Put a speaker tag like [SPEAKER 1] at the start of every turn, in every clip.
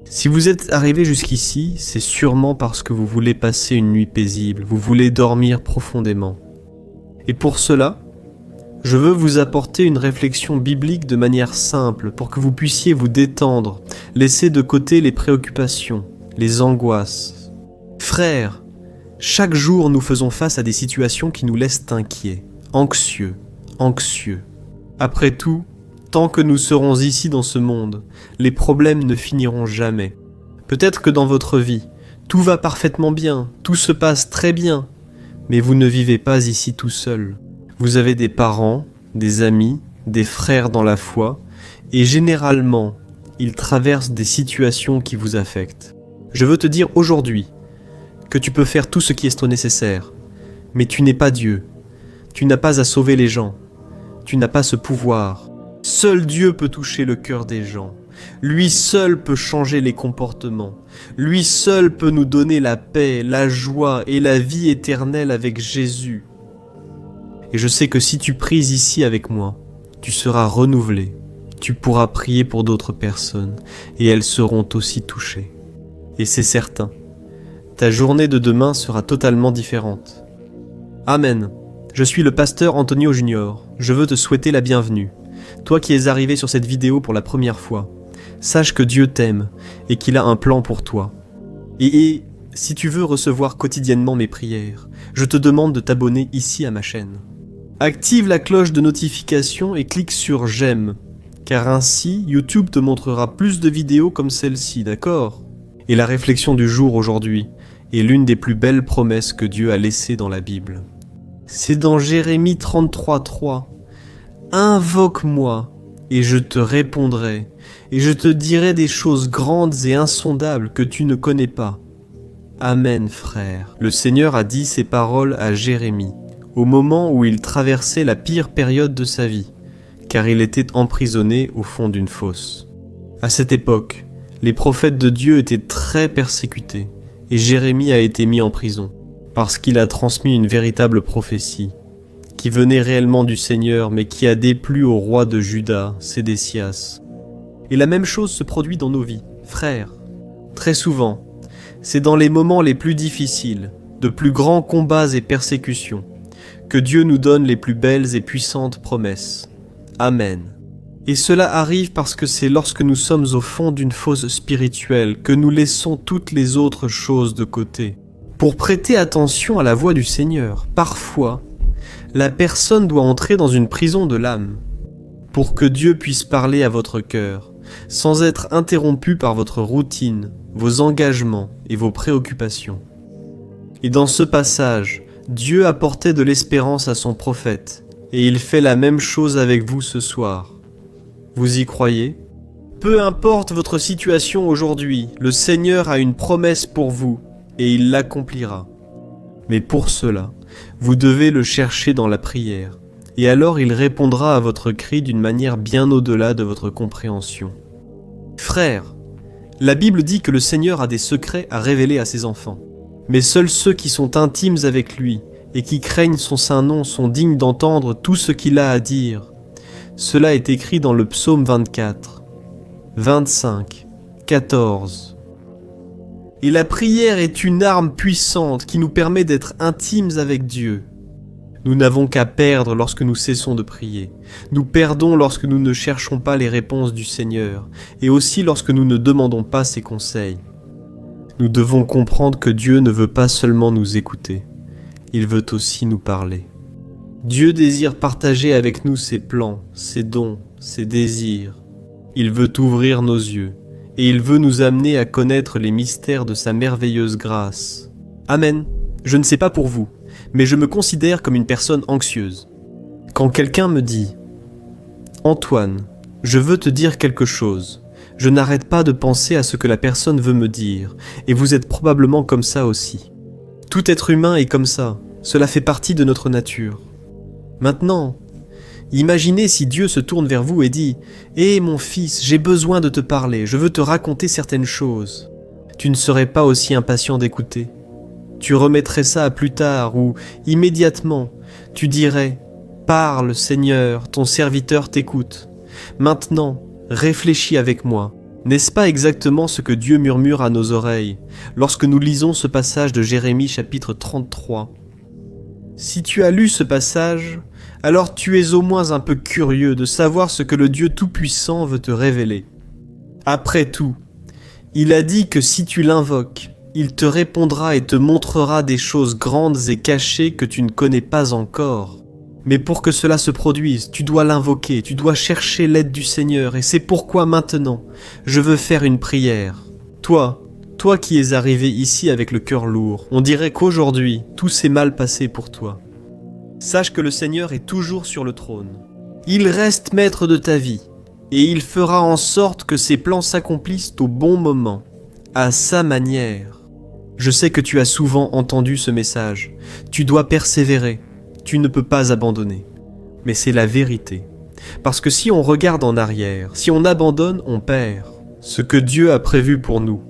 [SPEAKER 1] Si vous êtes arrivé jusqu'ici, c'est sûrement parce que vous voulez passer une nuit paisible, vous voulez dormir profondément. Et pour cela, je veux vous apporter une réflexion biblique de manière simple pour que vous puissiez vous détendre, laisser de côté les préoccupations, les angoisses. Frères, chaque jour nous faisons face à des situations qui nous laissent inquiets, anxieux. Après tout, tant que nous serons ici dans ce monde, les problèmes ne finiront jamais. Peut-être que dans votre vie, tout va parfaitement bien, tout se passe très bien, mais vous ne vivez pas ici tout seul. Vous avez des parents, des amis, des frères dans la foi, et généralement, ils traversent des situations qui vous affectent. Je veux te dire aujourd'hui que tu peux faire tout ce qui est nécessaire, mais tu n'es pas Dieu. Tu n'as pas à sauver les gens. Tu n'as pas ce pouvoir. Seul Dieu peut toucher le cœur des gens. Lui seul peut changer les comportements. Lui seul peut nous donner la paix, la joie et la vie éternelle avec Jésus. Et je sais que si tu pries ici avec moi, tu seras renouvelé. Tu pourras prier pour d'autres personnes et elles seront aussi touchées. Et c'est certain, ta journée de demain sera totalement différente. Amen. Je suis le pasteur Antonio Junior. Je veux te souhaiter la bienvenue. Toi qui es arrivé sur cette vidéo pour la première fois, sache que Dieu t'aime et qu'il a un plan pour toi. Et si tu veux recevoir quotidiennement mes prières, je te demande de t'abonner ici à ma chaîne. Active la cloche de notification et clique sur j'aime, car ainsi YouTube te montrera plus de vidéos comme celle-ci, d'accord? Et la réflexion du jour aujourd'hui est l'une des plus belles promesses que Dieu a laissées dans la Bible. C'est dans Jérémie 33:3. Invoque-moi, et je te répondrai, et je te dirai des choses grandes et insondables que tu ne connais pas. Amen, frère. Le Seigneur a dit ces paroles à Jérémie, au moment où il traversait la pire période de sa vie, car il était emprisonné au fond d'une fosse. À cette époque, les prophètes de Dieu étaient très persécutés, et Jérémie a été mis en prison, parce qu'il a transmis une véritable prophétie, qui venait réellement du Seigneur, mais qui a déplu au roi de Juda, Sédécias. Et la même chose se produit dans nos vies, frères. Très souvent, c'est dans les moments les plus difficiles, de plus grands combats et persécutions, que Dieu nous donne les plus belles et puissantes promesses. Amen. Et cela arrive parce que c'est lorsque nous sommes au fond d'une fosse spirituelle que nous laissons toutes les autres choses de côté. Pour prêter attention à la voix du Seigneur, parfois, la personne doit entrer dans une prison de l'âme, pour que Dieu puisse parler à votre cœur, sans être interrompu par votre routine, vos engagements et vos préoccupations. Et dans ce passage, Dieu apportait de l'espérance à son prophète, et il fait la même chose avec vous ce soir. Vous y croyez? Peu importe votre situation aujourd'hui, le Seigneur a une promesse pour vous, et il l'accomplira. Mais pour cela, vous devez le chercher dans la prière, et alors il répondra à votre cri d'une manière bien au-delà de votre compréhension. Frères, la Bible dit que le Seigneur a des secrets à révéler à ses enfants, mais seuls ceux qui sont intimes avec lui et qui craignent son saint nom sont dignes d'entendre tout ce qu'il a à dire. Cela est écrit dans le psaume 24, 25, 14. Et la prière est une arme puissante qui nous permet d'être intimes avec Dieu. Nous n'avons qu'à perdre lorsque nous cessons de prier. Nous perdons lorsque nous ne cherchons pas les réponses du Seigneur, et aussi lorsque nous ne demandons pas ses conseils. Nous devons comprendre que Dieu ne veut pas seulement nous écouter, il veut aussi nous parler. Dieu désire partager avec nous ses plans, ses dons, ses désirs. Il veut ouvrir nos yeux. Et il veut nous amener à connaître les mystères de sa merveilleuse grâce. Amen. Je ne sais pas pour vous, mais je me considère comme une personne anxieuse. Quand quelqu'un me dit « Antoine, je veux te dire quelque chose », je n'arrête pas de penser à ce que la personne veut me dire, et vous êtes probablement comme ça aussi. Tout être humain est comme ça, cela fait partie de notre nature. Maintenant, imaginez si Dieu se tourne vers vous et dit « Hé mon fils, j'ai besoin de te parler, je veux te raconter certaines choses. » Tu ne serais pas aussi impatient d'écouter. Tu remettrais ça à plus tard ou immédiatement, tu dirais « Parle Seigneur, ton serviteur t'écoute. Maintenant, réfléchis avec moi N'est-ce pas exactement ce que Dieu murmure à nos oreilles lorsque nous lisons ce passage de Jérémie chapitre 33 ? Si tu as lu ce passage, alors tu es au moins un peu curieux de savoir ce que le Dieu Tout-Puissant veut te révéler. Après tout, il a dit que si tu l'invoques, il te répondra et te montrera des choses grandes et cachées que tu ne connais pas encore. Mais pour que cela se produise, tu dois l'invoquer, tu dois chercher l'aide du Seigneur, et c'est pourquoi maintenant, je veux faire une prière. Toi qui es arrivé ici avec le cœur lourd, on dirait qu'aujourd'hui, tout s'est mal passé pour toi. Sache que le Seigneur est toujours sur le trône. Il reste maître de ta vie, et il fera en sorte que ses plans s'accomplissent au bon moment, à sa manière. Je sais que tu as souvent entendu ce message. Tu dois persévérer. Tu ne peux pas abandonner. Mais c'est la vérité. Parce que si on regarde en arrière, si on abandonne, on perd. Ce que Dieu a prévu pour nous,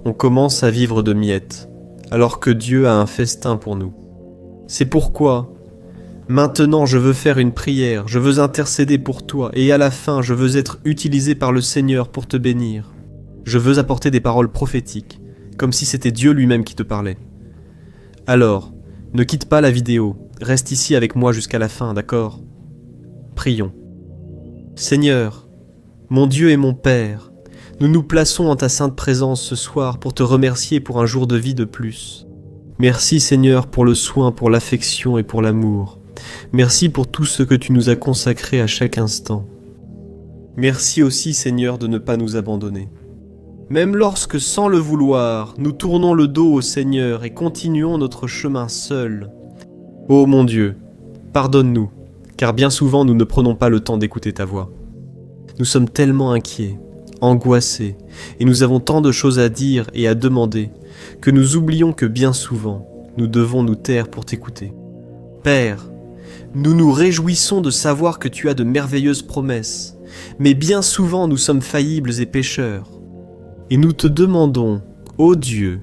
[SPEAKER 1] on commence à vivre de miettes, alors que Dieu a un festin pour nous. C'est pourquoi, maintenant je veux faire une prière, je veux intercéder pour toi, et à la fin je veux être utilisé par le Seigneur pour te bénir. Je veux apporter des paroles prophétiques, comme si c'était Dieu lui-même qui te parlait. Alors, ne quitte pas la vidéo, reste ici avec moi jusqu'à la fin, d'accord ? Prions. Seigneur, mon Dieu et mon Père, nous nous plaçons en ta sainte présence ce soir pour te remercier pour un jour de vie de plus. Merci Seigneur pour le soin, pour l'affection et pour l'amour. Merci pour tout ce que tu nous as consacré à chaque instant. Merci aussi Seigneur de ne pas nous abandonner. Même lorsque, sans le vouloir, nous tournons le dos au Seigneur et continuons notre chemin seuls. Ô mon Dieu, pardonne-nous, car bien souvent nous ne prenons pas le temps d'écouter ta voix. Nous sommes tellement inquiets, angoissés, et nous avons tant de choses à dire et à demander, que nous oublions que bien souvent, nous devons nous taire pour t'écouter. Père, nous nous réjouissons de savoir que tu as de merveilleuses promesses, mais bien souvent nous sommes faillibles et pécheurs. Et nous te demandons, ô Dieu,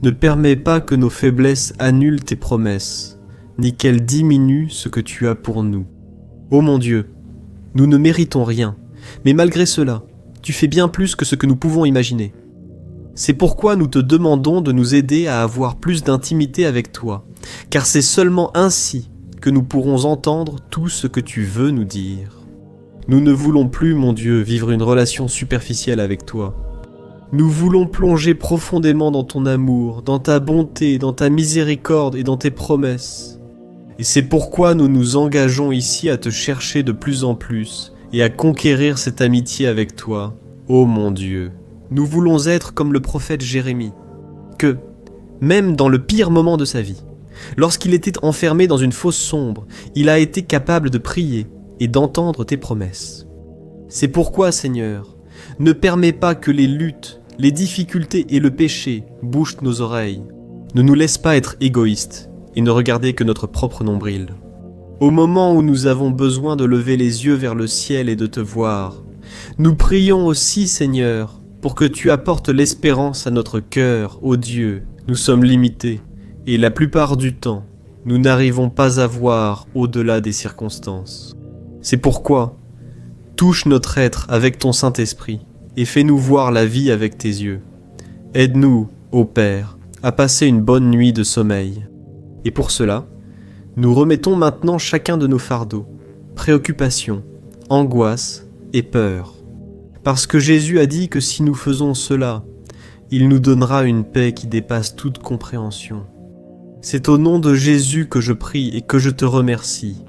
[SPEAKER 1] ne permets pas que nos faiblesses annulent tes promesses, ni qu'elles diminuent ce que tu as pour nous. Ô mon Dieu, nous ne méritons rien, mais malgré cela, tu fais bien plus que ce que nous pouvons imaginer. C'est pourquoi nous te demandons de nous aider à avoir plus d'intimité avec toi, car c'est seulement ainsi que nous pourrons entendre tout ce que tu veux nous dire. Nous ne voulons plus, mon Dieu, vivre une relation superficielle avec toi. Nous voulons plonger profondément dans ton amour, dans ta bonté, dans ta miséricorde et dans tes promesses. Et c'est pourquoi nous nous engageons ici à te chercher de plus en plus et à conquérir cette amitié avec toi, ô mon Dieu. Nous voulons être comme le prophète Jérémie, que, même dans le pire moment de sa vie, lorsqu'il était enfermé dans une fosse sombre, il a été capable de prier et d'entendre tes promesses. C'est pourquoi, Seigneur, ne permets pas que les luttes, les difficultés et le péché bouchent nos oreilles. Ne nous laisse pas être égoïstes et ne regarder que notre propre nombril. Au moment où nous avons besoin de lever les yeux vers le ciel et de te voir, nous prions aussi, Seigneur, pour que tu apportes l'espérance à notre cœur, ô Dieu. Nous sommes limités et la plupart du temps, nous n'arrivons pas à voir au-delà des circonstances. C'est pourquoi, touche notre être avec ton Saint-Esprit et fais-nous voir la vie avec tes yeux. Aide-nous, ô Père, à passer une bonne nuit de sommeil. Et pour cela, nous remettons maintenant chacun de nos fardeaux, préoccupations, angoisses et peurs. Parce que Jésus a dit que si nous faisons cela, il nous donnera une paix qui dépasse toute compréhension. C'est au nom de Jésus que je prie et que je te remercie.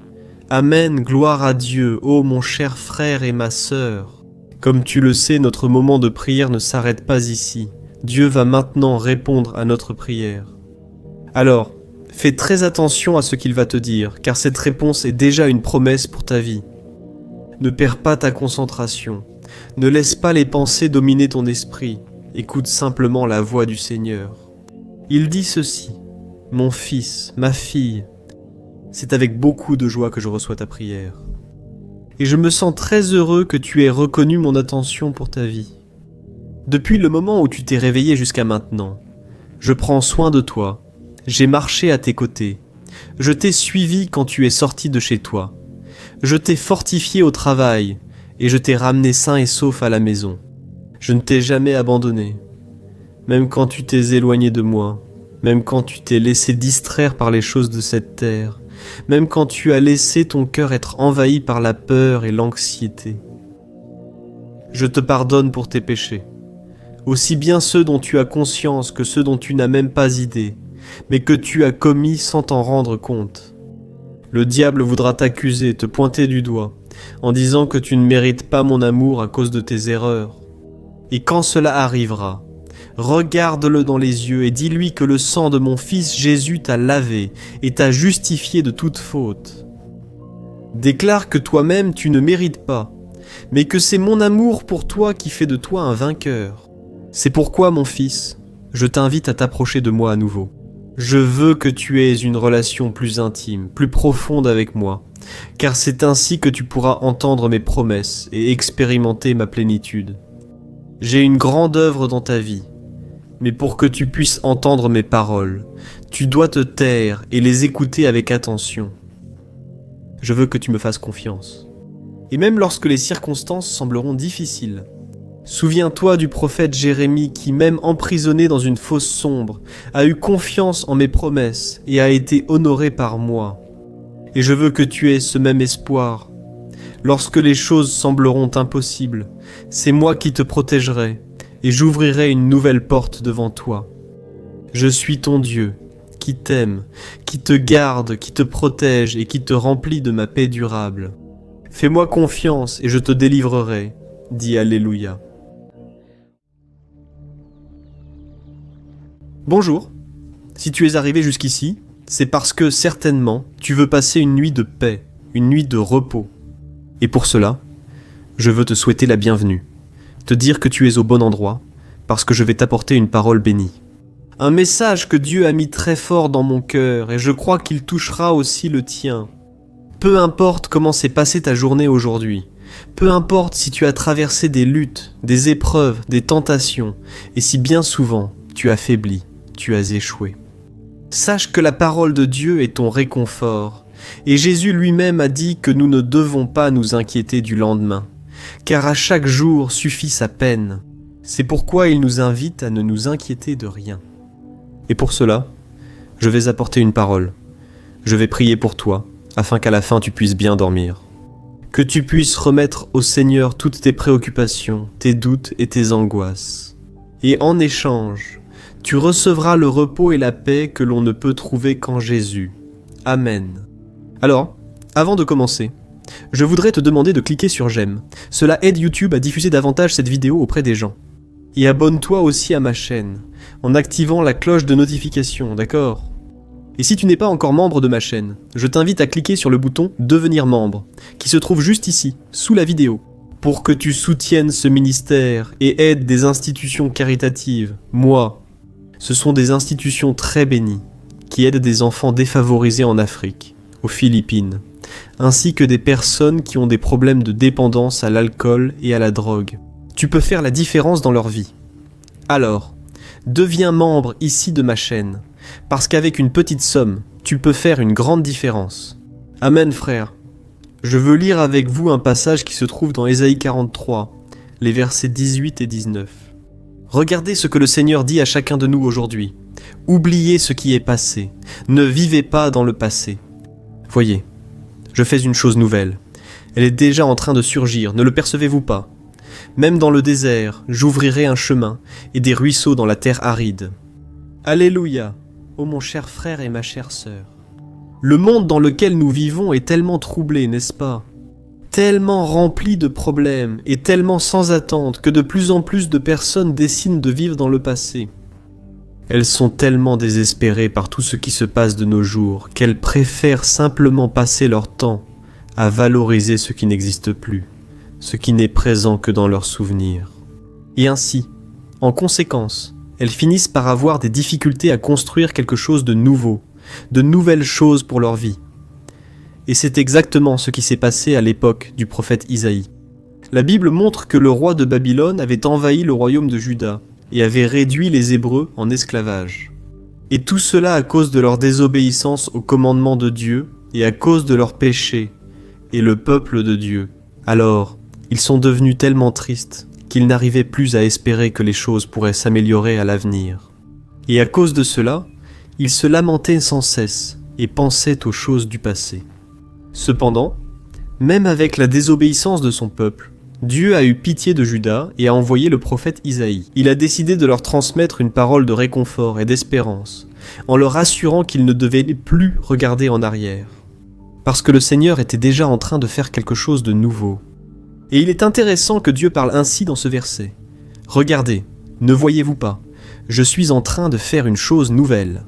[SPEAKER 1] Amen, gloire à Dieu, ô mon cher frère et ma sœur. Comme tu le sais, notre moment de prière ne s'arrête pas ici. Dieu va maintenant répondre à notre prière. Alors, fais très attention à ce qu'il va te dire, car cette réponse est déjà une promesse pour ta vie. Ne perds pas ta concentration, ne laisse pas les pensées dominer ton esprit, écoute simplement la voix du Seigneur. Il dit ceci, « Mon fils, ma fille, c'est avec beaucoup de joie que je reçois ta prière. Et je me sens très heureux que tu aies reconnu mon attention pour ta vie. Depuis le moment où tu t'es réveillé jusqu'à maintenant, je prends soin de toi, j'ai marché à tes côtés, je t'ai suivi quand tu es sorti de chez toi, je t'ai fortifié au travail et je t'ai ramené sain et sauf à la maison. Je ne t'ai jamais abandonné, même quand tu t'es éloigné de moi, même quand tu t'es laissé distraire par les choses de cette terre, même quand tu as laissé ton cœur être envahi par la peur et l'anxiété. Je te pardonne pour tes péchés, aussi bien ceux dont tu as conscience que ceux dont tu n'as même pas idée, mais que tu as commis sans t'en rendre compte. Le diable voudra t'accuser, te pointer du doigt, en disant que tu ne mérites pas mon amour à cause de tes erreurs. Et quand cela arrivera, regarde-le dans les yeux et dis-lui que le sang de mon fils Jésus t'a lavé et t'a justifié de toute faute. Déclare que toi-même tu ne mérites pas, mais que c'est mon amour pour toi qui fait de toi un vainqueur. C'est pourquoi, mon fils, je t'invite à t'approcher de moi à nouveau. Je veux que tu aies une relation plus intime, plus profonde avec moi, car c'est ainsi que tu pourras entendre mes promesses et expérimenter ma plénitude. J'ai une grande œuvre dans ta vie, mais pour que tu puisses entendre mes paroles, tu dois te taire et les écouter avec attention. Je veux que tu me fasses confiance. Et même lorsque les circonstances sembleront difficiles, souviens-toi du prophète Jérémie qui, même emprisonné dans une fosse sombre, a eu confiance en mes promesses et a été honoré par moi. Et je veux que tu aies ce même espoir. Lorsque les choses sembleront impossibles, c'est moi qui te protégerai et j'ouvrirai une nouvelle porte devant toi. Je suis ton Dieu, qui t'aime, qui te garde, qui te protège et qui te remplit de ma paix durable. Fais-moi confiance et je te délivrerai, dis Alléluia. Bonjour, si tu es arrivé jusqu'ici, c'est parce que certainement tu veux passer une nuit de paix, une nuit de repos. Et pour cela, je veux te souhaiter la bienvenue, te dire que tu es au bon endroit, parce que je vais t'apporter une parole bénie. Un message que Dieu a mis très fort dans mon cœur, et je crois qu'il touchera aussi le tien. Peu importe comment s'est passée ta journée aujourd'hui, peu importe si tu as traversé des luttes, des épreuves, des tentations, et si bien souvent tu as faibli, tu as échoué. Sache que la parole de Dieu est ton réconfort, et Jésus lui-même a dit que nous ne devons pas nous inquiéter du lendemain, car à chaque jour suffit sa peine. C'est pourquoi il nous invite à ne nous inquiéter de rien. Et pour cela, je vais apporter une parole. Je vais prier pour toi, afin qu'à la fin tu puisses bien dormir. Que tu puisses remettre au Seigneur toutes tes préoccupations, tes doutes et tes angoisses. Et en échange, tu recevras le repos et la paix que l'on ne peut trouver qu'en Jésus. Amen. Alors, avant de commencer, je voudrais te demander de cliquer sur j'aime. Cela aide YouTube à diffuser davantage cette vidéo auprès des gens. Et abonne-toi aussi à ma chaîne, en activant la cloche de notification, d'accord ? Et si tu n'es pas encore membre de ma chaîne, je t'invite à cliquer sur le bouton « Devenir membre » qui se trouve juste ici, sous la vidéo, pour que tu soutiennes ce ministère et aides des institutions caritatives. Moi, ce sont des institutions très bénies qui aident des enfants défavorisés en Afrique, aux Philippines, ainsi que des personnes qui ont des problèmes de dépendance à l'alcool et à la drogue. Tu peux faire la différence dans leur vie. Alors, deviens membre ici de ma chaîne, parce qu'avec une petite somme, tu peux faire une grande différence. Amen, frère. Je veux lire avec vous un passage qui se trouve dans Ésaïe 43, les versets 18 et 19. Regardez ce que le Seigneur dit à chacun de nous aujourd'hui. Oubliez ce qui est passé. Ne vivez pas dans le passé. Voyez, je fais une chose nouvelle. Elle est déjà en train de surgir, ne le percevez-vous pas? Même dans le désert, j'ouvrirai un chemin et des ruisseaux dans la terre aride. Alléluia, ô mon cher frère et ma chère sœur. Le monde dans lequel nous vivons est tellement troublé, n'est-ce pas? Tellement rempli de problèmes et tellement sans attente que de plus en plus de personnes décident de vivre dans le passé. Elles sont tellement désespérées par tout ce qui se passe de nos jours qu'elles préfèrent simplement passer leur temps à valoriser ce qui n'existe plus, ce qui n'est présent que dans leurs souvenirs. Et ainsi, en conséquence, elles finissent par avoir des difficultés à construire quelque chose de nouveau, de nouvelles choses pour leur vie. Et c'est exactement ce qui s'est passé à l'époque du prophète Isaïe. La Bible montre que le roi de Babylone avait envahi le royaume de Juda et avait réduit les Hébreux en esclavage. Et tout cela à cause de leur désobéissance au commandement de Dieu et à cause de leur péché et le peuple de Dieu. Alors, ils sont devenus tellement tristes qu'il n'arrivait plus à espérer que les choses pourraient s'améliorer à l'avenir. Et à cause de cela, il se lamentait sans cesse et pensait aux choses du passé. Cependant, même avec la désobéissance de son peuple, Dieu a eu pitié de Juda et a envoyé le prophète Isaïe. Il a décidé de leur transmettre une parole de réconfort et d'espérance, en leur assurant qu'ils ne devaient plus regarder en arrière, parce que le Seigneur était déjà en train de faire quelque chose de nouveau. Et il est intéressant que Dieu parle ainsi dans ce verset. « Regardez, ne voyez-vous pas, je suis en train de faire une chose nouvelle. »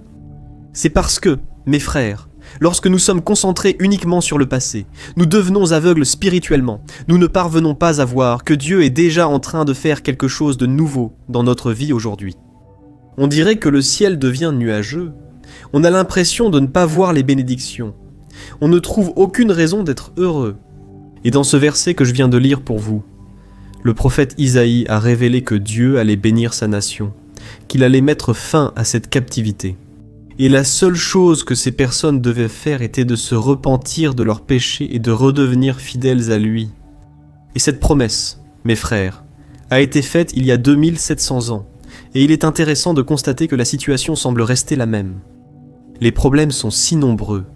[SPEAKER 1] C'est parce que, mes frères, lorsque nous sommes concentrés uniquement sur le passé, nous devenons aveugles spirituellement. Nous ne parvenons pas à voir que Dieu est déjà en train de faire quelque chose de nouveau dans notre vie aujourd'hui. On dirait que le ciel devient nuageux. On a l'impression de ne pas voir les bénédictions. On ne trouve aucune raison d'être heureux. Et dans ce verset que je viens de lire pour vous, le prophète Isaïe a révélé que Dieu allait bénir sa nation, qu'il allait mettre fin à cette captivité. Et la seule chose que ces personnes devaient faire était de se repentir de leurs péchés et de redevenir fidèles à lui. Et cette promesse, mes frères, a été faite il y a 2700 ans, et il est intéressant de constater que la situation semble rester la même. Les problèmes sont si nombreux,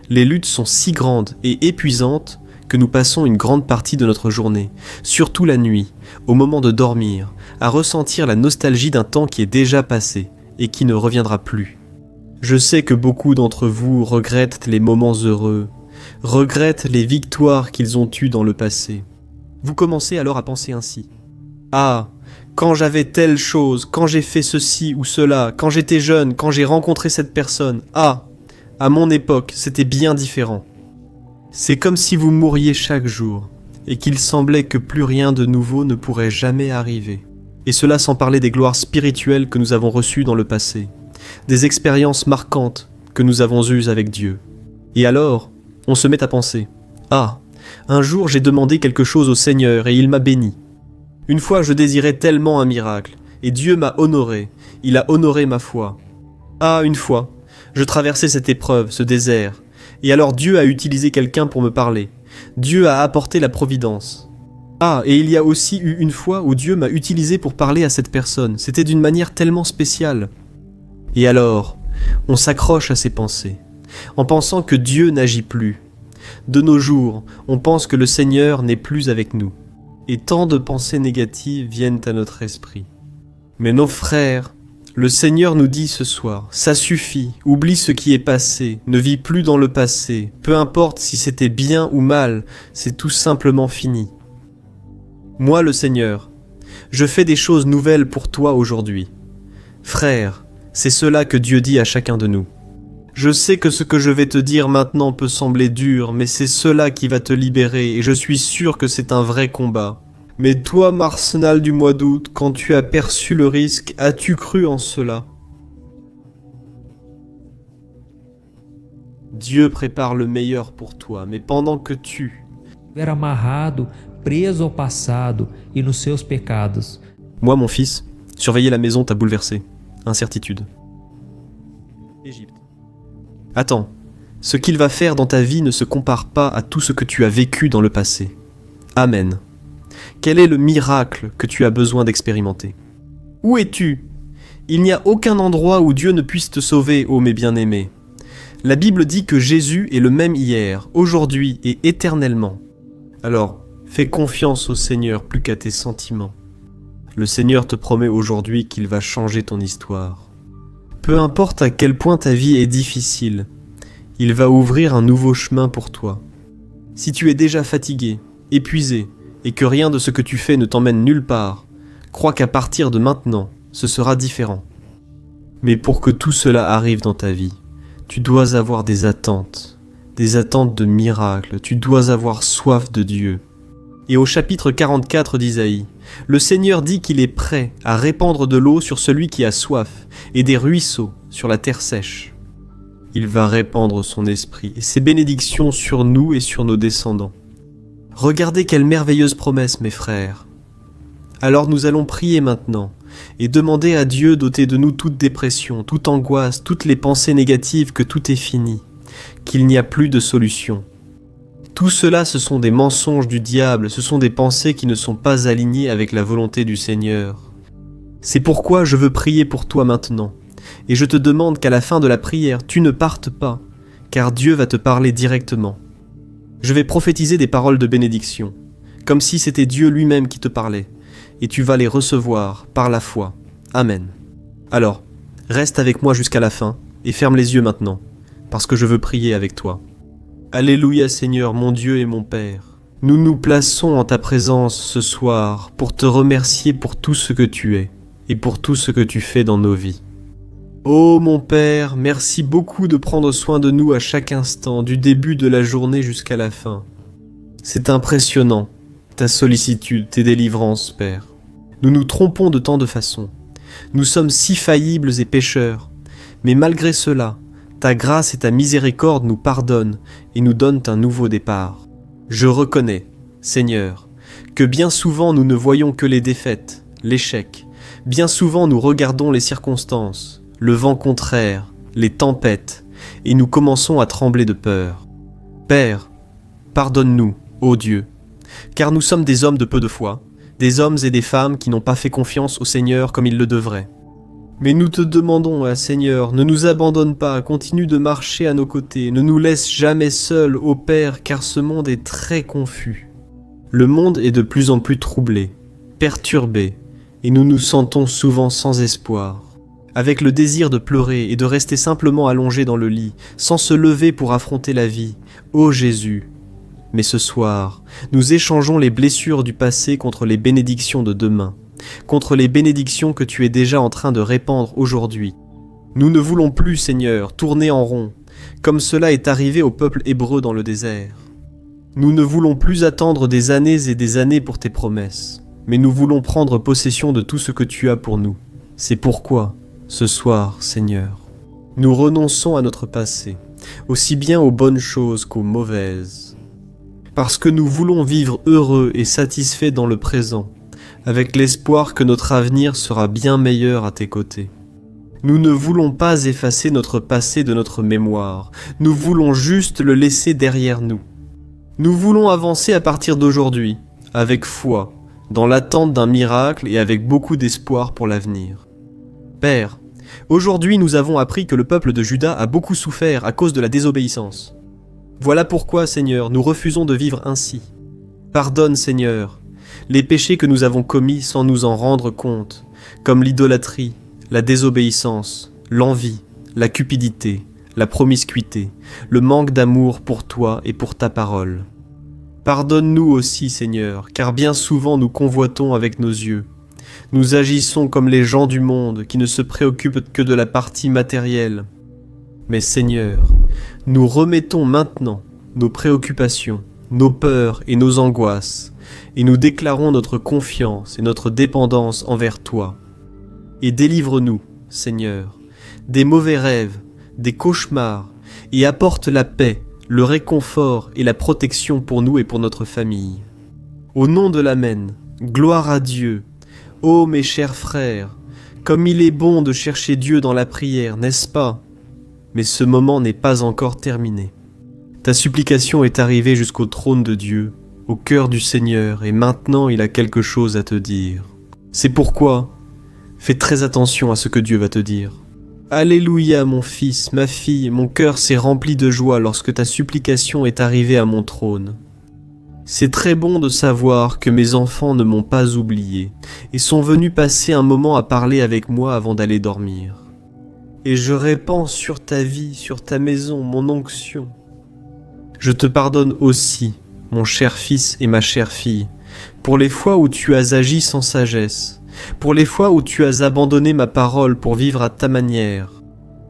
[SPEAKER 1] les luttes sont si grandes et épuisantes que nous passons une grande partie de notre journée, surtout la nuit, au moment de dormir, à ressentir la nostalgie d'un temps qui est déjà passé et qui ne reviendra plus. Je sais que beaucoup d'entre vous regrettent les moments heureux, regrettent les victoires qu'ils ont eues dans le passé. Vous commencez alors à penser ainsi. « Ah, quand j'avais telle chose, quand j'ai fait ceci ou cela, quand j'étais jeune, quand j'ai rencontré cette personne, ah, à mon époque, c'était bien différent. » C'est comme si vous mouriez chaque jour, et qu'il semblait que plus rien de nouveau ne pourrait jamais arriver. Et cela sans parler des gloires spirituelles que nous avons reçues dans le passé, des expériences marquantes que nous avons eues avec Dieu. Et alors, on se met à penser, « Ah, un jour j'ai demandé quelque chose au Seigneur et il m'a béni. Une fois je désirais tellement un miracle, et Dieu m'a honoré, il a honoré ma foi. Ah, une fois, je traversais cette épreuve, ce désert, et alors Dieu a utilisé quelqu'un pour me parler. Dieu a apporté la providence. Ah, et il y a aussi eu une fois où Dieu m'a utilisé pour parler à cette personne. C'était d'une manière tellement spéciale. » Et alors, on s'accroche à ces pensées, en pensant que Dieu n'agit plus. De nos jours, on pense que le Seigneur n'est plus avec nous. Et tant de pensées négatives viennent à notre esprit. Mais nos frères, le Seigneur nous dit ce soir, ça suffit, oublie ce qui est passé, ne vis plus dans le passé, peu importe si c'était bien ou mal, c'est tout simplement fini. Moi le Seigneur, je fais des choses nouvelles pour toi aujourd'hui. Frère, c'est cela que Dieu dit à chacun de nous. Je sais que ce que je vais te dire maintenant peut sembler dur, mais c'est cela qui va te libérer et je suis sûr que c'est un vrai combat. Mais toi, Marsenal du mois d'août, quand tu as perçu le risque, as-tu cru en cela? Dieu prépare le meilleur pour toi, mais pendant que tu
[SPEAKER 2] estiver amarrado, preso ao passado e nos seus pecados.
[SPEAKER 1] Moi, mon fils, surveiller la maison t'a bouleversé. Incertitude. Égypte. Attends, ce qu'il va faire dans ta vie ne se compare pas à tout ce que tu as vécu dans le passé. Amen. Quel est le miracle que tu as besoin d'expérimenter? Où es-tu? Il n'y a aucun endroit où Dieu ne puisse te sauver, ô mes bien-aimés. La Bible dit que Jésus est le même hier, aujourd'hui et éternellement. Alors, fais confiance au Seigneur plus qu'à tes sentiments. Le Seigneur te promet aujourd'hui qu'il va changer ton histoire. Peu importe à quel point ta vie est difficile, il va ouvrir un nouveau chemin pour toi. Si tu es déjà fatigué, épuisé, et que rien de ce que tu fais ne t'emmène nulle part, crois qu'à partir de maintenant, ce sera différent. Mais pour que tout cela arrive dans ta vie, tu dois avoir des attentes de miracles, tu dois avoir soif de Dieu. Et au chapitre 44 d'Isaïe, le Seigneur dit qu'il est prêt à répandre de l'eau sur celui qui a soif et des ruisseaux sur la terre sèche. Il va répandre son esprit et ses bénédictions sur nous et sur nos descendants. Regardez quelle merveilleuse promesse, mes frères. Alors nous allons prier maintenant et demander à Dieu d'ôter de nous toute dépression, toute angoisse, toutes les pensées négatives, que tout est fini, qu'il n'y a plus de solution, Tout cela, ce sont des mensonges du diable, ce sont des pensées qui ne sont pas alignées avec la volonté du Seigneur. C'est pourquoi je veux prier pour toi maintenant, et je te demande qu'à la fin de la prière, tu ne partes pas, car Dieu va te parler directement. Je vais prophétiser des paroles de bénédiction, comme si c'était Dieu lui-même qui te parlait, et tu vas les recevoir par la foi. Amen. Alors, reste avec moi jusqu'à la fin, et ferme les yeux maintenant, parce que je veux prier avec toi. Alléluia Seigneur, mon Dieu et mon Père. Nous nous plaçons en ta présence ce soir pour te remercier pour tout ce que tu es, et pour tout ce que tu fais dans nos vies. Ô mon Père, merci beaucoup de prendre soin de nous à chaque instant, du début de la journée jusqu'à la fin. C'est impressionnant, ta sollicitude, tes délivrances, Père. Nous nous trompons de tant de façons. Nous sommes si faillibles et pécheurs, mais malgré cela, ta grâce et ta miséricorde nous pardonnent et nous donnent un nouveau départ. Je reconnais, Seigneur, que bien souvent nous ne voyons que les défaites, l'échec. Bien souvent nous regardons les circonstances, le vent contraire, les tempêtes, et nous commençons à trembler de peur. Père, pardonne-nous, ô Dieu, car nous sommes des hommes de peu de foi, des hommes et des femmes qui n'ont pas fait confiance au Seigneur comme ils le devraient. Mais nous te demandons, Seigneur, ne nous abandonne pas, continue de marcher à nos côtés, ne nous laisse jamais seuls, ô Père, car ce monde est très confus. Le monde est de plus en plus troublé, perturbé, et nous nous sentons souvent sans espoir, avec le désir de pleurer et de rester simplement allongé dans le lit, sans se lever pour affronter la vie. Ô Jésus! Mais ce soir, nous échangeons les blessures du passé contre les bénédictions de demain, contre les bénédictions que tu es déjà en train de répandre aujourd'hui. Nous ne voulons plus, Seigneur, tourner en rond, comme cela est arrivé au peuple hébreu dans le désert. Nous ne voulons plus attendre des années et des années pour tes promesses, mais nous voulons prendre possession de tout ce que tu as pour nous. C'est pourquoi, ce soir, Seigneur, nous renonçons à notre passé, aussi bien aux bonnes choses qu'aux mauvaises, parce que nous voulons vivre heureux et satisfaits dans le présent, avec l'espoir que notre avenir sera bien meilleur à tes côtés. Nous ne voulons pas effacer notre passé de notre mémoire, nous voulons juste le laisser derrière nous. Nous voulons avancer à partir d'aujourd'hui, avec foi, dans l'attente d'un miracle et avec beaucoup d'espoir pour l'avenir. Père, aujourd'hui nous avons appris que le peuple de Juda a beaucoup souffert à cause de la désobéissance. Voilà pourquoi, Seigneur, nous refusons de vivre ainsi. Pardonne, Seigneur, les péchés que nous avons commis sans nous en rendre compte, comme l'idolâtrie, la désobéissance, l'envie, la cupidité, la promiscuité, le manque d'amour pour toi et pour ta parole. Pardonne-nous aussi, Seigneur, car bien souvent nous convoitons avec nos yeux. Nous agissons comme les gens du monde qui ne se préoccupent que de la partie matérielle. Mais Seigneur, nous remettons maintenant nos préoccupations, nos peurs et nos angoisses, et nous déclarons notre confiance et notre dépendance envers toi. Et délivre-nous, Seigneur, des mauvais rêves, des cauchemars, et apporte la paix, le réconfort et la protection pour nous et pour notre famille. Au nom de l'Amen, gloire à Dieu. Ô mes chers frères, comme il est bon de chercher Dieu dans la prière, n'est-ce pas? Mais ce moment n'est pas encore terminé. Ta supplication est arrivée jusqu'au trône de Dieu, au cœur du Seigneur, et maintenant il a quelque chose à te dire. C'est pourquoi, fais très attention à ce que Dieu va te dire. Alléluia, mon fils, ma fille, mon cœur s'est rempli de joie lorsque ta supplication est arrivée à mon trône. C'est très bon de savoir que mes enfants ne m'ont pas oublié et sont venus passer un moment à parler avec moi avant d'aller dormir. Et je répands sur ta vie, sur ta maison, mon onction. Je te pardonne aussi, mon cher fils et ma chère fille, pour les fois où tu as agi sans sagesse, pour les fois où tu as abandonné ma parole pour vivre à ta manière.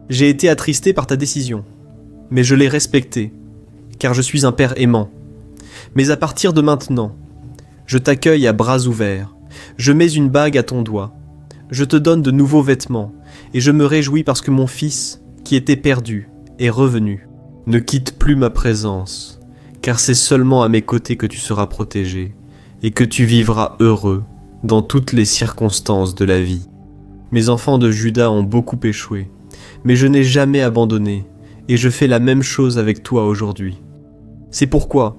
[SPEAKER 1] J'ai été attristé par ta décision, mais je l'ai respectée, car je suis un père aimant. Mais à partir de maintenant, je t'accueille à bras ouverts, je mets une bague à ton doigt, je te donne de nouveaux vêtements, et je me réjouis parce que mon fils, qui était perdu, est revenu. Ne quitte plus ma présence, car c'est seulement à mes côtés que tu seras protégé, et que tu vivras heureux dans toutes les circonstances de la vie. Mes enfants de Juda ont beaucoup échoué, mais je n'ai jamais abandonné, et je fais la même chose avec toi aujourd'hui. C'est pourquoi,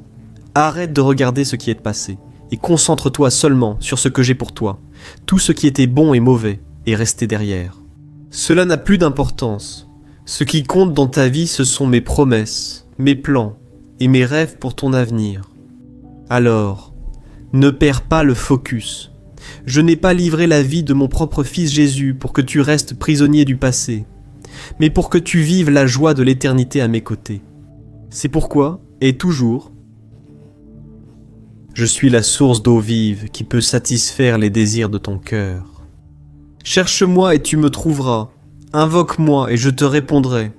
[SPEAKER 1] Arrête de regarder ce qui est passé, et concentre-toi seulement sur ce que j'ai pour toi. Tout ce qui était bon et mauvais est resté derrière. Cela n'a plus d'importance. Ce qui compte dans ta vie, ce sont mes promesses, mes plans et mes rêves pour ton avenir. Alors, ne perds pas le focus. Je n'ai pas livré la vie de mon propre fils Jésus pour que tu restes prisonnier du passé, mais pour que tu vives la joie de l'éternité à mes côtés. C'est pourquoi, et toujours, je suis la source d'eau vive qui peut satisfaire les désirs de ton cœur. Cherche-moi et tu me trouveras. Invoque-moi et je te répondrai.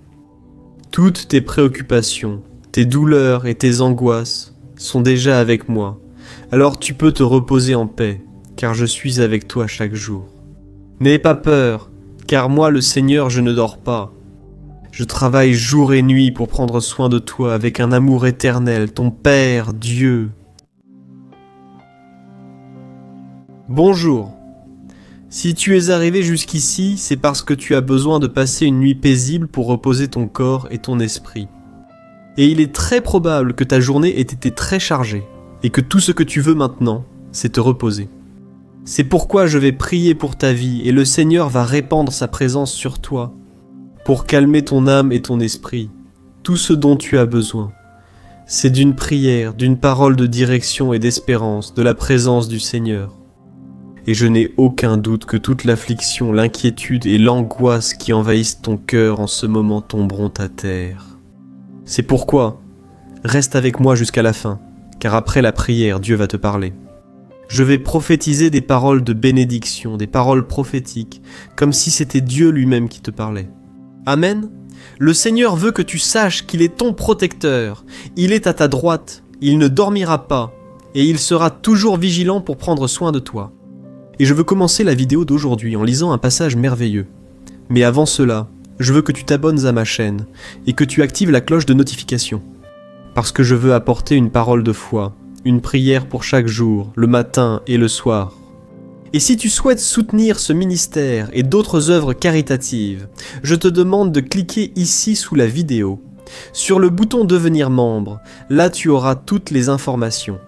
[SPEAKER 1] Toutes tes préoccupations, tes douleurs et tes angoisses sont déjà avec moi. Alors tu peux te reposer en paix, car je suis avec toi chaque jour. N'aie pas peur, car moi le Seigneur je ne dors pas. Je travaille jour et nuit pour prendre soin de toi avec un amour éternel, ton Père, Dieu. Bonjour. Si tu es arrivé jusqu'ici, c'est parce que tu as besoin de passer une nuit paisible pour reposer ton corps et ton esprit. Et il est très probable que ta journée ait été très chargée, et que tout ce que tu veux maintenant, c'est te reposer. C'est pourquoi je vais prier pour ta vie, et le Seigneur va répandre sa présence sur toi, pour calmer ton âme et ton esprit, tout ce dont tu as besoin. C'est d'une prière, d'une parole de direction et d'espérance, de la présence du Seigneur. Et je n'ai aucun doute que toute l'affliction, l'inquiétude et l'angoisse qui envahissent ton cœur en ce moment tomberont à terre. C'est pourquoi, reste avec moi jusqu'à la fin, car après la prière, Dieu va te parler. Je vais prophétiser des paroles de bénédiction, des paroles prophétiques, comme si c'était Dieu lui-même qui te parlait. Amen. Le Seigneur veut que tu saches qu'il est ton protecteur. Il est à ta droite, il ne dormira pas, et il sera toujours vigilant pour prendre soin de toi. Et je veux commencer la vidéo d'aujourd'hui en lisant un passage merveilleux. Mais avant cela, je veux que tu t'abonnes à ma chaîne et que tu actives la cloche de notification. Parce que je veux apporter une parole de foi, une prière pour chaque jour, le matin et le soir. Et si tu souhaites soutenir ce ministère et d'autres œuvres caritatives, je te demande de cliquer ici sous la vidéo. Sur le bouton devenir membre, là tu auras toutes les informations.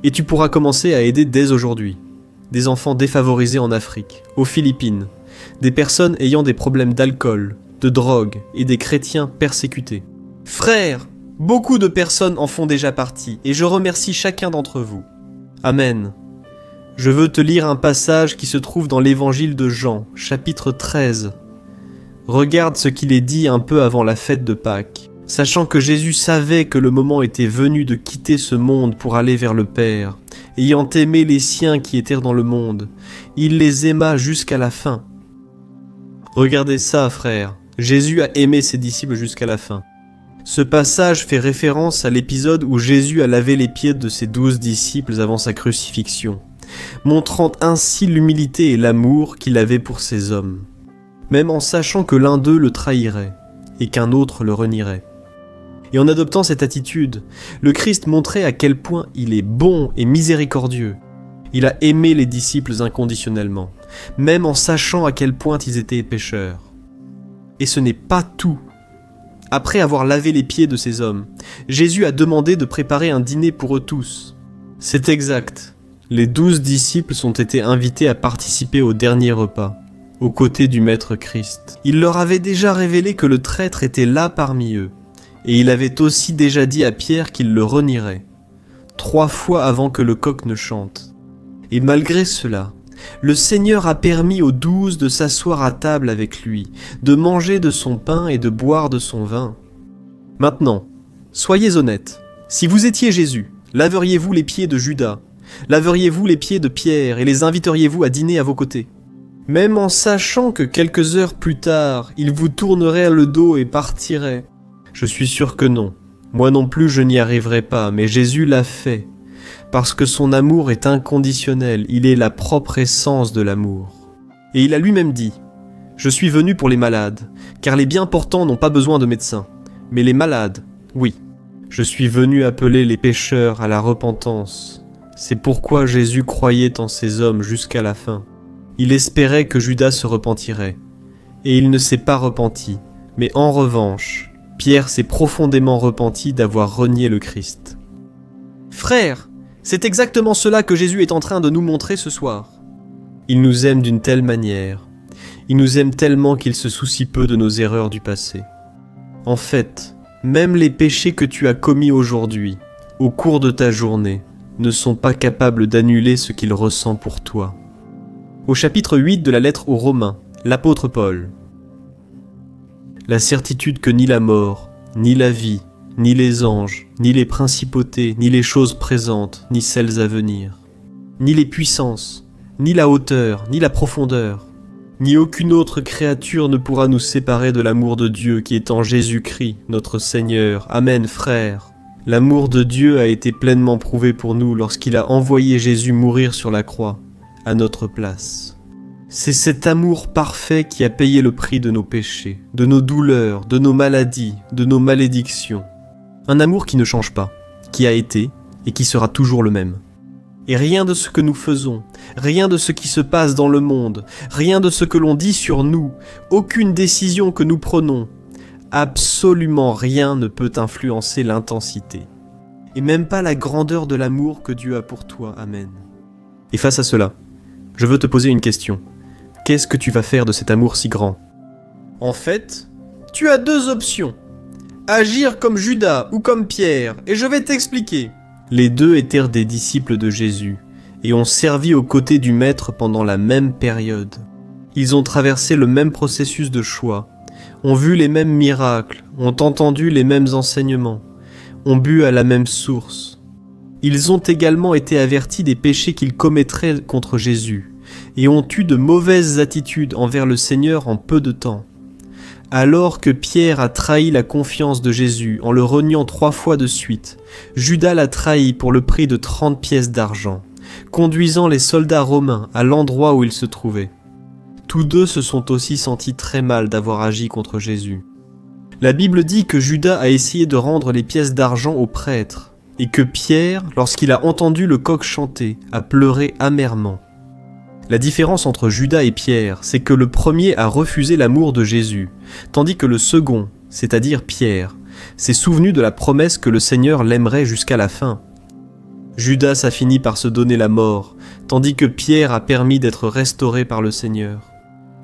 [SPEAKER 1] Et tu pourras commencer à aider dès aujourd'hui. Des enfants défavorisés en Afrique, aux Philippines, des personnes ayant des problèmes d'alcool, de drogue et des chrétiens persécutés. Frères, beaucoup de personnes en font déjà partie et je remercie chacun d'entre vous. Amen. Je veux te lire un passage qui se trouve dans l'évangile de Jean, chapitre 13. Regarde ce qu'il est dit un peu avant la fête de Pâques, sachant que Jésus savait que le moment était venu de quitter ce monde pour aller vers le Père. Ayant aimé les siens qui étaient dans le monde, il les aima jusqu'à la fin. Regardez ça, frères, Jésus a aimé ses disciples jusqu'à la fin. Ce passage fait référence à l'épisode où Jésus a lavé les pieds de ses 12 disciples avant sa crucifixion, montrant ainsi l'humilité et l'amour qu'il avait pour ces hommes, même en sachant que l'un d'eux le trahirait et qu'un autre le renierait. Et en adoptant cette attitude, le Christ montrait à quel point il est bon et miséricordieux. Il a aimé les disciples inconditionnellement, même en sachant à quel point ils étaient pécheurs. Et ce n'est pas tout. Après avoir lavé les pieds de ces hommes, Jésus a demandé de préparer un dîner pour eux tous. C'est exact. Les 12 disciples ont été invités à participer au dernier repas, aux côtés du Maître Christ. Il leur avait déjà révélé que le traître était là parmi eux. Et il avait aussi déjà dit à Pierre qu'il le renierait, 3 fois avant que le coq ne chante. Et malgré cela, le Seigneur a permis aux 12 de s'asseoir à table avec lui, de manger de son pain et de boire de son vin. Maintenant, soyez honnêtes, si vous étiez Jésus, laveriez-vous les pieds de Judas, laveriez-vous les pieds de Pierre et les inviteriez-vous à dîner à vos côtés? Même en sachant que quelques heures plus tard, il vous tournerait le dos et partirait. Je suis sûr que non. Moi non plus je n'y arriverai pas, mais Jésus l'a fait. Parce que son amour est inconditionnel, il est la propre essence de l'amour. Et il a lui-même dit, « Je suis venu pour les malades, car les bien portants n'ont pas besoin de médecins. Mais les malades, oui. Je suis venu appeler les pécheurs à la repentance. » C'est pourquoi Jésus croyait en ces hommes jusqu'à la fin. Il espérait que Judas se repentirait. Et il ne s'est pas repenti, mais en revanche, Pierre s'est profondément repenti d'avoir renié le Christ. Frères, c'est exactement cela que Jésus est en train de nous montrer ce soir. Il nous aime d'une telle manière. Il nous aime tellement qu'il se soucie peu de nos erreurs du passé. En fait, même les péchés que tu as commis aujourd'hui, au cours de ta journée, ne sont pas capables d'annuler ce qu'il ressent pour toi. Au chapitre 8 de la lettre aux Romains, l'apôtre Paul. La certitude que ni la mort, ni la vie, ni les anges, ni les principautés, ni les choses présentes, ni celles à venir, ni les puissances, ni la hauteur, ni la profondeur, ni aucune autre créature ne pourra nous séparer de l'amour de Dieu qui est en Jésus-Christ, notre Seigneur. Amen, frères. L'amour de Dieu a été pleinement prouvé pour nous lorsqu'il a envoyé Jésus mourir sur la croix, à notre place. C'est cet amour parfait qui a payé le prix de nos péchés, de nos douleurs, de nos maladies, de nos malédictions. Un amour qui ne change pas, qui a été et qui sera toujours le même. Et rien de ce que nous faisons, rien de ce qui se passe dans le monde, rien de ce que l'on dit sur nous, aucune décision que nous prenons, absolument rien ne peut influencer l'intensité. Et même pas la grandeur de l'amour que Dieu a pour toi. Amen. Et face à cela, je veux te poser une question. Qu'est-ce que tu vas faire de cet amour si grand ? En fait, tu as deux options. Agir comme Judas ou comme Pierre, et je vais t'expliquer. Les deux étaient des disciples de Jésus, et ont servi aux côtés du Maître pendant la même période. Ils ont traversé le même processus de choix, ont vu les mêmes miracles, ont entendu les mêmes enseignements, ont bu à la même source. Ils ont également été avertis des péchés qu'ils commettraient contre Jésus, et ont eu de mauvaises attitudes envers le Seigneur en peu de temps. Alors que Pierre a trahi la confiance de Jésus en le reniant 3 fois de suite, Judas l'a trahi pour le prix de 30 pièces d'argent, conduisant les soldats romains à l'endroit où ils se trouvaient. Tous deux se sont aussi sentis très mal d'avoir agi contre Jésus. La Bible dit que Judas a essayé de rendre les pièces d'argent aux prêtres, et que Pierre, lorsqu'il a entendu le coq chanter, a pleuré amèrement. La différence entre Judas et Pierre, c'est que le premier a refusé l'amour de Jésus, tandis que le second, c'est-à-dire Pierre, s'est souvenu de la promesse que le Seigneur l'aimerait jusqu'à la fin. Judas a fini par se donner la mort, tandis que Pierre a permis d'être restauré par le Seigneur.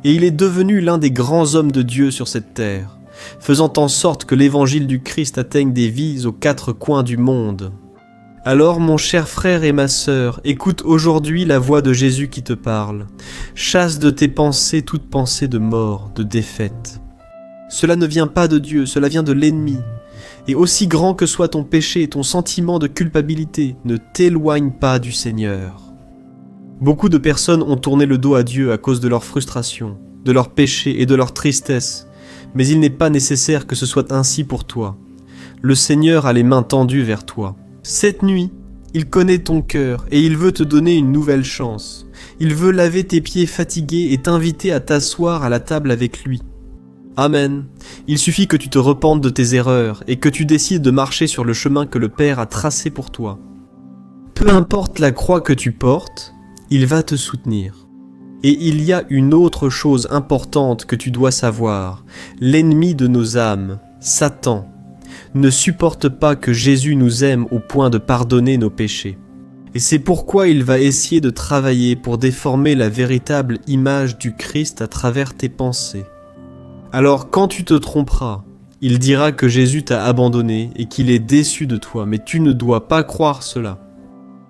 [SPEAKER 1] Et il est devenu l'un des grands hommes de Dieu sur cette terre, faisant en sorte que l'évangile du Christ atteigne des vies aux 4 coins du monde. Alors, mon cher frère et ma sœur, écoute aujourd'hui la voix de Jésus qui te parle. Chasse de tes pensées toute pensée de mort, de défaite. Cela ne vient pas de Dieu, cela vient de l'ennemi. Et aussi grand que soit ton péché et ton sentiment de culpabilité, ne t'éloigne pas du Seigneur. Beaucoup de personnes ont tourné le dos à Dieu à cause de leur frustration, de leur péché et de leur tristesse, mais il n'est pas nécessaire que ce soit ainsi pour toi. Le Seigneur a les mains tendues vers toi. Cette nuit, il connaît ton cœur et il veut te donner une nouvelle chance. Il veut laver tes pieds fatigués et t'inviter à t'asseoir à la table avec lui. Amen. Il suffit que tu te repentes de tes erreurs et que tu décides de marcher sur le chemin que le Père a tracé pour toi. Peu importe la croix que tu portes, il va te soutenir. Et il y a une autre chose importante que tu dois savoir. L'ennemi de nos âmes, Satan, ne supporte pas que Jésus nous aime au point de pardonner nos péchés. Et c'est pourquoi il va essayer de travailler pour déformer la véritable image du Christ à travers tes pensées. Alors quand tu te tromperas, il dira que Jésus t'a abandonné et qu'il est déçu de toi, mais tu ne dois pas croire cela.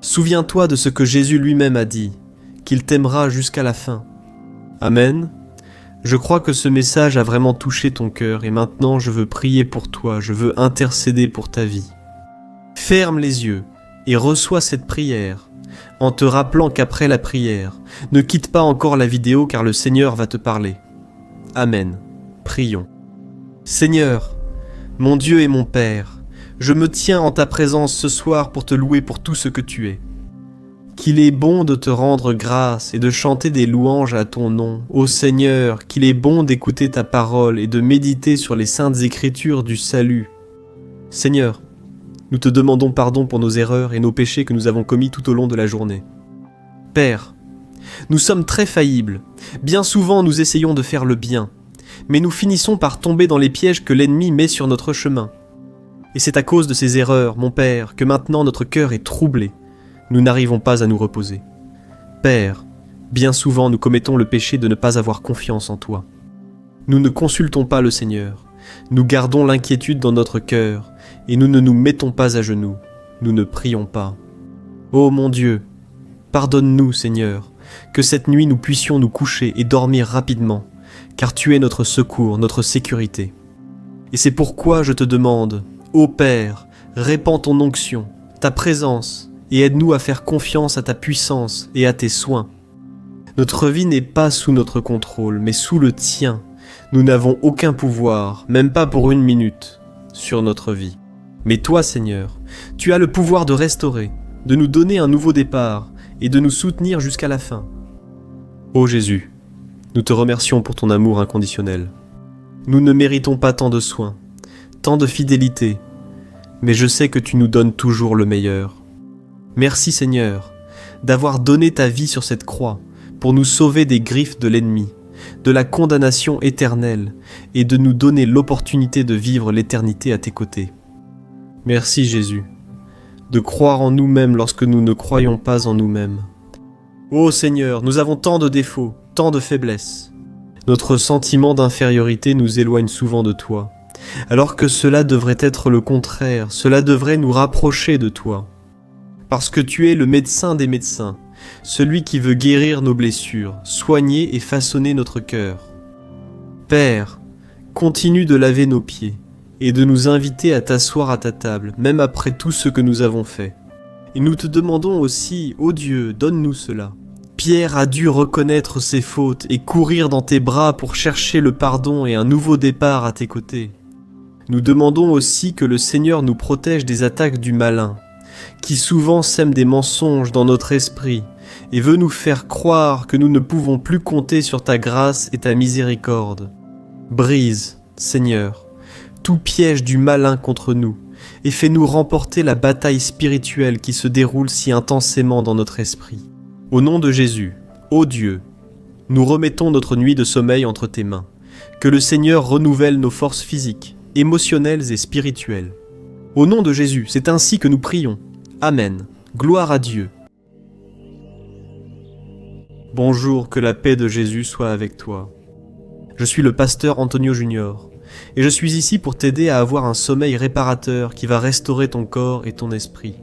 [SPEAKER 1] Souviens-toi de ce que Jésus lui-même a dit, qu'il t'aimera jusqu'à la fin. Amen. Je crois que ce message a vraiment touché ton cœur et maintenant je veux prier pour toi, je veux intercéder pour ta vie. Ferme les yeux et reçois cette prière en te rappelant qu'après la prière, ne quitte pas encore la vidéo car le Seigneur va te parler. Amen. Prions. Seigneur, mon Dieu et mon Père, je me tiens en ta présence ce soir pour te louer pour tout ce que tu es. Qu'il est bon de te rendre grâce et de chanter des louanges à ton nom. Ô Seigneur, qu'il est bon d'écouter ta parole et de méditer sur les saintes écritures du salut. Seigneur, nous te demandons pardon pour nos erreurs et nos péchés que nous avons commis tout au long de la journée. Père, nous sommes très faillibles. Bien souvent nous essayons de faire le bien, mais nous finissons par tomber dans les pièges que l'ennemi met sur notre chemin. Et c'est à cause de ces erreurs, mon Père, que maintenant notre cœur est troublé. Nous n'arrivons pas à nous reposer. Père, bien souvent nous commettons le péché de ne pas avoir confiance en toi. Nous ne consultons pas le Seigneur. Nous gardons l'inquiétude dans notre cœur et nous ne nous mettons pas à genoux. Nous ne prions pas. Ô mon Dieu, pardonne-nous, Seigneur, que cette nuit nous puissions nous coucher et dormir rapidement, car tu es notre secours, notre sécurité. Et c'est pourquoi je te demande, ô Père, répands ton onction, ta présence, et aide-nous à faire confiance à ta puissance et à tes soins. Notre vie n'est pas sous notre contrôle, mais sous le tien. Nous n'avons aucun pouvoir, même pas pour une minute, sur notre vie. Mais toi, Seigneur, tu as le pouvoir de restaurer, de nous donner un nouveau départ et de nous soutenir jusqu'à la fin. Ô Jésus, nous te remercions pour ton amour inconditionnel. Nous ne méritons pas tant de soins, tant de fidélité, mais je sais que tu nous donnes toujours le meilleur. Merci Seigneur, d'avoir donné ta vie sur cette croix pour nous sauver des griffes de l'ennemi, de la condamnation éternelle et de nous donner l'opportunité de vivre l'éternité à tes côtés. Merci Jésus, de croire en nous-mêmes lorsque nous ne croyons pas en nous-mêmes. Ô Seigneur, nous avons tant de défauts, tant de faiblesses. Notre sentiment d'infériorité nous éloigne souvent de toi, alors que cela devrait être le contraire, cela devrait nous rapprocher de toi. Parce que tu es le médecin des médecins, celui qui veut guérir nos blessures, soigner et façonner notre cœur. Père, continue de laver nos pieds et de nous inviter à t'asseoir à ta table, même après tout ce que nous avons fait. Et nous te demandons aussi, ô Dieu, donne-nous cela. Pierre a dû reconnaître ses fautes et courir dans tes bras pour chercher le pardon et un nouveau départ à tes côtés. Nous demandons aussi que le Seigneur nous protège des attaques du malin, qui souvent sème des mensonges dans notre esprit et veut nous faire croire que nous ne pouvons plus compter sur ta grâce et ta miséricorde. Brise, Seigneur, tout piège du malin contre nous et fais-nous remporter la bataille spirituelle qui se déroule si intensément dans notre esprit. Au nom de Jésus, ô Dieu, nous remettons notre nuit de sommeil entre tes mains. Que le Seigneur renouvelle nos forces physiques, émotionnelles et spirituelles. Au nom de Jésus, c'est ainsi que nous prions. Amen. Gloire à Dieu. Bonjour, que la paix de Jésus soit avec toi. Je suis le pasteur Antonio Junior, et je suis ici pour t'aider à avoir un sommeil réparateur qui va restaurer ton corps et ton esprit.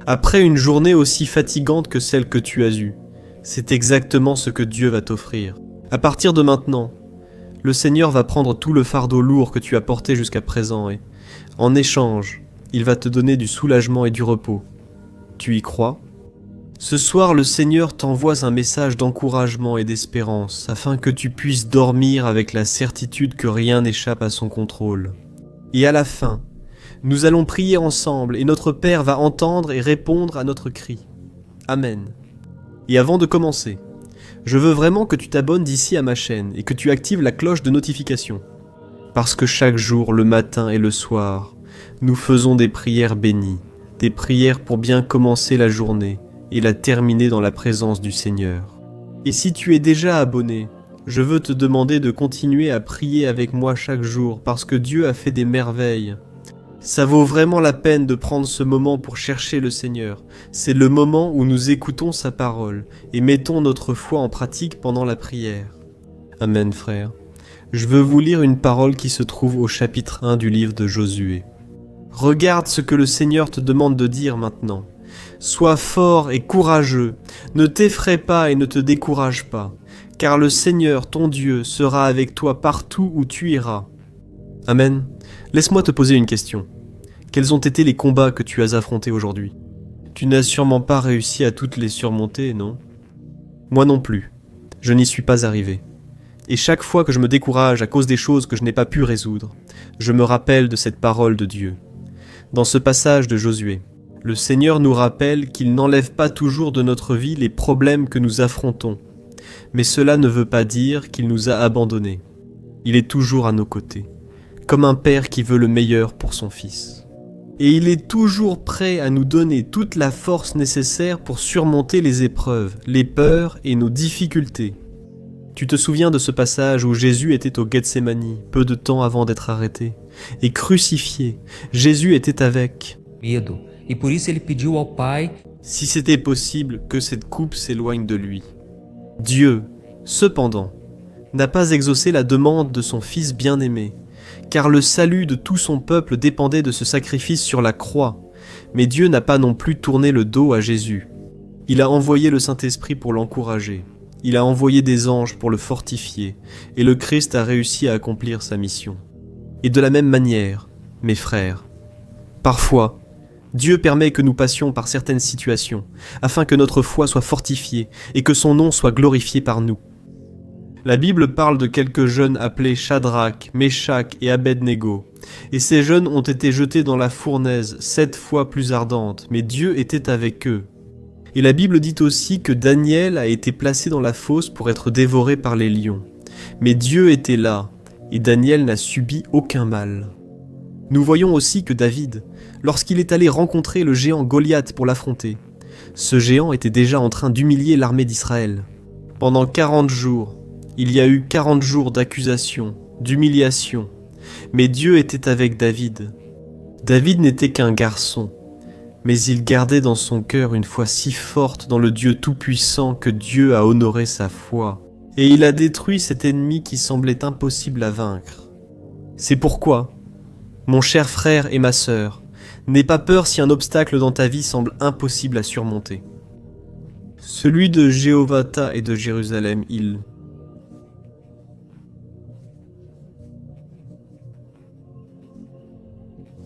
[SPEAKER 1] Après une journée aussi fatigante que celle que tu as eue, c'est exactement ce que Dieu va t'offrir. À partir de maintenant, le Seigneur va prendre tout le fardeau lourd que tu as porté jusqu'à présent et, en échange, il va te donner du soulagement et du repos. Tu y crois ? Ce soir, le Seigneur t'envoie un message d'encouragement et d'espérance afin que tu puisses dormir avec la certitude que rien n'échappe à son contrôle. Et à la fin, nous allons prier ensemble et notre Père va entendre et répondre à notre cri. Amen. Et avant de commencer, je veux vraiment que tu t'abonnes d'ici à ma chaîne et que tu actives la cloche de notification. Parce que chaque jour, le matin et le soir, nous faisons des prières bénies, des prières pour bien commencer la journée et la terminer dans la présence du Seigneur. Et si tu es déjà abonné, je veux te demander de continuer à prier avec moi chaque jour parce que Dieu a fait des merveilles. Ça vaut vraiment la peine de prendre ce moment pour chercher le Seigneur. C'est le moment où nous écoutons sa parole et mettons notre foi en pratique pendant la prière. Amen, frère. Je veux vous lire une parole qui se trouve au chapitre 1 du livre de Josué. Regarde ce que le Seigneur te demande de dire maintenant. Sois fort et courageux, ne t'effraie pas et ne te décourage pas, car le Seigneur, ton Dieu, sera avec toi partout où tu iras. Amen. Laisse-moi te poser une question. Quels ont été les combats que tu as affrontés aujourd'hui ? Tu n'as sûrement pas réussi à toutes les surmonter, non ? Moi non plus. Je n'y suis pas arrivé. Et chaque fois que je me décourage à cause des choses que je n'ai pas pu résoudre, je me rappelle de cette parole de Dieu. Dans ce passage de Josué, le Seigneur nous rappelle qu'il n'enlève pas toujours de notre vie les problèmes que nous affrontons, mais cela ne veut pas dire qu'il nous a abandonnés. Il est toujours à nos côtés, comme un père qui veut le meilleur pour son fils. Et il est toujours prêt à nous donner toute la force nécessaire pour surmonter les épreuves, les peurs et nos difficultés. Tu te souviens de ce passage où Jésus était au Gethsémani, peu de temps avant d'être arrêté, et crucifié. Jésus était avec.
[SPEAKER 2] Medo. E por isso ele pediu ao Pai
[SPEAKER 1] Si c'était possible, que cette coupe s'éloigne de lui. Dieu, cependant, n'a pas exaucé la demande de son Fils bien-aimé, car le salut de tout son peuple dépendait de ce sacrifice sur la croix. Mais Dieu n'a pas non plus tourné le dos à Jésus. Il a envoyé le Saint-Esprit pour l'encourager. Il a envoyé des anges pour le fortifier, et le Christ a réussi à accomplir sa mission. Et de la même manière, mes frères, parfois, Dieu permet que nous passions par certaines situations, afin que notre foi soit fortifiée et que son nom soit glorifié par nous. La Bible parle de quelques jeunes appelés Shadrach, Meshach et Abednego, et ces jeunes ont été jetés dans la fournaise 7 fois plus ardente, mais Dieu était avec eux. Et la Bible dit aussi que Daniel a été placé dans la fosse pour être dévoré par les lions. Mais Dieu était là, et Daniel n'a subi aucun mal. Nous voyons aussi que David, lorsqu'il est allé rencontrer le géant Goliath pour l'affronter, ce géant était déjà en train d'humilier l'armée d'Israël. Pendant 40 jours, il y a eu 40 jours d'accusation, d'humiliation, mais Dieu était avec David. David n'était qu'un garçon, mais il gardait dans son cœur une foi si forte dans le Dieu Tout-Puissant que Dieu a honoré sa foi, et il a détruit cet ennemi qui semblait impossible à vaincre. C'est pourquoi, mon cher frère et ma sœur, n'aie pas peur si un obstacle dans ta vie semble impossible à surmonter. Celui de Jéhovah et de Jérusalem, il...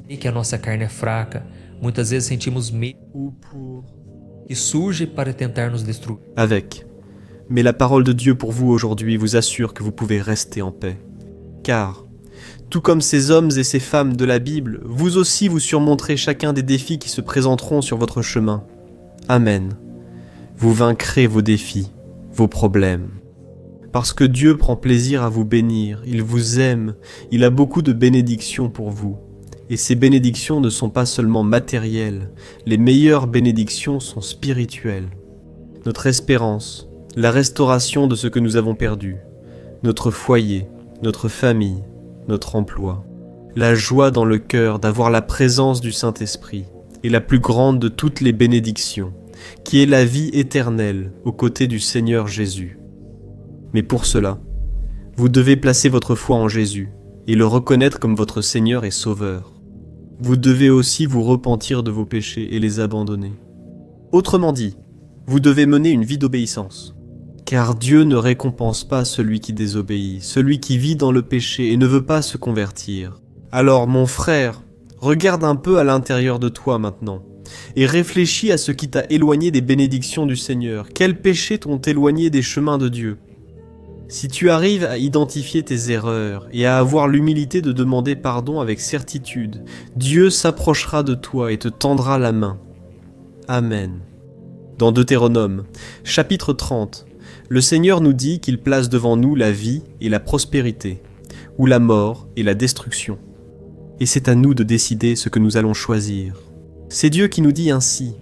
[SPEAKER 2] e que a nossa carne é fraca, muitas vezes sentimos medo
[SPEAKER 1] ou pour...
[SPEAKER 2] que surge para tentar nos destruir.
[SPEAKER 1] Avec. Mais la parole de Dieu pour vous aujourd'hui vous assure que vous pouvez rester en paix. Car, tout comme ces hommes et ces femmes de la Bible, vous aussi vous surmonterez chacun des défis qui se présenteront sur votre chemin. Amen. Vous vaincrez vos défis, vos problèmes. Parce que Dieu prend plaisir à vous bénir, il vous aime, il a beaucoup de bénédictions pour vous. Et ces bénédictions ne sont pas seulement matérielles, les meilleures bénédictions sont spirituelles. Notre espérance, la restauration de ce que nous avons perdu, notre foyer, notre famille, notre emploi, la joie dans le cœur d'avoir la présence du Saint-Esprit, et la plus grande de toutes les bénédictions, qui est la vie éternelle aux côtés du Seigneur Jésus. Mais pour cela, vous devez placer votre foi en Jésus et le reconnaître comme votre Seigneur et Sauveur. Vous devez aussi vous repentir de vos péchés et les abandonner. Autrement dit, vous devez mener une vie d'obéissance. Car Dieu ne récompense pas celui qui désobéit, celui qui vit dans le péché et ne veut pas se convertir. Alors mon frère, regarde un peu à l'intérieur de toi maintenant, et réfléchis à ce qui t'a éloigné des bénédictions du Seigneur. Quels péchés t'ont éloigné des chemins de Dieu ? Si tu arrives à identifier tes erreurs et à avoir l'humilité de demander pardon avec certitude, Dieu s'approchera de toi et te tendra la main. Amen. Dans Deutéronome, chapitre 30, le Seigneur nous dit qu'il place devant nous la vie et la prospérité, ou la mort et la destruction. Et c'est à nous de décider ce que nous allons choisir. C'est Dieu qui nous dit ainsi: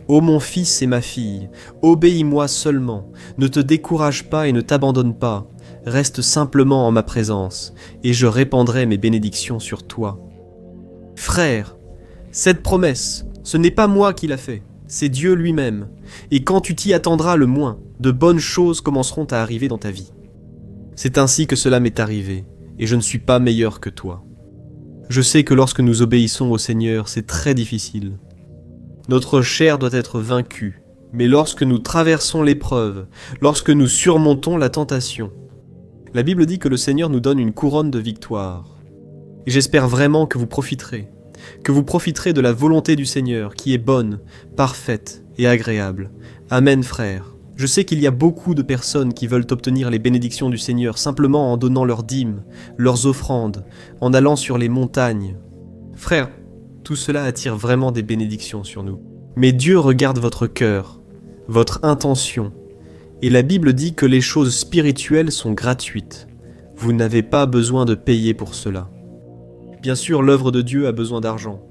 [SPEAKER 1] Ô mon fils et ma fille, obéis-moi seulement, ne te décourage pas et ne t'abandonne pas, reste simplement en ma présence, et je répandrai mes bénédictions sur toi. Frère, cette promesse, ce n'est pas moi qui l'a fait, c'est Dieu lui-même, et quand tu t'y attendras le moins, de bonnes choses commenceront à arriver dans ta vie. C'est ainsi que cela m'est arrivé, et je ne suis pas meilleur que toi. Je sais que lorsque nous obéissons au Seigneur, c'est très difficile. Notre chair doit être vaincue, mais lorsque nous traversons l'épreuve, lorsque nous surmontons la tentation, la Bible dit que le Seigneur nous donne une couronne de victoire. Et j'espère vraiment que vous profiterez de la volonté du Seigneur qui est bonne, parfaite et agréable. Amen, frère. Je sais qu'il y a beaucoup de personnes qui veulent obtenir les bénédictions du Seigneur simplement en donnant leurs dîmes, leurs offrandes, en allant sur les montagnes. Frère, tout cela attire vraiment des bénédictions sur nous. Mais Dieu regarde votre cœur, votre intention, et la Bible dit que les choses spirituelles sont gratuites. Vous n'avez pas besoin de payer pour cela. Bien sûr, l'œuvre de Dieu a besoin d'argent.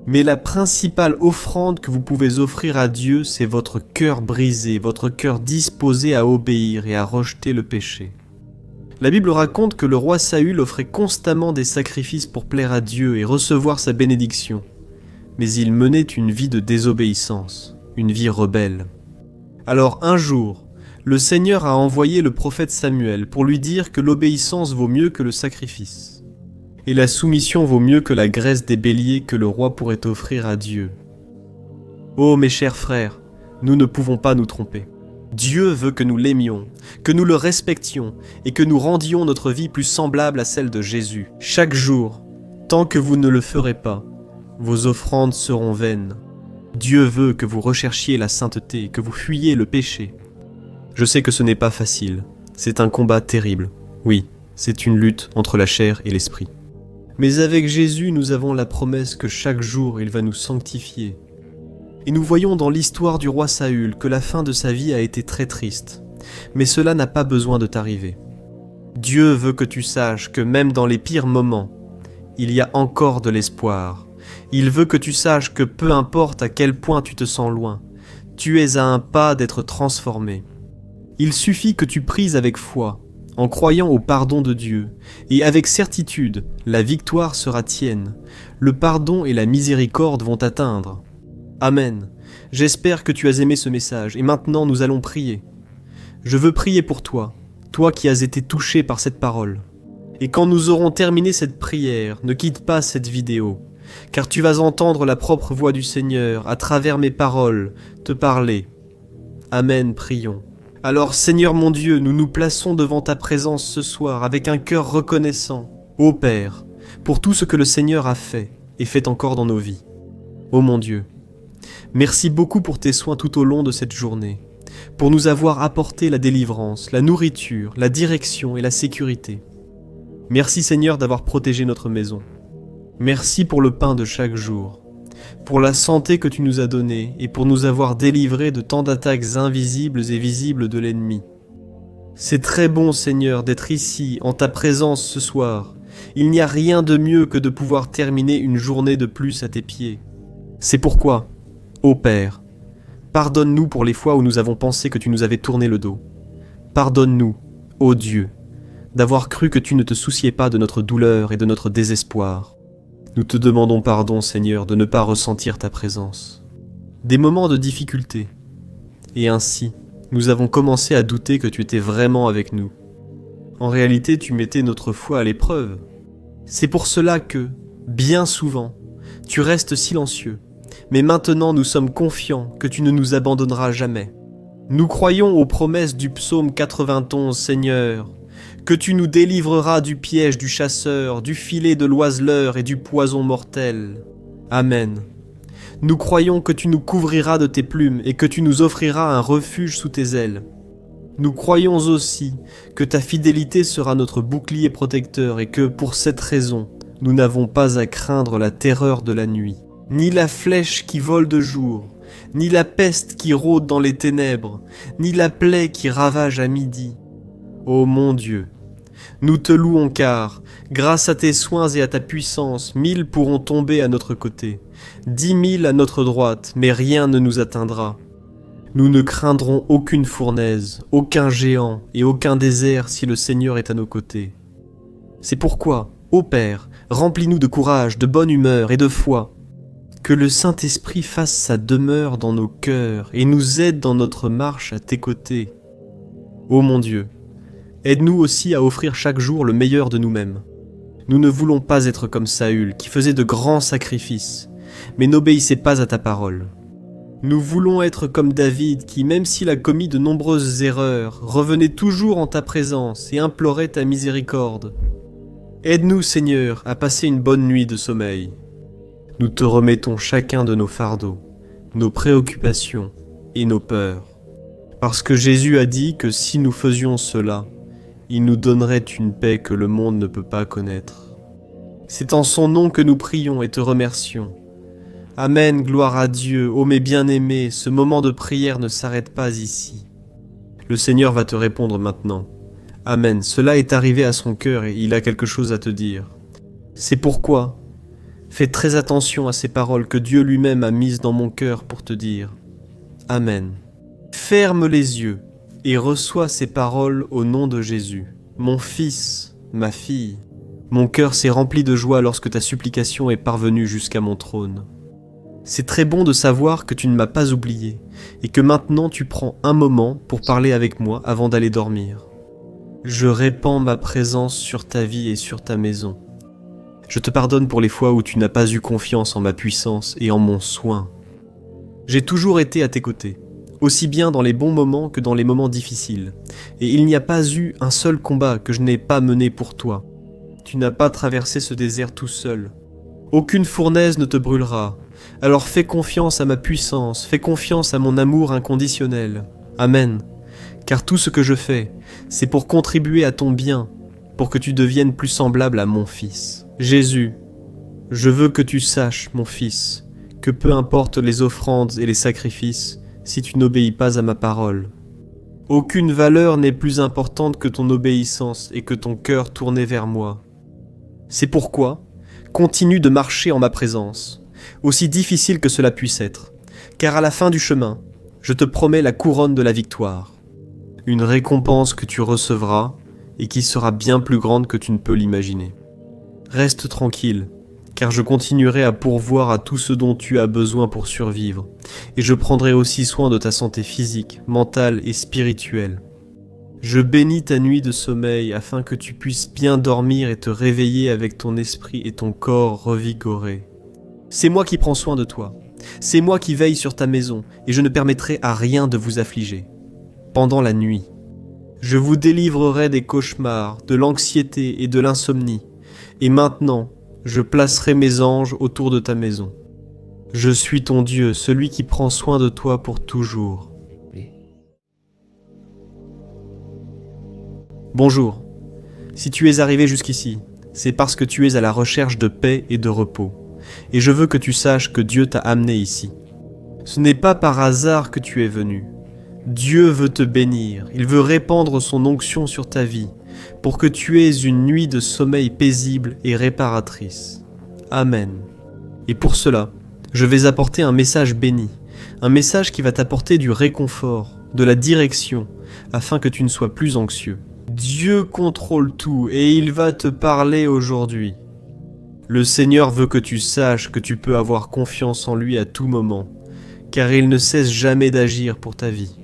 [SPEAKER 1] Mais la principale offrande que vous pouvez offrir à Dieu, c'est votre cœur brisé, votre cœur disposé à obéir et à rejeter le péché. La Bible raconte que le roi Saül offrait constamment des sacrifices pour plaire à Dieu et recevoir sa bénédiction. Mais il menait une vie de désobéissance, une vie rebelle. Alors un jour, le Seigneur a envoyé le prophète Samuel pour lui dire que l'obéissance vaut mieux que le sacrifice. Et la soumission vaut mieux que la graisse des béliers que le roi pourrait offrir à Dieu. Oh mes chers frères, nous ne pouvons pas nous tromper. Dieu veut que nous l'aimions, que nous le respections et que nous rendions notre vie plus semblable à celle de Jésus. Chaque jour, tant que vous ne le ferez pas, vos offrandes seront vaines. Dieu veut que vous recherchiez la sainteté, que vous fuyiez le péché. Je sais que ce n'est pas facile, c'est un combat terrible. Oui, c'est une lutte entre la chair et l'esprit. Mais avec Jésus, nous avons la promesse que chaque jour, il va nous sanctifier. Et nous voyons dans l'histoire du roi Saül que la fin de sa vie a été très triste. Mais cela n'a pas besoin de t'arriver. Dieu veut que tu saches que même dans les pires moments, il y a encore de l'espoir. Il veut que tu saches que peu importe à quel point tu te sens loin, tu es à un pas d'être transformé. Il suffit que tu pries avec foi, en croyant au pardon de Dieu, et avec certitude, la victoire sera tienne. Le pardon et la miséricorde vont t'atteindre. Amen. J'espère que tu as aimé ce message, et maintenant nous allons prier. Je veux prier pour toi, toi qui as été touché par cette parole. Et quand nous aurons terminé cette prière, ne quitte pas cette vidéo, car tu vas entendre la propre voix du Seigneur, à travers mes paroles, te parler. Amen, prions. Alors Seigneur mon Dieu, nous nous plaçons devant ta présence ce soir avec un cœur reconnaissant, ô Père, pour tout ce que le Seigneur a fait et fait encore dans nos vies. Ô mon Dieu, merci beaucoup pour tes soins tout au long de cette journée, pour nous avoir apporté la délivrance, la nourriture, la direction et la sécurité. Merci Seigneur d'avoir protégé notre maison. Merci pour le pain de chaque jour, pour la santé que tu nous as donnée et pour nous avoir délivrés de tant d'attaques invisibles et visibles de l'ennemi. C'est très bon, Seigneur, d'être ici, en ta présence ce soir. Il n'y a rien de mieux que de pouvoir terminer une journée de plus à tes pieds. C'est pourquoi, ô Père, pardonne-nous pour les fois où nous avons pensé que tu nous avais tourné le dos. Pardonne-nous, ô Dieu, d'avoir cru que tu ne te souciais pas de notre douleur et de notre désespoir. Nous te demandons pardon, Seigneur, de ne pas ressentir ta présence. Des moments de difficulté. Et ainsi, nous avons commencé à douter que tu étais vraiment avec nous. En réalité, tu mettais notre foi à l'épreuve. C'est pour cela que, bien souvent, tu restes silencieux. Mais maintenant, nous sommes confiants que tu ne nous abandonneras jamais. Nous croyons aux promesses du psaume 91, Seigneur, que tu nous délivreras du piège du chasseur, du filet de l'oiseleur et du poison mortel. Amen. Nous croyons que tu nous couvriras de tes plumes et que tu nous offriras un refuge sous tes ailes. Nous croyons aussi que ta fidélité sera notre bouclier protecteur et que, pour cette raison, nous n'avons pas à craindre la terreur de la nuit, ni la flèche qui vole de jour, ni la peste qui rôde dans les ténèbres, ni la plaie qui ravage à midi. Ô mon Dieu, nous te louons car, grâce à tes soins et à ta puissance, 1000 pourront tomber à notre côté, 10 000 à notre droite, mais rien ne nous atteindra. Nous ne craindrons aucune fournaise, aucun géant et aucun désert si le Seigneur est à nos côtés. C'est pourquoi, ô Père, remplis-nous de courage, de bonne humeur et de foi. Que le Saint-Esprit fasse sa demeure dans nos cœurs et nous aide dans notre marche à tes côtés. Ô mon Dieu, aide-nous aussi à offrir chaque jour le meilleur de nous-mêmes. Nous ne voulons pas être comme Saül, qui faisait de grands sacrifices, mais n'obéissait pas à ta parole. Nous voulons être comme David, qui, même s'il a commis de nombreuses erreurs, revenait toujours en ta présence et implorait ta miséricorde. Aide-nous, Seigneur, à passer une bonne nuit de sommeil. Nous te remettons chacun de nos fardeaux, nos préoccupations et nos peurs, parce que Jésus a dit que si nous faisions cela, il nous donnerait une paix que le monde ne peut pas connaître. C'est en son nom que nous prions et te remercions. Amen, gloire à Dieu, ô mes bien-aimés, ce moment de prière ne s'arrête pas ici. Le Seigneur va te répondre maintenant. Amen, cela est arrivé à son cœur et il a quelque chose à te dire. C'est pourquoi, Fais très attention à ces paroles que Dieu lui-même a mises dans mon cœur pour te dire. Amen. Ferme les yeux et reçois ces paroles au nom de Jésus. Mon fils, ma fille, mon cœur s'est rempli de joie lorsque ta supplication est parvenue jusqu'à mon trône. C'est très bon de savoir que tu ne m'as pas oublié et que maintenant tu prends un moment pour parler avec moi avant d'aller dormir. Je répands ma présence sur ta vie et sur ta maison. Je te pardonne pour les fois où tu n'as pas eu confiance en ma puissance et en mon soin. J'ai toujours été à tes côtés, aussi bien dans les bons moments que dans les moments difficiles, et il n'y a pas eu un seul combat que je n'ai pas mené pour toi. Tu n'as pas traversé ce désert tout seul. Aucune fournaise ne te brûlera. Alors fais confiance à ma puissance, fais confiance à mon amour inconditionnel. Amen. Car tout ce que je fais, c'est pour contribuer à ton bien, pour que tu deviennes plus semblable à mon Fils. Jésus, je veux que tu saches, mon Fils, que peu importe les offrandes et les sacrifices, si tu n'obéis pas à ma parole. Aucune valeur n'est plus importante que ton obéissance et que ton cœur tourné vers moi. C'est pourquoi, continue de marcher en ma présence, aussi difficile que cela puisse être, car à la fin du chemin, je te promets la couronne de la victoire, une récompense que tu recevras et qui sera bien plus grande que tu ne peux l'imaginer. Reste tranquille, car je continuerai à pourvoir à tout ce dont tu as besoin pour survivre, et je prendrai aussi soin de ta santé physique, mentale et spirituelle. Je bénis ta nuit de sommeil afin que tu puisses bien dormir et te réveiller avec ton esprit et ton corps revigorés. C'est moi qui prends soin de toi, c'est moi qui veille sur ta maison, et je ne permettrai à rien de vous affliger. Pendant la nuit, je vous délivrerai des cauchemars, de l'anxiété et de l'insomnie, et maintenant, je placerai mes anges autour de ta maison. Je suis ton Dieu, celui qui prend soin de toi pour toujours. Bonjour. Si tu es arrivé jusqu'ici, c'est parce que tu es à la recherche de paix et de repos. Et je veux que tu saches que Dieu t'a amené ici. Ce n'est pas par hasard que tu es venu. Dieu veut te bénir, il veut répandre son onction sur ta vie, pour que tu aies une nuit de sommeil paisible et réparatrice. Amen. Et pour cela, je vais apporter un message béni, un message qui va t'apporter du réconfort, de la direction, afin que tu ne sois plus anxieux. Dieu contrôle tout et il va te parler aujourd'hui. Le Seigneur veut que tu saches que tu peux avoir confiance en lui à tout moment, car il ne cesse jamais d'agir pour ta vie.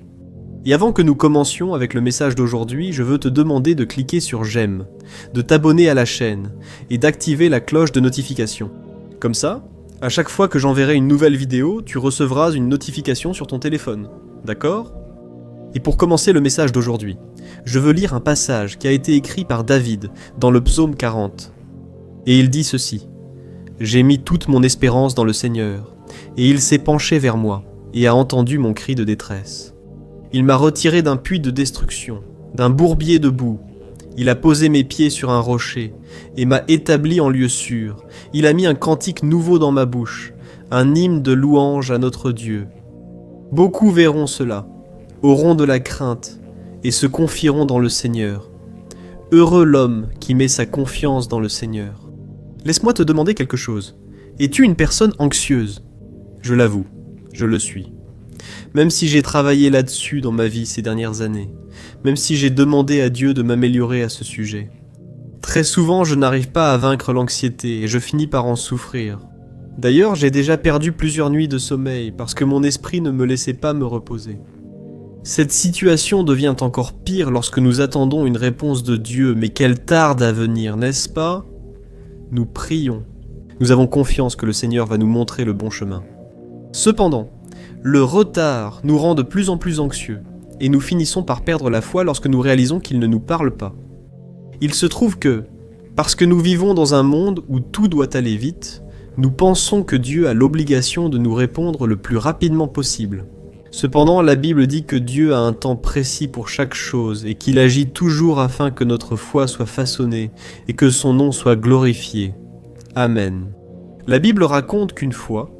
[SPEAKER 1] Et avant que nous commencions avec le message d'aujourd'hui, je veux te demander de cliquer sur j'aime, de t'abonner à la chaîne et d'activer la cloche de notification. Comme ça, à chaque fois que j'enverrai une nouvelle vidéo, tu recevras une notification sur ton téléphone. D'accord ? Et pour commencer le message d'aujourd'hui, je veux lire un passage qui a été écrit par David dans le psaume 40. Et il dit ceci : « J'ai mis toute mon espérance dans le Seigneur, et il s'est penché vers moi et a entendu mon cri de détresse. Il m'a retiré d'un puits de destruction, d'un bourbier de boue. Il a posé mes pieds sur un rocher et m'a établi en lieu sûr. Il a mis un cantique nouveau dans ma bouche, un hymne de louange à notre Dieu. Beaucoup verront cela, auront de la crainte et se confieront dans le Seigneur. Heureux l'homme qui met sa confiance dans le Seigneur. » Laisse-moi te demander quelque chose. Es-tu une personne anxieuse ? Je l'avoue, je le suis. Même si j'ai travaillé là-dessus dans ma vie ces dernières années, même si j'ai demandé à Dieu de m'améliorer à ce sujet. Très souvent, je n'arrive pas à vaincre l'anxiété et je finis par en souffrir. D'ailleurs, j'ai déjà perdu plusieurs nuits de sommeil parce que mon esprit ne me laissait pas me reposer. Cette situation devient encore pire lorsque nous attendons une réponse de Dieu, mais qu'elle tarde à venir, n'est-ce pas ? Nous prions. Nous avons confiance que le Seigneur va nous montrer le bon chemin. Cependant, le retard nous rend de plus en plus anxieux, et nous finissons par perdre la foi lorsque nous réalisons qu'il ne nous parle pas. Il se trouve que, parce que nous vivons dans un monde où tout doit aller vite, nous pensons que Dieu a l'obligation de nous répondre le plus rapidement possible. Cependant, la Bible dit que Dieu a un temps précis pour chaque chose et qu'il agit toujours afin que notre foi soit façonnée et que son nom soit glorifié. Amen. La Bible raconte qu'une fois,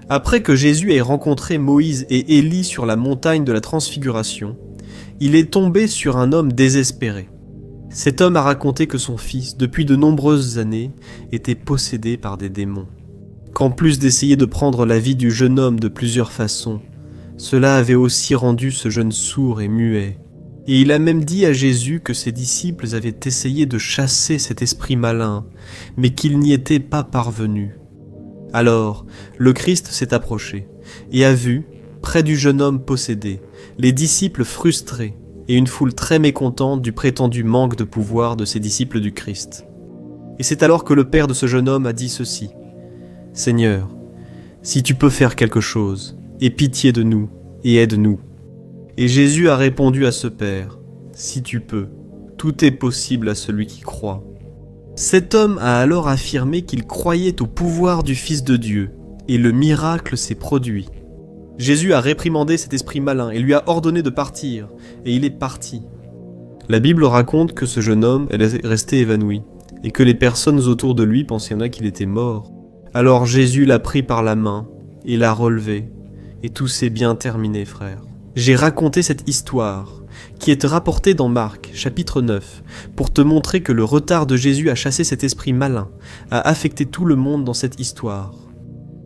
[SPEAKER 1] après que Jésus ait rencontré Moïse et Élie sur la montagne de la Transfiguration, il est tombé sur un homme désespéré. Cet homme a raconté que son fils, depuis de nombreuses années, était possédé par des démons. qu'en plus d'essayer de prendre la vie du jeune homme de plusieurs façons, cela avait aussi rendu ce jeune sourd et muet. Et il a même dit à Jésus que ses disciples avaient essayé de chasser cet esprit malin, mais qu'ils n'y étaient pas parvenus. Alors, le Christ s'est approché et a vu, près du jeune homme possédé, les disciples frustrés et une foule très mécontente du prétendu manque de pouvoir de ces disciples du Christ. Et c'est alors que le père de ce jeune homme a dit ceci : « Seigneur, si tu peux faire quelque chose, aie pitié de nous et aide-nous. » Et Jésus a répondu à ce père : « Si tu peux, tout est possible à celui qui croit. » Cet homme a alors affirmé qu'il croyait au pouvoir du Fils de Dieu, et le miracle s'est produit. Jésus a réprimandé cet esprit malin et lui a ordonné de partir, et il est parti. La Bible raconte que ce jeune homme est resté évanoui, et que les personnes autour de lui pensaient qu'il était mort. Alors Jésus l'a pris par la main, et l'a relevé, et tout s'est bien terminé, frère. J'ai raconté cette histoire, qui est rapportée dans Marc, chapitre 9, pour te montrer que le retard de Jésus à chasser cet esprit malin a affecté tout le monde dans cette histoire.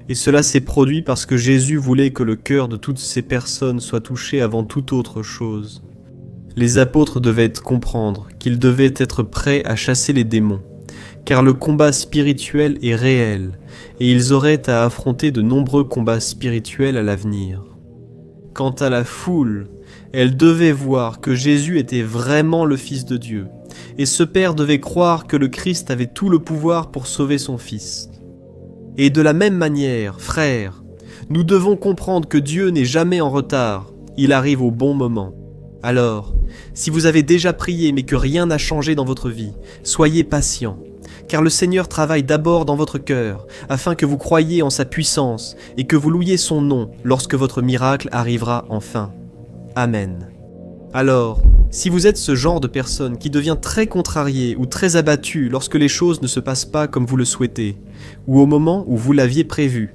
[SPEAKER 1] Et cela s'est produit parce que Jésus voulait que le cœur de toutes ces personnes soit touché avant toute autre chose. Les apôtres devaient comprendre qu'ils devaient être prêts à chasser les démons, car le combat spirituel est réel, et ils auraient à affronter de nombreux combats spirituels à l'avenir. Quant à la foule, elle devait voir que Jésus était vraiment le Fils de Dieu, et ce père devait croire que le Christ avait tout le pouvoir pour sauver son fils. Et de la même manière, frères, nous devons comprendre que Dieu n'est jamais en retard, il arrive au bon moment. Alors, si vous avez déjà prié mais que rien n'a changé dans votre vie, soyez patients, car le Seigneur travaille d'abord dans votre cœur, afin que vous croyiez en sa puissance et que vous louiez son nom lorsque votre miracle arrivera enfin. Amen. Alors, si vous êtes ce genre de personne qui devient très contrarié ou très abattu lorsque les choses ne se passent pas comme vous le souhaitez, ou au moment où vous l'aviez prévu,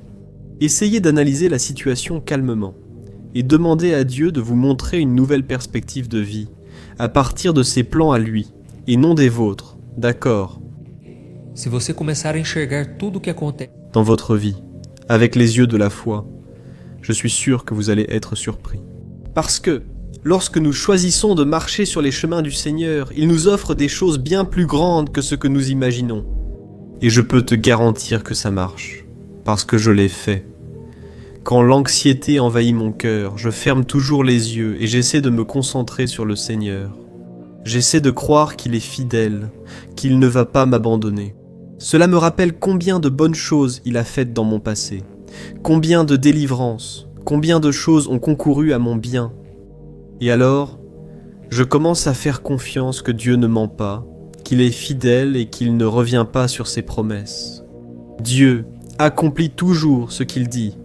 [SPEAKER 1] essayez d'analyser la situation calmement et demandez à Dieu de vous montrer une nouvelle perspective de vie, à partir de ses plans à lui, et non des vôtres, d'accord?
[SPEAKER 2] Se você começar a enxergar tudo o que acontece
[SPEAKER 1] Dans votre vie, avec les yeux de la foi, je suis sûr que vous allez être surpris. Parce que, lorsque nous choisissons de marcher sur les chemins du Seigneur, il nous offre des choses bien plus grandes que ce que nous imaginons. Et je peux te garantir que ça marche, parce que je l'ai fait. Quand l'anxiété envahit mon cœur, je ferme toujours les yeux et j'essaie de me concentrer sur le Seigneur. J'essaie de croire qu'il est fidèle, qu'il ne va pas m'abandonner. Cela me rappelle combien de bonnes choses il a faites dans mon passé, combien de délivrances, combien de choses ont concouru à mon bien. Et alors, je commence à faire confiance que Dieu ne ment pas, qu'il est fidèle et qu'il ne revient pas sur ses promesses. Dieu accomplit toujours ce qu'il dit,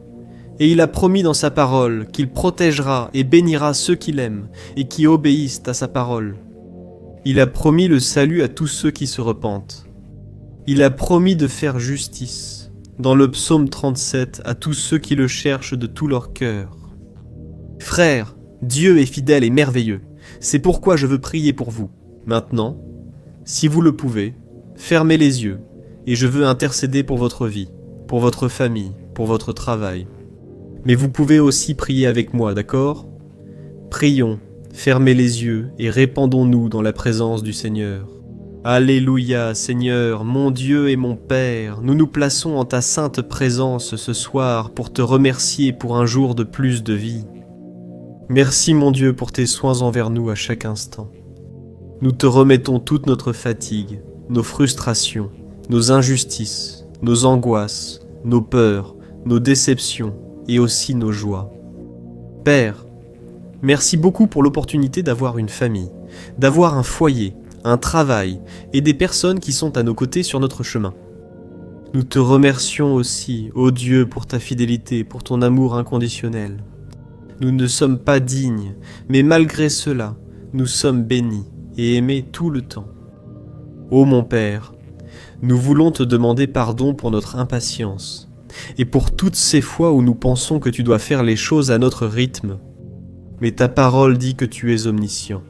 [SPEAKER 1] et il a promis dans sa parole qu'il protégera et bénira ceux qu'il aime et qui obéissent à sa parole. Il a promis le salut à tous ceux qui se repentent. Il a promis de faire justice, dans le psaume 37, à tous ceux qui le cherchent de tout leur cœur. Frères, Dieu est fidèle et merveilleux. C'est pourquoi je veux prier pour vous. Maintenant, si vous le pouvez, fermez les yeux et je veux intercéder pour votre vie, pour votre famille, pour votre travail. Mais vous pouvez aussi prier avec moi, d'accord? Prions, fermez les yeux et répandons-nous dans la présence du Seigneur. Alléluia, Seigneur, mon Dieu et mon Père, nous nous plaçons en ta sainte présence ce soir pour te remercier pour un jour de plus de vie. Merci mon Dieu pour tes soins envers nous à chaque instant. Nous te remettons toute notre fatigue, nos frustrations, nos injustices, nos angoisses, nos peurs, nos déceptions et aussi nos joies. Père, merci beaucoup pour l'opportunité d'avoir une famille, d'avoir un foyer, un travail et des personnes qui sont à nos côtés sur notre chemin. Nous te remercions aussi, ô Dieu, pour ta fidélité, pour ton amour inconditionnel. Nous ne sommes pas dignes, mais malgré cela, nous sommes bénis et aimés tout le temps. Ô mon Père, nous voulons te demander pardon pour notre impatience et pour toutes ces fois où nous pensons que tu dois faire les choses à notre rythme. Mais ta parole dit que tu es omniscient.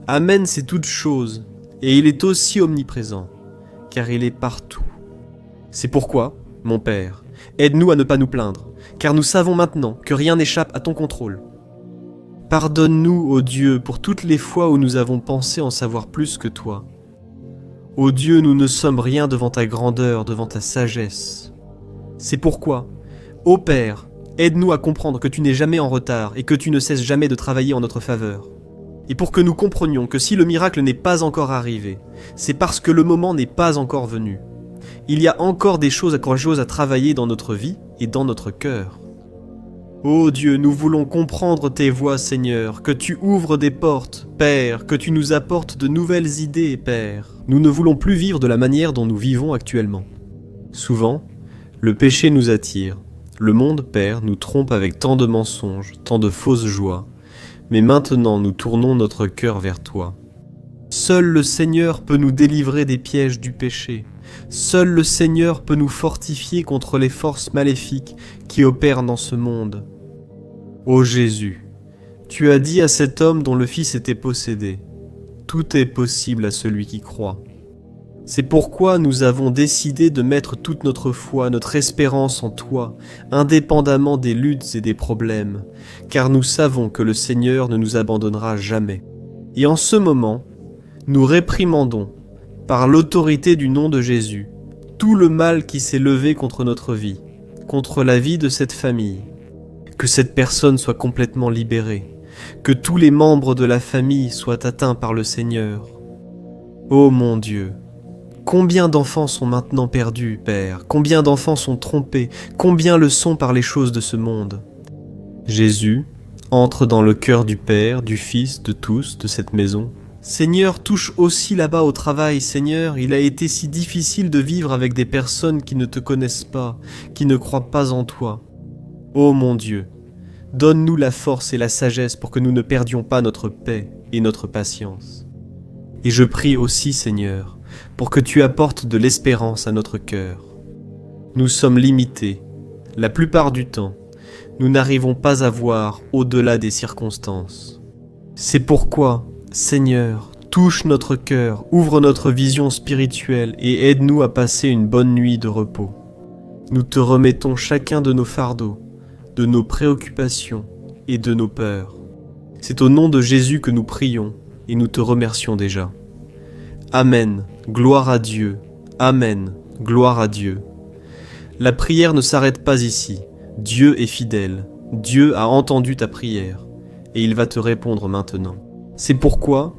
[SPEAKER 1] Amen, c'est toute chose, et il est aussi omniprésent, car il est partout. C'est pourquoi, mon Père, aide-nous à ne pas nous plaindre, car nous savons maintenant que rien n'échappe à ton contrôle. Pardonne-nous, ô Dieu, pour toutes les fois où nous avons pensé en savoir plus que toi. Ô Dieu, nous ne sommes rien devant ta grandeur, devant ta sagesse. C'est pourquoi, ô Père, aide-nous à comprendre que tu n'es jamais en retard et que tu ne cesses jamais de travailler en notre faveur. Et pour que nous comprenions que si le miracle n'est pas encore arrivé, c'est parce que le moment n'est pas encore venu. Il y a encore des choses à travailler dans notre vie et dans notre cœur. Ô Dieu, nous voulons comprendre tes voies, Seigneur, que tu ouvres des portes, Père, que tu nous apportes de nouvelles idées, Père. Nous ne voulons plus vivre de la manière dont nous vivons actuellement. Souvent, le péché nous attire. Le monde, Père, nous trompe avec tant de mensonges, tant de fausses joies. Mais maintenant, nous tournons notre cœur vers toi. Seul le Seigneur peut nous délivrer des pièges du péché. Seul le Seigneur peut nous fortifier contre les forces maléfiques qui opèrent dans ce monde. Ô Jésus, tu as dit à cet homme dont le fils était possédé, « Tout est possible à celui qui croit ». C'est pourquoi nous avons décidé de mettre toute notre foi, notre espérance en toi, indépendamment des luttes et des problèmes, car nous savons que le Seigneur ne nous abandonnera jamais. Et en ce moment, nous réprimandons, par l'autorité du nom de Jésus, tout le mal qui s'est levé contre notre vie, contre la vie de cette famille. Que cette personne soit complètement libérée, que tous les membres de la famille soient atteints par le Seigneur. Ô mon Dieu, combien d'enfants sont maintenant perdus, Père, combien d'enfants sont trompés, combien le sont par les choses de ce monde. Jésus, entre dans le cœur du Père, du Fils, de tous, de cette maison. Seigneur, touche aussi là-bas au travail, Seigneur, il a été si difficile de vivre avec des personnes qui ne te connaissent pas, qui ne croient pas en toi. Ô mon Dieu, donne-nous la force et la sagesse pour que nous ne perdions pas notre paix et notre patience. Et je prie aussi, Seigneur, pour que tu apportes de l'espérance à notre cœur. Nous sommes limités, la plupart du temps, nous n'arrivons pas à voir au-delà des circonstances. C'est pourquoi, Seigneur, touche notre cœur, ouvre notre vision spirituelle et aide-nous à passer une bonne nuit de repos. Nous te remettons chacun de nos fardeaux, de nos préoccupations et de nos peurs. C'est au nom de Jésus que nous prions et nous te remercions déjà. Amen, gloire à Dieu. Amen, gloire à Dieu. La prière ne s'arrête pas ici. Dieu est fidèle. Dieu a entendu ta prière et il va te répondre maintenant. C'est pourquoi,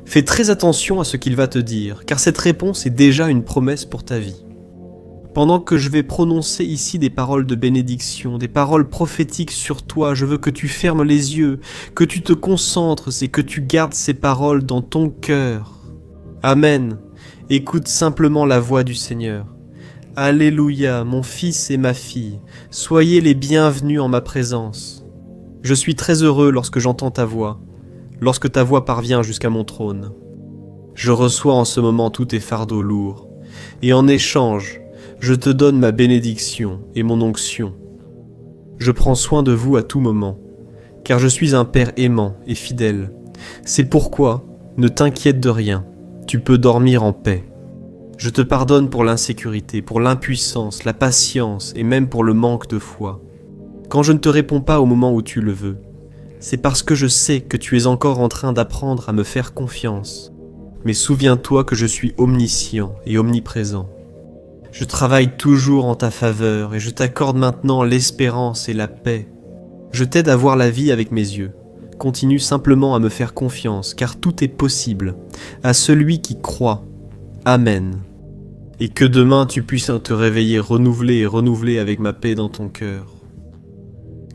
[SPEAKER 1] fais très attention à ce qu'il va te dire, car cette réponse est déjà une promesse pour ta vie. Pendant que je vais prononcer ici des paroles de bénédiction, des paroles prophétiques sur toi, je veux que tu fermes les yeux, que tu te concentres et que tu gardes ces paroles dans ton cœur. Amen. Écoute simplement la voix du Seigneur. Alléluia, mon fils et ma fille, soyez les bienvenus en ma présence. Je suis très heureux lorsque j'entends ta voix, lorsque ta voix parvient jusqu'à mon trône. Je reçois en ce moment tous tes fardeaux lourds, et en échange, je te donne ma bénédiction et mon onction. Je prends soin de vous à tout moment, car je suis un Père aimant et fidèle. C'est pourquoi, ne t'inquiète de rien, tu peux dormir en paix. Je te pardonne pour l'insécurité, pour l'impuissance, la patience et même pour le manque de foi. Quand je ne te réponds pas au moment où tu le veux, c'est parce que je sais que tu es encore en train d'apprendre à me faire confiance. Mais souviens-toi que je suis omniscient et omniprésent. Je travaille toujours en ta faveur et je t'accorde maintenant l'espérance et la paix. Je t'aide à voir la vie avec mes yeux. Continue simplement à me faire confiance, car tout est possible à celui qui croit. Amen. Et que demain tu puisses te réveiller renouvelé et renouvelé avec ma paix dans ton cœur.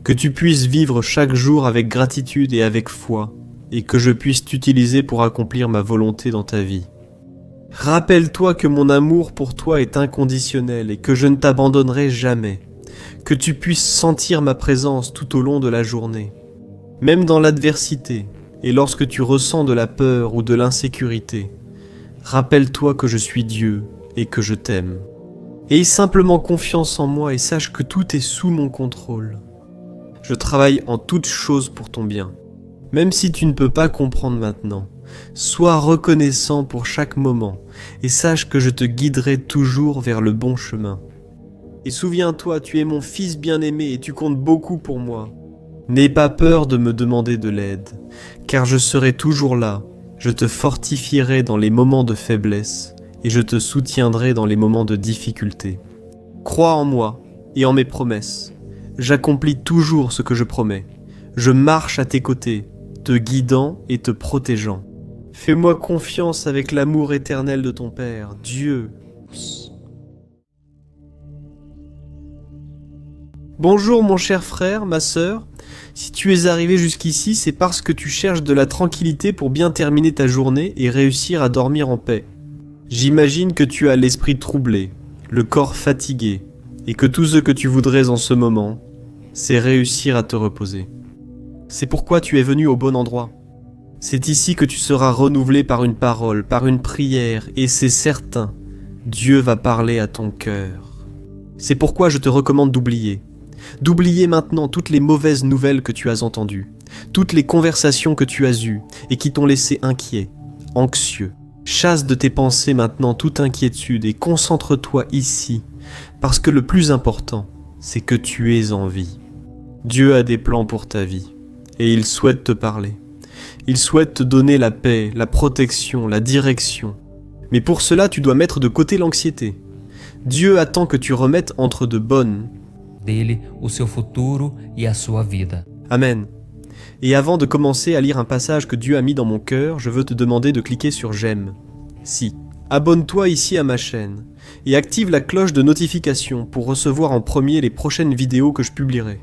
[SPEAKER 1] Que tu puisses vivre chaque jour avec gratitude et avec foi, et que je puisse t'utiliser pour accomplir ma volonté dans ta vie. Rappelle-toi que mon amour pour toi est inconditionnel et que je ne t'abandonnerai jamais, que tu puisses sentir ma présence tout au long de la journée, même dans l'adversité et lorsque tu ressens de la peur ou de l'insécurité. Rappelle-toi que je suis Dieu et que je t'aime. Aie simplement confiance en moi et sache que tout est sous mon contrôle. Je travaille en toutes choses pour ton bien. Même si tu ne peux pas comprendre maintenant, sois reconnaissant pour chaque moment et sache que je te guiderai toujours vers le bon chemin. Et souviens-toi, tu es mon fils bien-aimé et tu comptes beaucoup pour moi. N'aie pas peur de me demander de l'aide, car je serai toujours là. Je te fortifierai dans les moments de faiblesse et je te soutiendrai dans les moments de difficulté. Crois en moi et en mes promesses. J'accomplis toujours ce que je promets. Je marche à tes côtés, te guidant et te protégeant. Fais-moi confiance avec l'amour éternel de ton Père, Dieu. Bonjour mon cher frère, ma sœur. Si tu es arrivé jusqu'ici, c'est parce que tu cherches de la tranquillité pour bien terminer ta journée et réussir à dormir en paix. J'imagine que tu as l'esprit troublé, le corps fatigué, et que tout ce que tu voudrais en ce moment, c'est réussir à te reposer. C'est pourquoi tu es venu au bon endroit. C'est ici que tu seras renouvelé par une parole, par une prière, et c'est certain, Dieu va parler à ton cœur. C'est pourquoi je te recommande d'oublier. D'oublier maintenant toutes les mauvaises nouvelles que tu as entendues, toutes les conversations que tu as eues et qui t'ont laissé inquiet, anxieux. Chasse de tes pensées maintenant toute inquiétude et concentre-toi ici, parce que le plus important, c'est que tu es en vie. Dieu a des plans pour ta vie, et il souhaite te parler. Il souhaite te donner la paix, la protection, la direction. Mais pour cela, tu dois mettre de côté l'anxiété. Dieu attend que tu remettes entre de bonnes
[SPEAKER 2] dele o seu futuro e a sua vida.
[SPEAKER 1] Amen. Et avant de commencer à lire un passage que Dieu a mis dans mon cœur, je veux te demander de cliquer sur j'aime. Si. Abonne-toi ici à ma chaîne et active la cloche de notification pour recevoir en premier les prochaines vidéos que je publierai.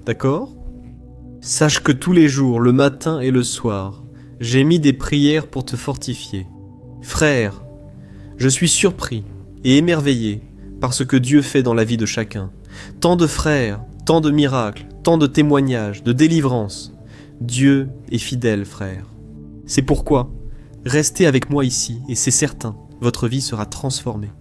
[SPEAKER 1] D'accord ? Sache que tous les jours, le matin et le soir, j'ai mis des prières pour te fortifier. Frère, je suis surpris et émerveillé par ce que Dieu fait dans la vie de chacun. Tant de frères, tant de miracles, tant de témoignages, de délivrances. Dieu est fidèle, frère. C'est pourquoi, restez avec moi ici, et c'est certain, votre vie sera transformée.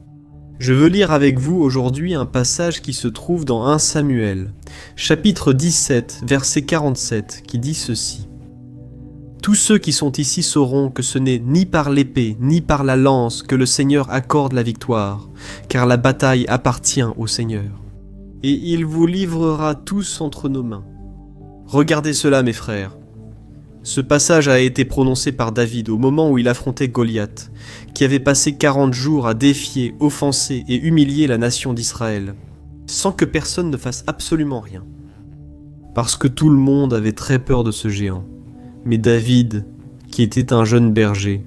[SPEAKER 1] Je veux lire avec vous aujourd'hui un passage qui se trouve dans 1 Samuel, chapitre 17, verset 47, qui dit ceci. « Tous ceux qui sont ici sauront que ce n'est ni par l'épée, ni par la lance que le Seigneur accorde la victoire, car la bataille appartient au Seigneur. Et il vous livrera tous entre nos mains. » Regardez cela, mes frères. Ce passage a été prononcé par David au moment où il affrontait Goliath, qui avait passé 40 jours à défier, offenser et humilier la nation d'Israël, sans que personne ne fasse absolument rien. Parce que tout le monde avait très peur de ce géant. Mais David, qui était un jeune berger,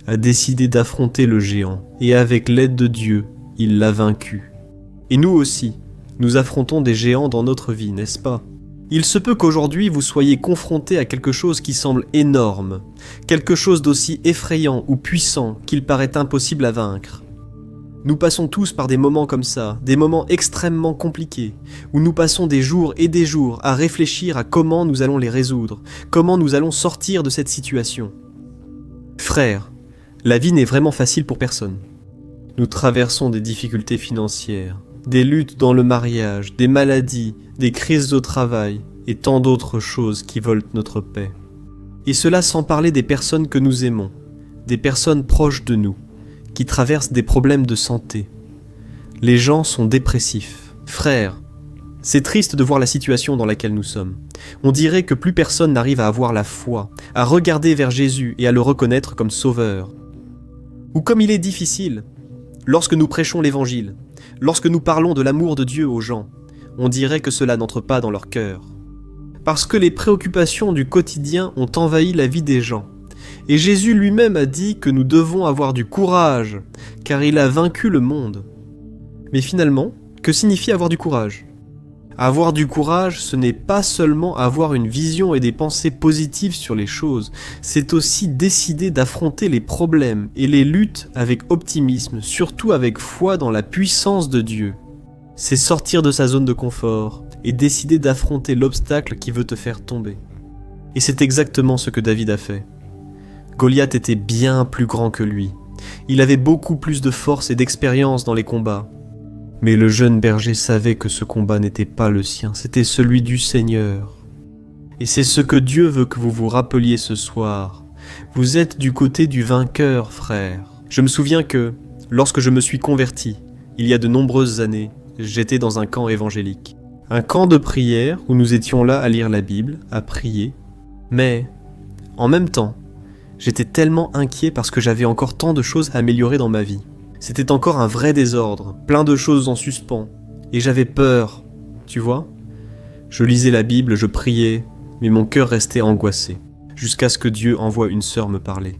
[SPEAKER 1] a décidé d'affronter le géant, et avec l'aide de Dieu, il l'a vaincu. Et nous aussi, nous affrontons des géants dans notre vie, n'est-ce pas ? Il se peut qu'aujourd'hui vous soyez confrontés à quelque chose qui semble énorme, quelque chose d'aussi effrayant ou puissant qu'il paraît impossible à vaincre. Nous passons tous par des moments comme ça, des moments extrêmement compliqués, où nous passons des jours et des jours à réfléchir à comment nous allons les résoudre, comment nous allons sortir de cette situation. Frères, la vie n'est vraiment facile pour personne. Nous traversons des difficultés financières, des luttes dans le mariage, des maladies, des crises au travail et tant d'autres choses qui volent notre paix. Et cela sans parler des personnes que nous aimons, des personnes proches de nous, qui traversent des problèmes de santé. Les gens sont dépressifs. Frères, c'est triste de voir la situation dans laquelle nous sommes. On dirait que plus personne n'arrive à avoir la foi, à regarder vers Jésus et à le reconnaître comme sauveur. Ou comme il est difficile, lorsque nous prêchons l'évangile, lorsque nous parlons de l'amour de Dieu aux gens, on dirait que cela n'entre pas dans leur cœur. Parce que les préoccupations du quotidien ont envahi la vie des gens. Et Jésus lui-même a dit que nous devons avoir du courage, car il a vaincu le monde. Mais finalement, que signifie avoir du courage ? Avoir du courage, ce n'est pas seulement avoir une vision et des pensées positives sur les choses, c'est aussi décider d'affronter les problèmes et les luttes avec optimisme, surtout avec foi dans la puissance de Dieu. C'est sortir de sa zone de confort et décider d'affronter l'obstacle qui veut te faire tomber. Et c'est exactement ce que David a fait. Goliath était bien plus grand que lui. Il avait beaucoup plus de force et d'expérience dans les combats. Mais le jeune berger savait que ce combat n'était pas le sien, c'était celui du Seigneur. Et c'est ce que Dieu veut que vous vous rappeliez ce soir. Vous êtes du côté du vainqueur, frère. Je me souviens que, lorsque je me suis converti, il y a de nombreuses années, j'étais dans un camp évangélique. Un camp de prière où nous étions là à lire la Bible, à prier. Mais, en même temps, j'étais tellement inquiet parce que j'avais encore tant de choses à améliorer dans ma vie. C'était encore un vrai désordre, plein de choses en suspens. Et j'avais peur, tu vois ? Je lisais la Bible, je priais, mais mon cœur restait angoissé, jusqu'à ce que Dieu envoie une sœur me parler.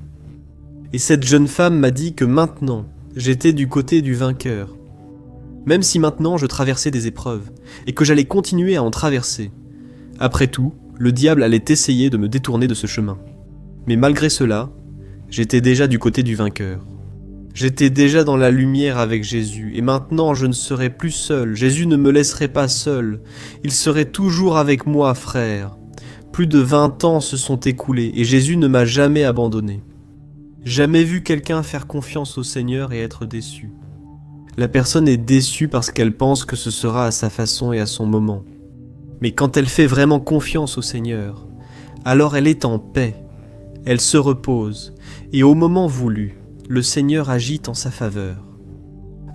[SPEAKER 1] Et cette jeune femme m'a dit que maintenant, j'étais du côté du vainqueur. Même si maintenant je traversais des épreuves, et que j'allais continuer à en traverser. Après tout, le diable allait essayer de me détourner de ce chemin. Mais malgré cela, j'étais déjà du côté du vainqueur. J'étais déjà dans la lumière avec Jésus, et maintenant je ne serais plus seul. Jésus ne me laisserait pas seul. Il serait toujours avec moi, frère. Plus de 20 ans se sont écoulés, et Jésus ne m'a jamais abandonné. Jamais vu quelqu'un faire confiance au Seigneur et être déçu. La personne est déçue parce qu'elle pense que ce sera à sa façon et à son moment. Mais quand elle fait vraiment confiance au Seigneur, alors elle est en paix, elle se repose, et au moment voulu, le Seigneur agit en sa faveur.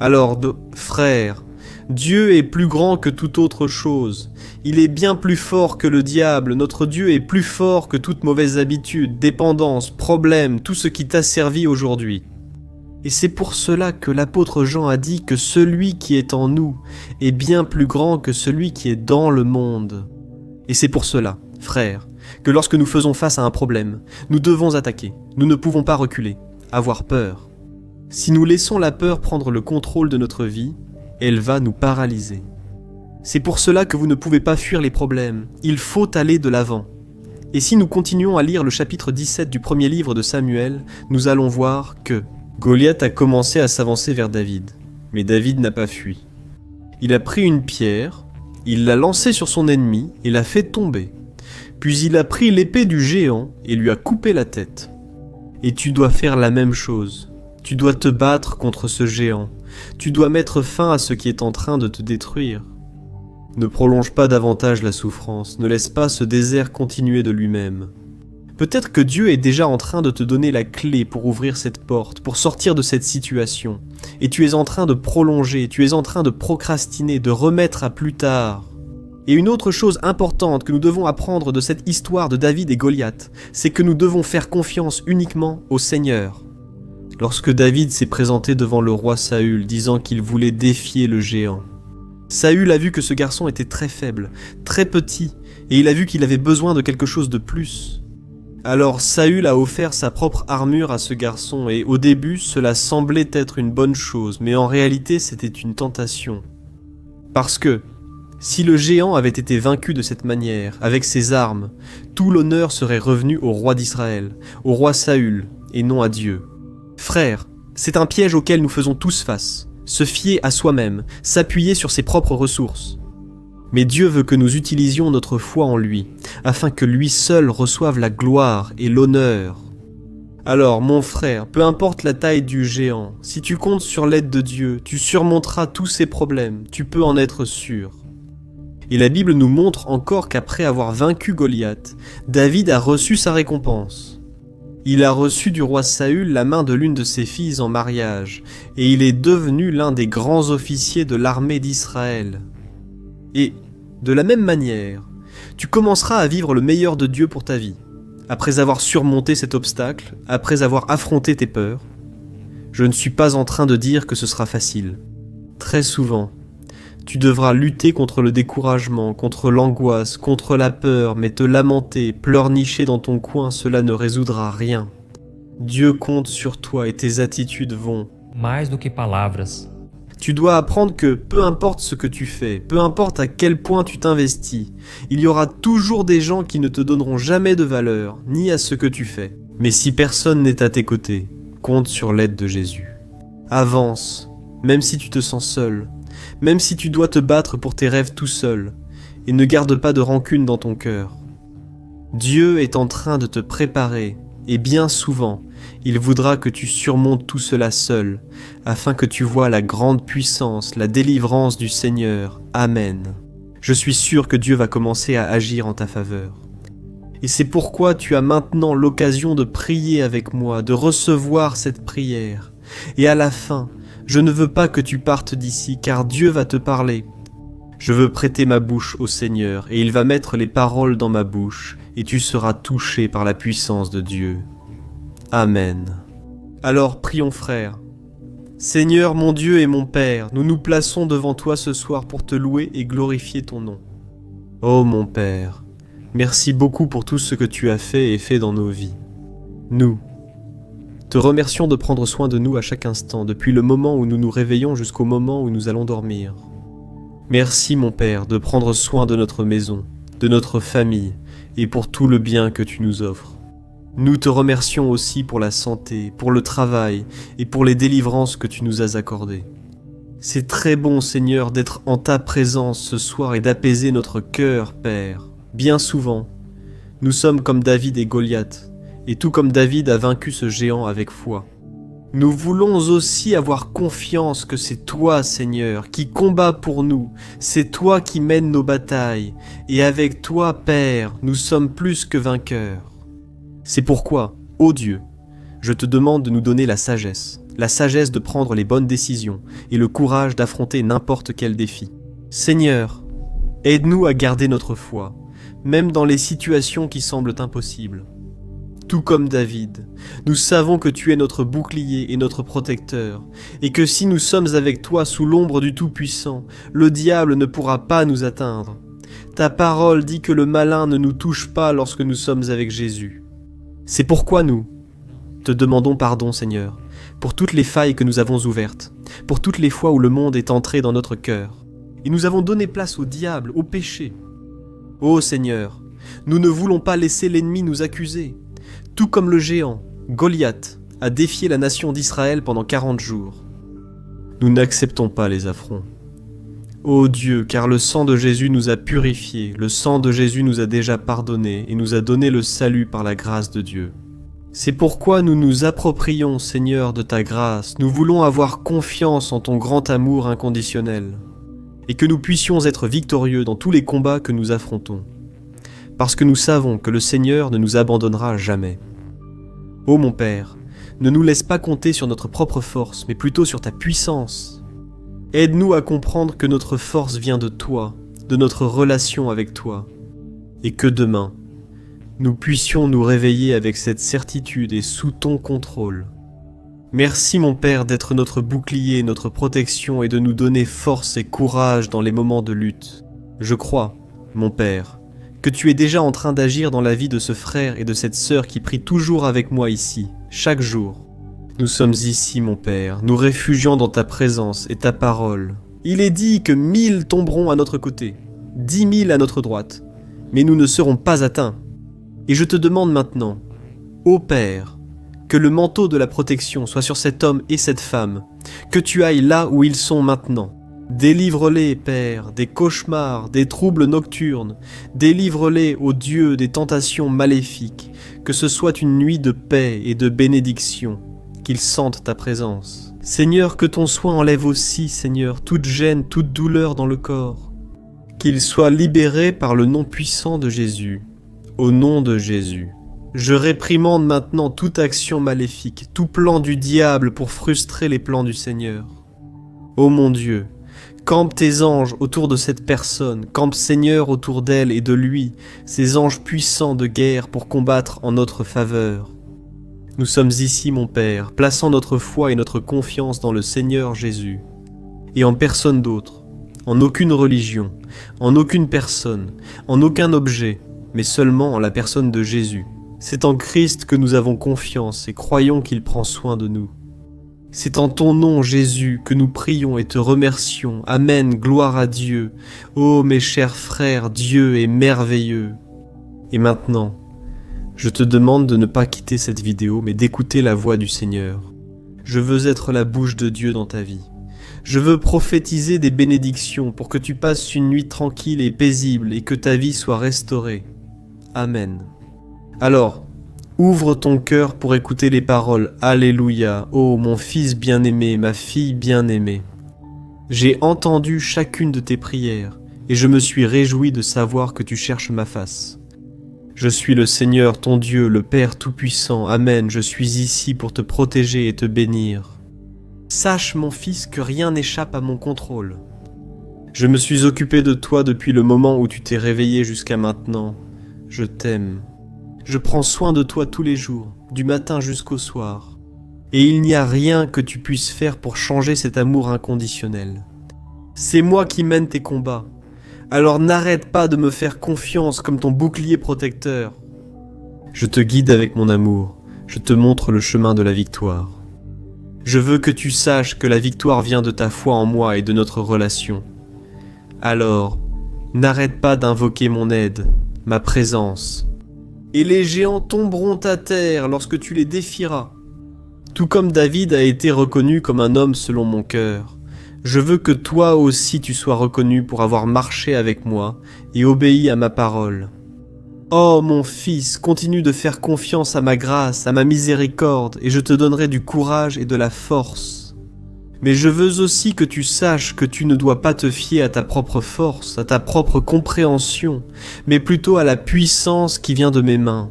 [SPEAKER 1] Alors, frère, Dieu est plus grand que toute autre chose. Il est bien plus fort que le diable. Notre Dieu est plus fort que toute mauvaise habitude, dépendance, problème, tout ce qui t'a servi aujourd'hui. Et c'est pour cela que l'apôtre Jean a dit que celui qui est en nous est bien plus grand que celui qui est dans le monde. Et c'est pour cela, frère, que lorsque nous faisons face à un problème, nous devons attaquer. Nous ne pouvons pas reculer, avoir peur. Si nous laissons la peur prendre le contrôle de notre vie, elle va nous paralyser. C'est pour cela que vous ne pouvez pas fuir les problèmes. Il faut aller de l'avant. Et si nous continuons à lire le chapitre 17 du premier livre de Samuel, nous allons voir que Goliath a commencé à s'avancer vers David. Mais David n'a pas fui. Il a pris une pierre, il l'a lancée sur son ennemi et l'a fait tomber. Puis il a pris l'épée du géant et lui a coupé la tête. Et tu dois faire la même chose. Tu dois te battre contre ce géant. Tu dois mettre fin à ce qui est en train de te détruire. Ne prolonge pas davantage la souffrance, ne laisse pas ce désert continuer de lui-même. Peut-être que Dieu est déjà en train de te donner la clé pour ouvrir cette porte, pour sortir de cette situation. Et tu es en train de prolonger, tu es en train de procrastiner, de remettre à plus tard. Et une autre chose importante que nous devons apprendre de cette histoire de David et Goliath, c'est que nous devons faire confiance uniquement au Seigneur. Lorsque David s'est présenté devant le roi Saül, disant qu'il voulait défier le géant, Saül a vu que ce garçon était très faible, très petit, et il a vu qu'il avait besoin de quelque chose de plus. Alors Saül a offert sa propre armure à ce garçon, et au début cela semblait être une bonne chose, mais en réalité c'était une tentation. Parce que, si le géant avait été vaincu de cette manière, avec ses armes, tout l'honneur serait revenu au roi d'Israël, au roi Saül, et non à Dieu. Frère, c'est un piège auquel nous faisons tous face, se fier à soi-même, s'appuyer sur ses propres ressources. Mais Dieu veut que nous utilisions notre foi en lui, afin que lui seul reçoive la gloire et l'honneur. Alors, mon frère, peu importe la taille du géant, si tu comptes sur l'aide de Dieu, tu surmonteras tous ces problèmes, tu peux en être sûr. Et la Bible nous montre encore qu'après avoir vaincu Goliath, David a reçu sa récompense. Il a reçu du roi Saül la main de l'une de ses filles en mariage, et il est devenu l'un des grands officiers de l'armée d'Israël. Et, de la même manière, tu commenceras à vivre le meilleur de Dieu pour ta vie, après avoir surmonté cet obstacle, après avoir affronté tes peurs. Je ne suis pas en train de dire que ce sera facile. Très souvent, tu devras lutter contre le découragement, contre l'angoisse, contre la peur, mais te lamenter, pleurnicher dans ton coin, cela ne résoudra rien. Dieu compte sur toi et tes attitudes vont.
[SPEAKER 2] Mais do que palavras.
[SPEAKER 1] Tu dois apprendre que peu importe ce que tu fais, peu importe à quel point tu t'investis, il y aura toujours des gens qui ne te donneront jamais de valeur, ni à ce que tu fais. Mais si personne n'est à tes côtés, compte sur l'aide de Jésus. Avance, même si tu te sens seul, même si tu dois te battre pour tes rêves tout seul, et ne garde pas de rancune dans ton cœur. Dieu est en train de te préparer, et bien souvent, il voudra que tu surmontes tout cela seul, afin que tu vois la grande puissance, la délivrance du Seigneur. Amen. Je suis sûr que Dieu va commencer à agir en ta faveur. Et c'est pourquoi tu as maintenant l'occasion de prier avec moi, de recevoir cette prière. Et à la fin, Je ne veux pas que tu partes d'ici, car Dieu va te parler. Je veux prêter ma bouche au Seigneur, et il va mettre les paroles dans ma bouche, et tu seras touché par la puissance de Dieu. Amen. Alors prions, frères. Seigneur mon Dieu et mon Père, nous nous plaçons devant toi ce soir pour te louer et glorifier ton nom. Ô mon Père, merci beaucoup pour tout ce que tu as fait et fait dans nos vies. Nous te remercions de prendre soin de nous à chaque instant, depuis le moment où nous nous réveillons jusqu'au moment où nous allons dormir. Merci mon Père de prendre soin de notre maison, de notre famille et pour tout le bien que tu nous offres. Nous te remercions aussi pour la santé, pour le travail et pour les délivrances que tu nous as accordées. C'est très bon Seigneur d'être en ta présence ce soir et d'apaiser notre cœur, Père. Bien souvent, nous sommes comme David et Goliath, et tout comme David a vaincu ce géant avec foi. Nous voulons aussi avoir confiance que c'est toi, Seigneur, qui combats pour nous, c'est toi qui mènes nos batailles, et avec toi, Père, nous sommes plus que vainqueurs. C'est pourquoi, ô Dieu, je te demande de nous donner la sagesse de prendre les bonnes décisions et le courage d'affronter n'importe quel défi. Seigneur, aide-nous à garder notre foi, même dans les situations qui semblent impossibles. Tout comme David, nous savons que tu es notre bouclier et notre protecteur, et que si nous sommes avec toi sous l'ombre du Tout-Puissant, le diable ne pourra pas nous atteindre. Ta parole dit que le malin ne nous touche pas lorsque nous sommes avec Jésus. C'est pourquoi nous te demandons pardon, Seigneur, pour toutes les failles que nous avons ouvertes, pour toutes les fois où le monde est entré dans notre cœur, et nous avons donné place au diable, au péché. Ô Seigneur, nous ne voulons pas laisser l'ennemi nous accuser. Tout comme le géant, Goliath, a défié la nation d'Israël pendant 40 jours. Nous n'acceptons pas les affronts. Ô Dieu, car le sang de Jésus nous a purifiés, le sang de Jésus nous a déjà pardonnés et nous a donné le salut par la grâce de Dieu. C'est pourquoi nous nous approprions, Seigneur, de ta grâce. Nous voulons avoir confiance en ton grand amour inconditionnel et que nous puissions être victorieux dans tous les combats que nous affrontons. Parce que nous savons que le Seigneur ne nous abandonnera jamais. Ô mon Père, ne nous laisse pas compter sur notre propre force, mais plutôt sur ta puissance. Aide-nous à comprendre que notre force vient de toi, de notre relation avec toi, et que demain, nous puissions nous réveiller avec cette certitude et sous ton contrôle. Merci mon Père d'être notre bouclier, notre protection et de nous donner force et courage dans les moments de lutte. Je crois, mon Père, que tu es déjà en train d'agir dans la vie de ce frère et de cette sœur qui prient toujours avec moi ici, chaque jour. Nous sommes ici, mon Père, nous réfugions dans ta présence et ta parole. Il est dit que 1000 tomberont à notre côté, 10 000 à notre droite, mais nous ne serons pas atteints. Et je te demande maintenant, ô Père, que le manteau de la protection soit sur cet homme et cette femme, que tu ailles là où ils sont maintenant. Délivre-les, Père, des cauchemars, des troubles nocturnes. Délivre-les, ô Dieu, des tentations maléfiques. Que ce soit une nuit de paix et de bénédiction. Qu'ils sentent ta présence. Seigneur, que ton soin enlève aussi, Seigneur, toute gêne, toute douleur dans le corps. Qu'ils soient libérés par le nom puissant de Jésus. Au nom de Jésus. Je réprimande maintenant toute action maléfique, tout plan du diable pour frustrer les plans du Seigneur. Ô mon Dieu, campe tes anges autour de cette personne, campe Seigneur autour d'elle et de lui, ces anges puissants de guerre pour combattre en notre faveur. Nous sommes ici, mon Père, plaçant notre foi et notre confiance dans le Seigneur Jésus, et en personne d'autre, en aucune religion, en aucune personne, en aucun objet, mais seulement en la personne de Jésus. C'est en Christ que nous avons confiance et croyons qu'il prend soin de nous. C'est en ton nom, Jésus, que nous prions et te remercions. Amen, gloire à Dieu. Ô mes chers frères, Dieu est merveilleux. Et maintenant, je te demande de ne pas quitter cette vidéo, mais d'écouter la voix du Seigneur. Je veux être la bouche de Dieu dans ta vie. Je veux prophétiser des bénédictions pour que tu passes une nuit tranquille et paisible et que ta vie soit restaurée. Amen. Alors, ouvre ton cœur pour écouter les paroles. Alléluia, ô mon fils bien-aimé, ma fille bien-aimée. J'ai entendu chacune de tes prières, et je me suis réjoui de savoir que tu cherches ma face. Je suis le Seigneur, ton Dieu, le Père Tout-Puissant. Amen, je suis ici pour te protéger et te bénir. Sache, mon fils, que rien n'échappe à mon contrôle. Je me suis occupé de toi depuis le moment où tu t'es réveillé jusqu'à maintenant. Je t'aime. Je prends soin de toi tous les jours, du matin jusqu'au soir. Et il n'y a rien que tu puisses faire pour changer cet amour inconditionnel. C'est moi qui mène tes combats. Alors n'arrête pas de me faire confiance comme ton bouclier protecteur. Je te guide avec mon amour. Je te montre le chemin de la victoire. Je veux que tu saches que la victoire vient de ta foi en moi et de notre relation. Alors, n'arrête pas d'invoquer mon aide, ma présence. Et les géants tomberont à terre lorsque tu les défieras. Tout comme David a été reconnu comme un homme selon mon cœur, je veux que toi aussi tu sois reconnu pour avoir marché avec moi et obéi à ma parole. Oh mon fils, continue de faire confiance à ma grâce, à ma miséricorde, et je te donnerai du courage et de la force. Mais je veux aussi que tu saches que tu ne dois pas te fier à ta propre force, à ta propre compréhension, mais plutôt à la puissance qui vient de mes mains.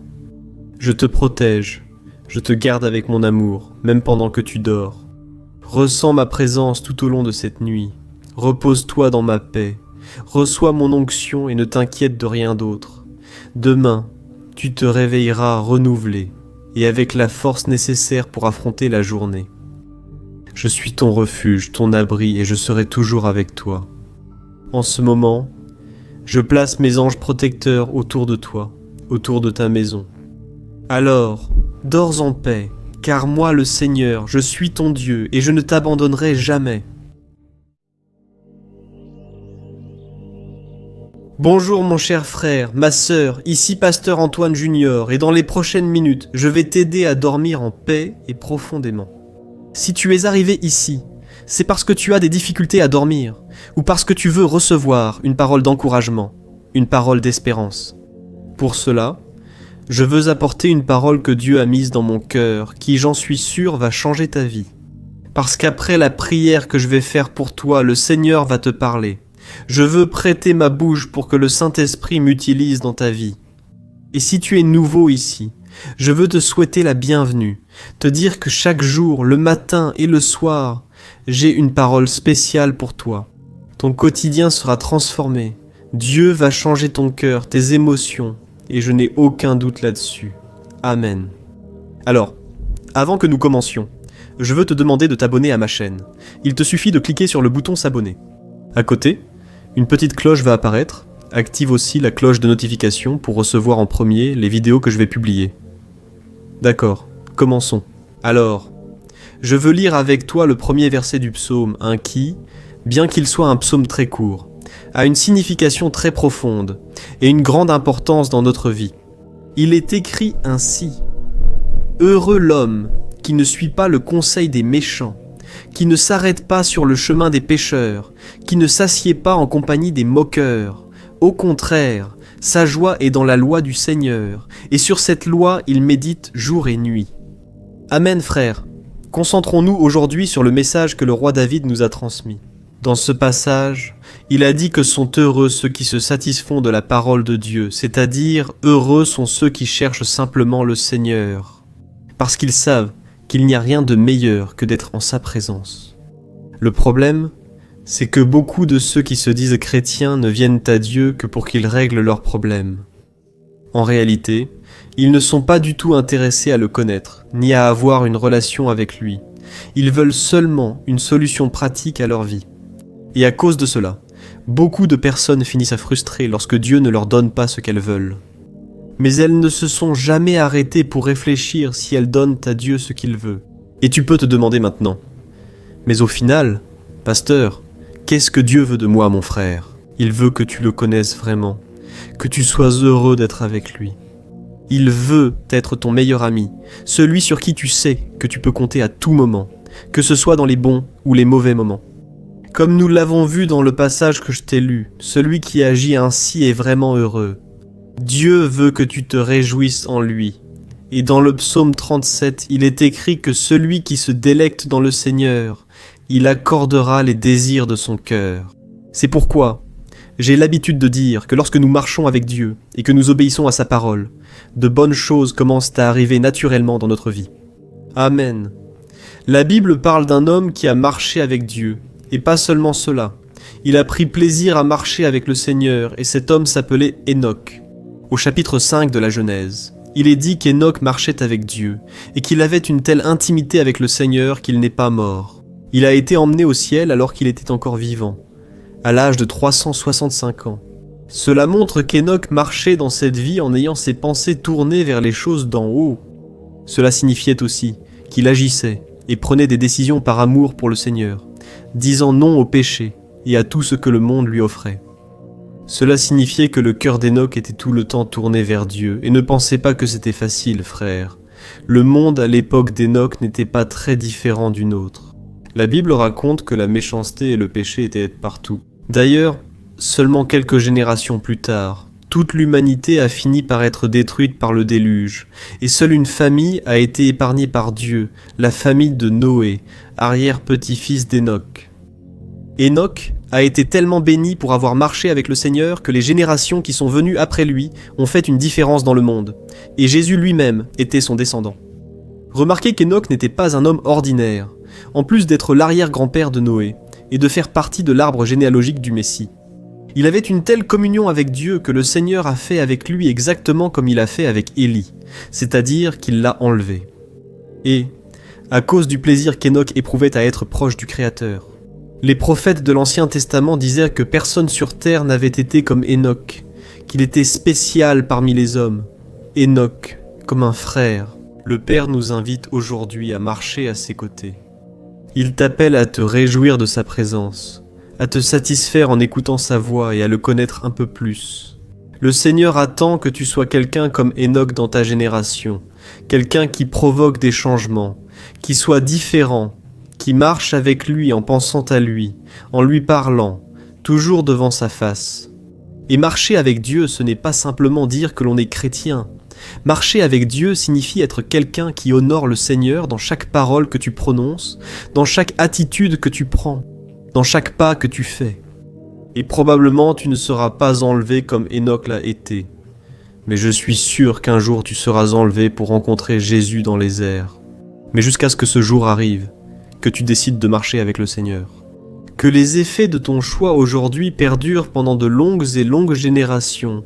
[SPEAKER 1] Je te protège, je te garde avec mon amour, même pendant que tu dors. Ressens ma présence tout au long de cette nuit. Repose-toi dans ma paix. Reçois mon onction et ne t'inquiète de rien d'autre. Demain, tu te réveilleras renouvelé et avec la force nécessaire pour affronter la journée. Je suis ton refuge, ton abri et je serai toujours avec toi. En ce moment, je place mes anges protecteurs autour de toi, autour de ta maison. Alors, dors en paix. Car moi, le Seigneur, je suis ton Dieu, et je ne t'abandonnerai jamais. Bonjour mon cher frère, ma sœur, ici Pasteur Antoine Junior, et dans les prochaines minutes, je vais t'aider à dormir en paix et profondément. Si tu es arrivé ici, c'est parce que tu as des difficultés à dormir, ou parce que tu veux recevoir une parole d'encouragement, une parole d'espérance. Pour cela, je veux apporter une parole que Dieu a mise dans mon cœur, qui, j'en suis sûr, va changer ta vie. Parce qu'après la prière que je vais faire pour toi, le Seigneur va te parler. Je veux prêter ma bouche pour que le Saint-Esprit m'utilise dans ta vie. Et si tu es nouveau ici, je veux te souhaiter la bienvenue, te dire que chaque jour, le matin et le soir, j'ai une parole spéciale pour toi. Ton quotidien sera transformé. Dieu va changer ton cœur, tes émotions, et je n'ai aucun doute là-dessus. Amen. Alors, avant que nous commencions, je veux te demander de t'abonner à ma chaîne. Il te suffit de cliquer sur le bouton s'abonner. À côté, une petite cloche va apparaître. Active aussi la cloche de notification pour recevoir en premier les vidéos que je vais publier. D'accord, commençons. Alors, je veux lire avec toi le premier verset du psaume, un qui, bien qu'il soit un psaume très court, a une signification très profonde et une grande importance dans notre vie. Il est écrit ainsi : Heureux l'homme qui ne suit pas le conseil des méchants, qui ne s'arrête pas sur le chemin des pécheurs, qui ne s'assied pas en compagnie des moqueurs. Au contraire, sa joie est dans la loi du Seigneur, et sur cette loi il médite jour et nuit. Amen, frères. Concentrons-nous aujourd'hui sur le message que le roi David nous a transmis. Dans ce passage, il a dit que sont heureux ceux qui se satisfont de la parole de Dieu, c'est-à-dire heureux sont ceux qui cherchent simplement le Seigneur, parce qu'ils savent qu'il n'y a rien de meilleur que d'être en sa présence. Le problème, c'est que beaucoup de ceux qui se disent chrétiens ne viennent à Dieu que pour qu'il règle leurs problèmes. En réalité, ils ne sont pas du tout intéressés à le connaître, ni à avoir une relation avec lui. Ils veulent seulement une solution pratique à leur vie. Et à cause de cela, beaucoup de personnes finissent à frustrer lorsque Dieu ne leur donne pas ce qu'elles veulent. Mais elles ne se sont jamais arrêtées pour réfléchir si elles donnent à Dieu ce qu'il veut. Et tu peux te demander maintenant, mais au final, pasteur, qu'est-ce que Dieu veut de moi, mon frère ? Il veut que tu le connaisses vraiment, que tu sois heureux d'être avec lui. Il veut être ton meilleur ami, celui sur qui tu sais que tu peux compter à tout moment, que ce soit dans les bons ou les mauvais moments. Comme nous l'avons vu dans le passage que je t'ai lu, celui qui agit ainsi est vraiment heureux. Dieu veut que tu te réjouisses en lui. Et dans le psaume 37, il est écrit que celui qui se délecte dans le Seigneur, il accordera les désirs de son cœur. C'est pourquoi j'ai l'habitude de dire que lorsque nous marchons avec Dieu et que nous obéissons à sa parole, de bonnes choses commencent à arriver naturellement dans notre vie. Amen. La Bible parle d'un homme qui a marché avec Dieu, et pas seulement cela. Il a pris plaisir à marcher avec le Seigneur, et cet homme s'appelait Enoch. Au chapitre 5 de la Genèse, il est dit qu'Enoch marchait avec Dieu, et qu'il avait une telle intimité avec le Seigneur qu'il n'est pas mort. Il a été emmené au ciel alors qu'il était encore vivant, à l'âge de 365 ans. Cela montre qu'Enoch marchait dans cette vie en ayant ses pensées tournées vers les choses d'en haut. Cela signifiait aussi qu'il agissait et prenait des décisions par amour pour le Seigneur, disant non au péché et à tout ce que le monde lui offrait. Cela signifiait que le cœur d'Enoch était tout le temps tourné vers Dieu, et ne pensez pas que c'était facile, frère. Le monde à l'époque d'Enoch n'était pas très différent du nôtre. La Bible raconte que la méchanceté et le péché étaient partout. D'ailleurs, seulement quelques générations plus tard, toute l'humanité a fini par être détruite par le déluge, et seule une famille a été épargnée par Dieu, la famille de Noé, arrière-petit-fils d'Enoch. Enoch a été tellement béni pour avoir marché avec le Seigneur que les générations qui sont venues après lui ont fait une différence dans le monde, et Jésus lui-même était son descendant. Remarquez qu'Enoch n'était pas un homme ordinaire, en plus d'être l'arrière-grand-père de Noé, et de faire partie de l'arbre généalogique du Messie. Il avait une telle communion avec Dieu que le Seigneur a fait avec lui exactement comme il a fait avec Élie, c'est-à-dire qu'il l'a enlevé. Et, à cause du plaisir qu'Enoch éprouvait à être proche du Créateur, les prophètes de l'Ancien Testament disaient que personne sur terre n'avait été comme Enoch, qu'il était spécial parmi les hommes. Enoch, comme un frère, le Père nous invite aujourd'hui à marcher à ses côtés. Il t'appelle à te réjouir de sa présence, à te satisfaire en écoutant sa voix et à le connaître un peu plus. Le Seigneur attend que tu sois quelqu'un comme Enoch dans ta génération, quelqu'un qui provoque des changements, qui soit différent, qui marche avec lui en pensant à lui, en lui parlant, toujours devant sa face. Et marcher avec Dieu, ce n'est pas simplement dire que l'on est chrétien. Marcher avec Dieu signifie être quelqu'un qui honore le Seigneur dans chaque parole que tu prononces, dans chaque attitude que tu prends, dans chaque pas que tu fais. Et probablement tu ne seras pas enlevé comme Enoch l'a été. Mais je suis sûr qu'un jour tu seras enlevé pour rencontrer Jésus dans les airs. Mais jusqu'à ce que ce jour arrive, que tu décides de marcher avec le Seigneur. Que les effets de ton choix aujourd'hui perdurent pendant de longues et longues générations,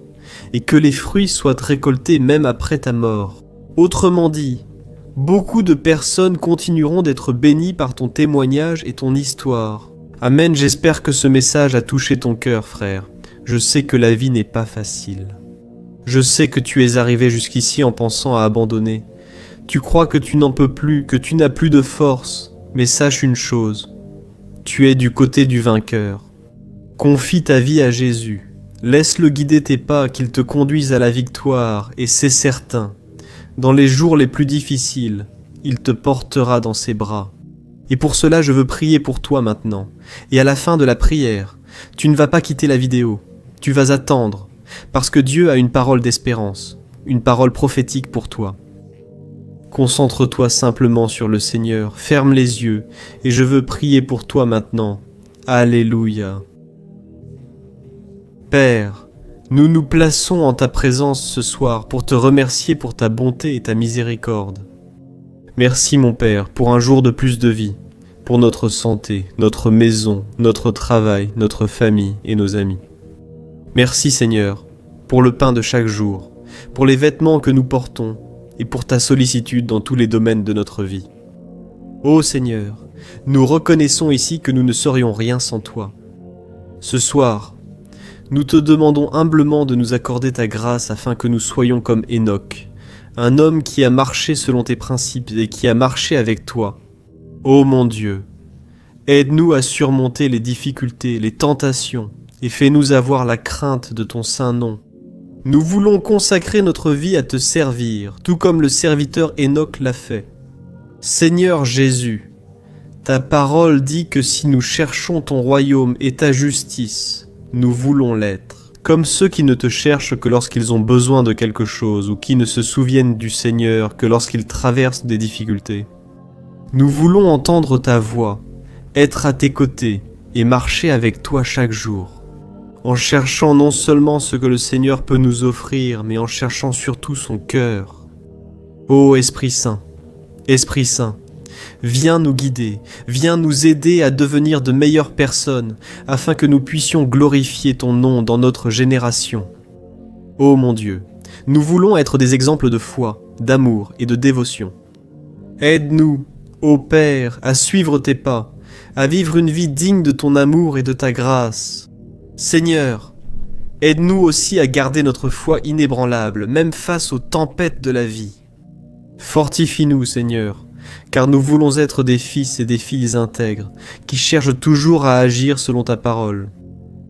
[SPEAKER 1] et que les fruits soient récoltés même après ta mort. Autrement dit, beaucoup de personnes continueront d'être bénies par ton témoignage et ton histoire. Amen, j'espère que ce message a touché ton cœur, frère. Je sais que la vie n'est pas facile. Je sais que tu es arrivé jusqu'ici en pensant à abandonner. Tu crois que tu n'en peux plus, que tu n'as plus de force. Mais sache une chose, tu es du côté du vainqueur. Confie ta vie à Jésus, laisse-le guider tes pas, qu'il te conduise à la victoire, et c'est certain, dans les jours les plus difficiles, il te portera dans ses bras. Et pour cela, je veux prier pour toi maintenant, et à la fin de la prière, tu ne vas pas quitter la vidéo, tu vas attendre, parce que Dieu a une parole d'espérance, une parole prophétique pour toi. Concentre-toi simplement sur le Seigneur, ferme les yeux, et je veux prier pour toi maintenant. Alléluia. Père, nous nous plaçons en ta présence ce soir pour te remercier pour ta bonté et ta miséricorde. Merci mon Père pour un jour de plus de vie, pour notre santé, notre maison, notre travail, notre famille et nos amis. Merci Seigneur, pour le pain de chaque jour, pour les vêtements que nous portons, et pour ta sollicitude dans tous les domaines de notre vie. Ô Seigneur, nous reconnaissons ici que nous ne serions rien sans toi. Ce soir, nous te demandons humblement de nous accorder ta grâce afin que nous soyons comme Enoch, un homme qui a marché selon tes principes et qui a marché avec toi. Ô mon Dieu, aide-nous à surmonter les difficultés, les tentations, et fais-nous avoir la crainte de ton saint nom. Nous voulons consacrer notre vie à te servir, tout comme le serviteur Enoch l'a fait. Seigneur Jésus, ta parole dit que si nous cherchons ton royaume et ta justice, nous voulons l'être. Comme ceux qui ne te cherchent que lorsqu'ils ont besoin de quelque chose ou qui ne se souviennent du Seigneur que lorsqu'ils traversent des difficultés. Nous voulons entendre ta voix, être à tes côtés et marcher avec toi chaque jour. En cherchant non seulement ce que le Seigneur peut nous offrir, mais en cherchant surtout son cœur. Ô Esprit Saint, Viens nous guider, viens nous aider à devenir de meilleures personnes, afin que nous puissions glorifier ton nom dans notre génération. Ô mon Dieu, nous voulons être des exemples de foi, d'amour et de dévotion. Aide-nous, ô Père, à suivre tes pas, à vivre une vie digne de ton amour et de ta grâce. Seigneur, aide-nous aussi à garder notre foi inébranlable, même face aux tempêtes de la vie. Fortifie-nous, Seigneur, car nous voulons être des fils et des filles intègres, qui cherchent toujours à agir selon ta parole.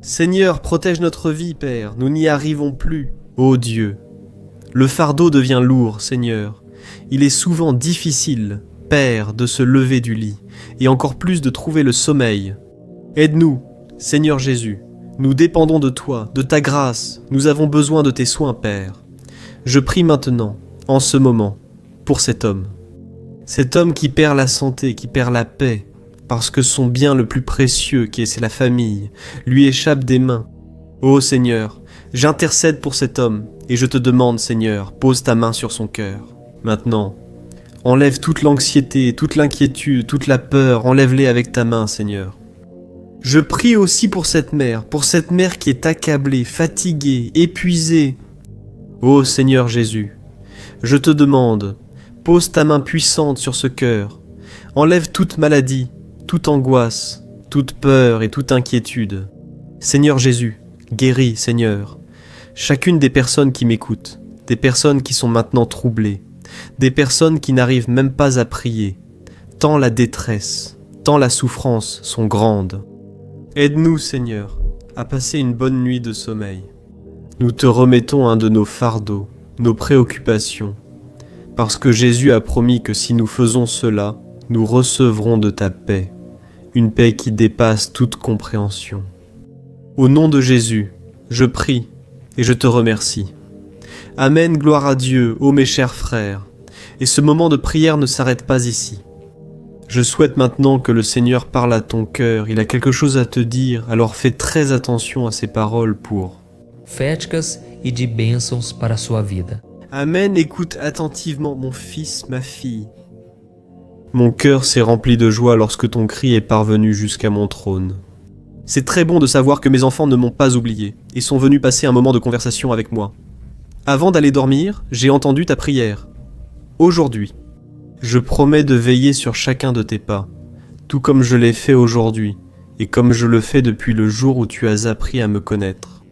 [SPEAKER 1] Seigneur, protège notre vie, Père, nous n'y arrivons plus, ô Dieu. Le fardeau devient lourd, Seigneur. Il est souvent difficile, Père, de se lever du lit, et encore plus de trouver le sommeil. Aide-nous, Seigneur Jésus. Nous dépendons de toi, de ta grâce. Nous avons besoin de tes soins, Père. Je prie maintenant, en ce moment, pour cet homme. Cet homme qui perd la santé, qui perd la paix, parce que son bien le plus précieux, qui est la famille, lui échappe des mains. Ô Seigneur, j'intercède pour cet homme, et je te demande, Seigneur, pose ta main sur son cœur. Maintenant, enlève toute l'anxiété, toute l'inquiétude, toute la peur, enlève-les avec ta main, Seigneur. Je prie aussi pour cette mère qui est accablée, fatiguée, épuisée. Ô Seigneur Jésus, je te demande, pose ta main puissante sur ce cœur, enlève toute maladie, toute angoisse, toute peur et toute inquiétude. Seigneur Jésus, guéris, Seigneur, chacune des personnes qui m'écoutent, des personnes qui sont maintenant troublées, des personnes qui n'arrivent même pas à prier, tant la détresse, tant la souffrance sont grandes. Aide-nous, Seigneur, à passer une bonne nuit de sommeil. Nous te remettons un de nos fardeaux, nos préoccupations, parce que Jésus a promis que si nous faisons cela, nous recevrons de ta paix, une paix qui dépasse toute compréhension. Au nom de Jésus, je prie et je te remercie. Amen, gloire à Dieu, ô mes chers frères, et ce moment de prière ne s'arrête pas ici. Je souhaite maintenant que le Seigneur parle à ton cœur, il a quelque chose à te dire, alors fais très attention à ses paroles pour
[SPEAKER 2] Proféticas e de bênçãos para a sua vida.
[SPEAKER 1] Amen, écoute attentivement mon fils, ma fille. Mon cœur s'est rempli de joie lorsque ton cri est parvenu jusqu'à mon trône. C'est très bon de savoir que mes enfants ne m'ont pas oublié et sont venus passer un moment de conversation avec moi. Avant d'aller dormir, j'ai entendu ta prière. Aujourd'hui, je promets de veiller sur chacun de tes pas, tout comme je l'ai fait aujourd'hui et comme je le fais depuis le jour où tu as appris à me connaître.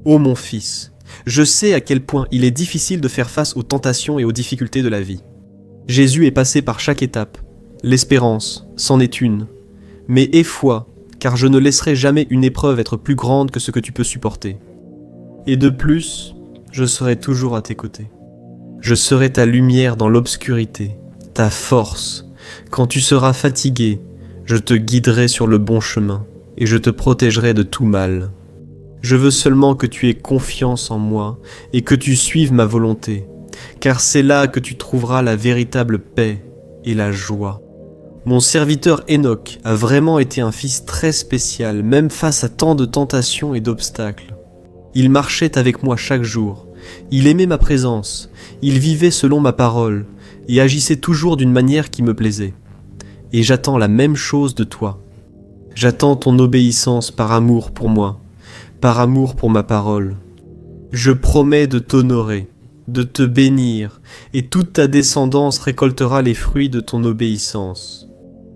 [SPEAKER 1] Ô mon fils, je sais à quel point il est difficile de faire face aux tentations et aux difficultés de la vie. Jésus est passé par chaque étape. L'espérance, c'en est une. Mais aie foi, car je ne laisserai jamais une épreuve être plus grande que ce que tu peux supporter. Et de plus, je serai toujours à tes côtés. Je serai ta lumière dans l'obscurité, ta force. Quand tu seras fatigué, je te guiderai sur le bon chemin et je te protégerai de tout mal. Je veux seulement que tu aies confiance en moi et que tu suives ma volonté, car c'est là que tu trouveras la véritable paix et la joie. Mon serviteur Enoch a vraiment été un fils très spécial, même face à tant de tentations et d'obstacles. Il marchait avec moi chaque jour, il aimait ma présence, il vivait selon ma parole et agissait toujours d'une manière qui me plaisait. Et j'attends la même chose de toi. J'attends ton obéissance par amour pour moi, par amour pour ma parole. Je promets de t'honorer, de te bénir, et toute ta descendance récoltera les fruits de ton obéissance.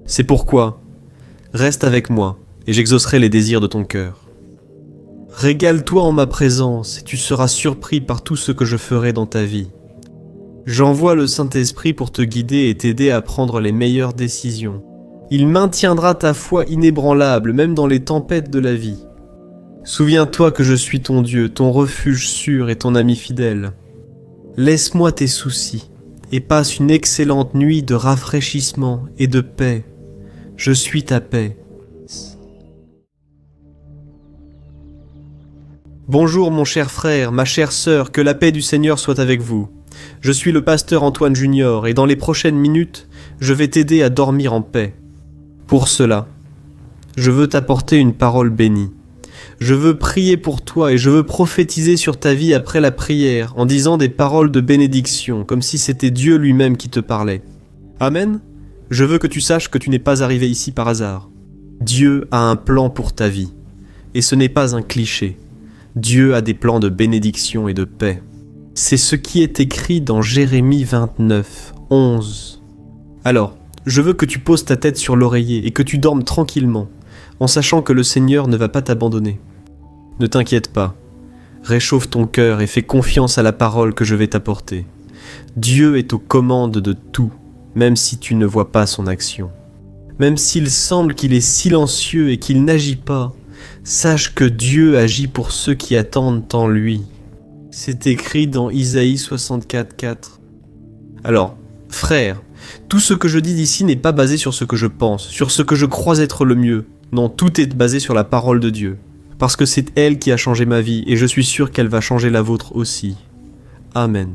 [SPEAKER 1] C'est pourquoi, reste avec moi, et j'exaucerai les désirs de ton cœur. Régale-toi en ma présence, et tu seras surpris par tout ce que je ferai dans ta vie. J'envoie le Saint-Esprit pour te guider et t'aider à prendre les meilleures décisions. Il maintiendra ta foi inébranlable, même dans les tempêtes de la vie. Souviens-toi que je suis ton Dieu, ton refuge sûr et ton ami fidèle. Laisse-moi tes soucis, et passe une excellente nuit de rafraîchissement et de paix. Je suis ta paix. Bonjour mon cher frère, ma chère sœur, que la paix du Seigneur soit avec vous. Je suis le pasteur Antoine Junior et dans les prochaines minutes, je vais t'aider à dormir en paix. Pour cela, je veux t'apporter une parole bénie. Je veux prier pour toi et je veux prophétiser sur ta vie après la prière en disant des paroles de bénédiction, comme si c'était Dieu lui-même qui te parlait. Amen. je veux que tu saches que tu n'es pas arrivé ici par hasard. Dieu a un plan pour ta vie. Et ce n'est pas un cliché. Dieu a des plans de bénédiction et de paix. C'est ce qui est écrit dans Jérémie 29, 11. Alors, je veux que tu poses ta tête sur l'oreiller et que tu dormes tranquillement, en sachant que le Seigneur ne va pas t'abandonner. Ne t'inquiète pas. Réchauffe ton cœur et fais confiance à la parole que je vais t'apporter. Dieu est aux commandes de tout, même si tu ne vois pas son action. Même s'il semble qu'il est silencieux et qu'il n'agit pas, sache que Dieu agit pour ceux qui attendent en lui. C'est écrit dans Isaïe 64, 4. Alors, frère, tout ce que je dis d'ici n'est pas basé sur ce que je pense, sur ce que je crois être le mieux. Non, tout est basé sur la parole de Dieu. Parce que c'est elle qui a changé ma vie et je suis sûr qu'elle va changer la vôtre aussi. Amen.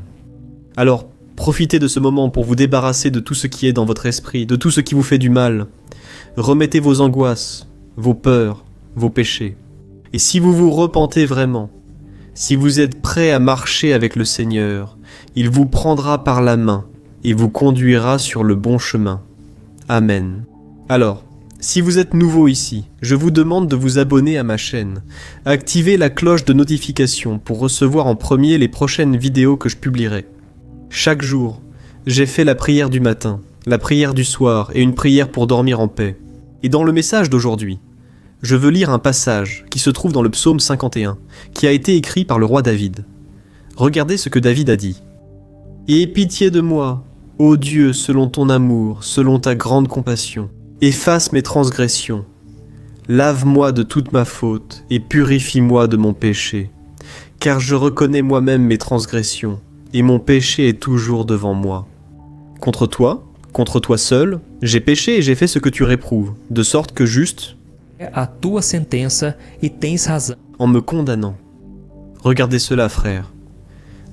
[SPEAKER 1] Alors, profitez de ce moment pour vous débarrasser de tout ce qui est dans votre esprit, de tout ce qui vous fait du mal. Remettez vos angoisses, vos peurs, vos péchés. Et si vous vous repentez vraiment, si vous êtes prêt à marcher avec le Seigneur, il vous prendra par la main et vous conduira sur le bon chemin. Amen. Alors, si vous êtes nouveau ici, je vous demande de vous abonner à ma chaîne. Activez la cloche de notification pour recevoir en premier les prochaines vidéos que je publierai. Chaque jour, j'ai fait la prière du matin, la prière du soir et une prière pour dormir en paix. Et dans le message d'aujourd'hui, je veux lire un passage qui se trouve dans le psaume 51, qui a été écrit par le roi David. Regardez ce que David a dit. « Aie pitié de moi, ô Dieu, selon ton amour, selon ta grande compassion. Efface mes transgressions. Lave-moi de toute ma faute et purifie-moi de mon péché. Car je reconnais moi-même mes transgressions, et mon péché est toujours devant moi. Contre toi seul, j'ai péché et j'ai fait ce que tu réprouves, de sorte que juste,
[SPEAKER 2] a tua sentença e tens razão.
[SPEAKER 1] En me condamnant. Regardez cela, frère.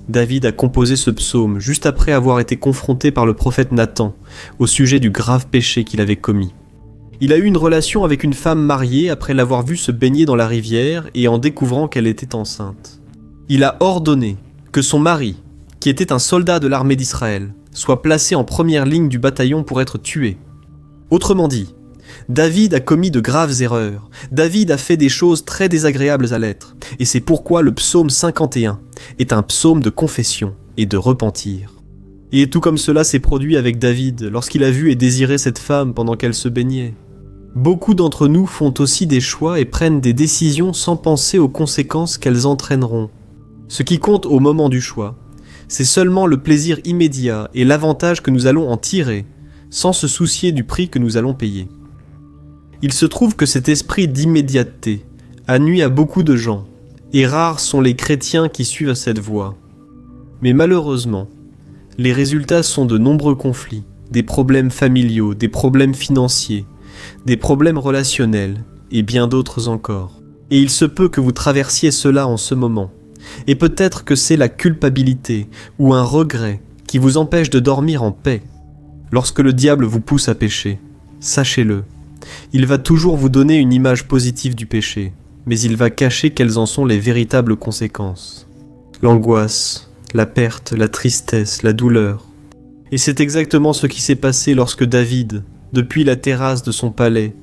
[SPEAKER 1] David a composé ce psaume juste après avoir été confronté par le prophète Nathan au sujet du grave péché qu'il avait commis. Il a eu une relation avec une femme mariée après l'avoir vue se baigner dans la rivière et en découvrant qu'elle était enceinte. Il a ordonné que son mari, qui était un soldat de l'armée d'Israël, soit placé en première ligne du bataillon pour être tué. Autrement dit, David a commis de graves erreurs. David a fait des choses très désagréables à l'être. Et c'est pourquoi le psaume 51 est un psaume de confession et de repentir. Et tout comme cela s'est produit avec David lorsqu'il a vu et désiré cette femme pendant qu'elle se baignait. Beaucoup d'entre nous font aussi des choix et prennent des décisions sans penser aux conséquences qu'elles entraîneront. Ce qui compte au moment du choix, c'est seulement le plaisir immédiat et l'avantage que nous allons en tirer, sans se soucier du prix que nous allons payer. Il se trouve que cet esprit d'immédiateté a nui à beaucoup de gens, et rares sont les chrétiens qui suivent cette voie. Mais malheureusement, les résultats sont de nombreux conflits, des problèmes familiaux, des problèmes financiers, des problèmes relationnels, et bien d'autres encore. Et il se peut que vous traversiez cela en ce moment. Et peut-être que c'est la culpabilité ou un regret qui vous empêche de dormir en paix. Lorsque le diable vous pousse à pécher, sachez-le, il va toujours vous donner une image positive du péché, mais il va cacher quelles en sont les véritables conséquences. L'angoisse, la perte, la tristesse, la douleur. Et c'est exactement ce qui s'est passé lorsque David, depuis la terrasse de son palais,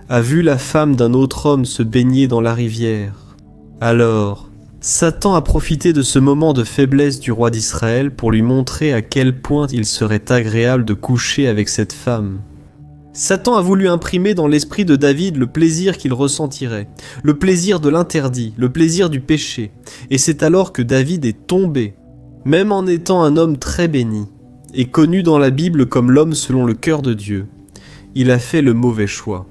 [SPEAKER 1] a vu la femme d'un autre homme se baigner dans la rivière. Alors, Satan a profité de ce moment de faiblesse du roi d'Israël pour lui montrer à quel point il serait agréable de coucher avec cette femme. Satan a voulu imprimer dans l'esprit de David le plaisir qu'il ressentirait, le plaisir de l'interdit, le plaisir du péché, et c'est alors que David est tombé, même en étant un homme très béni, et connu dans la Bible comme l'homme selon le cœur de Dieu. Il a fait le mauvais choix.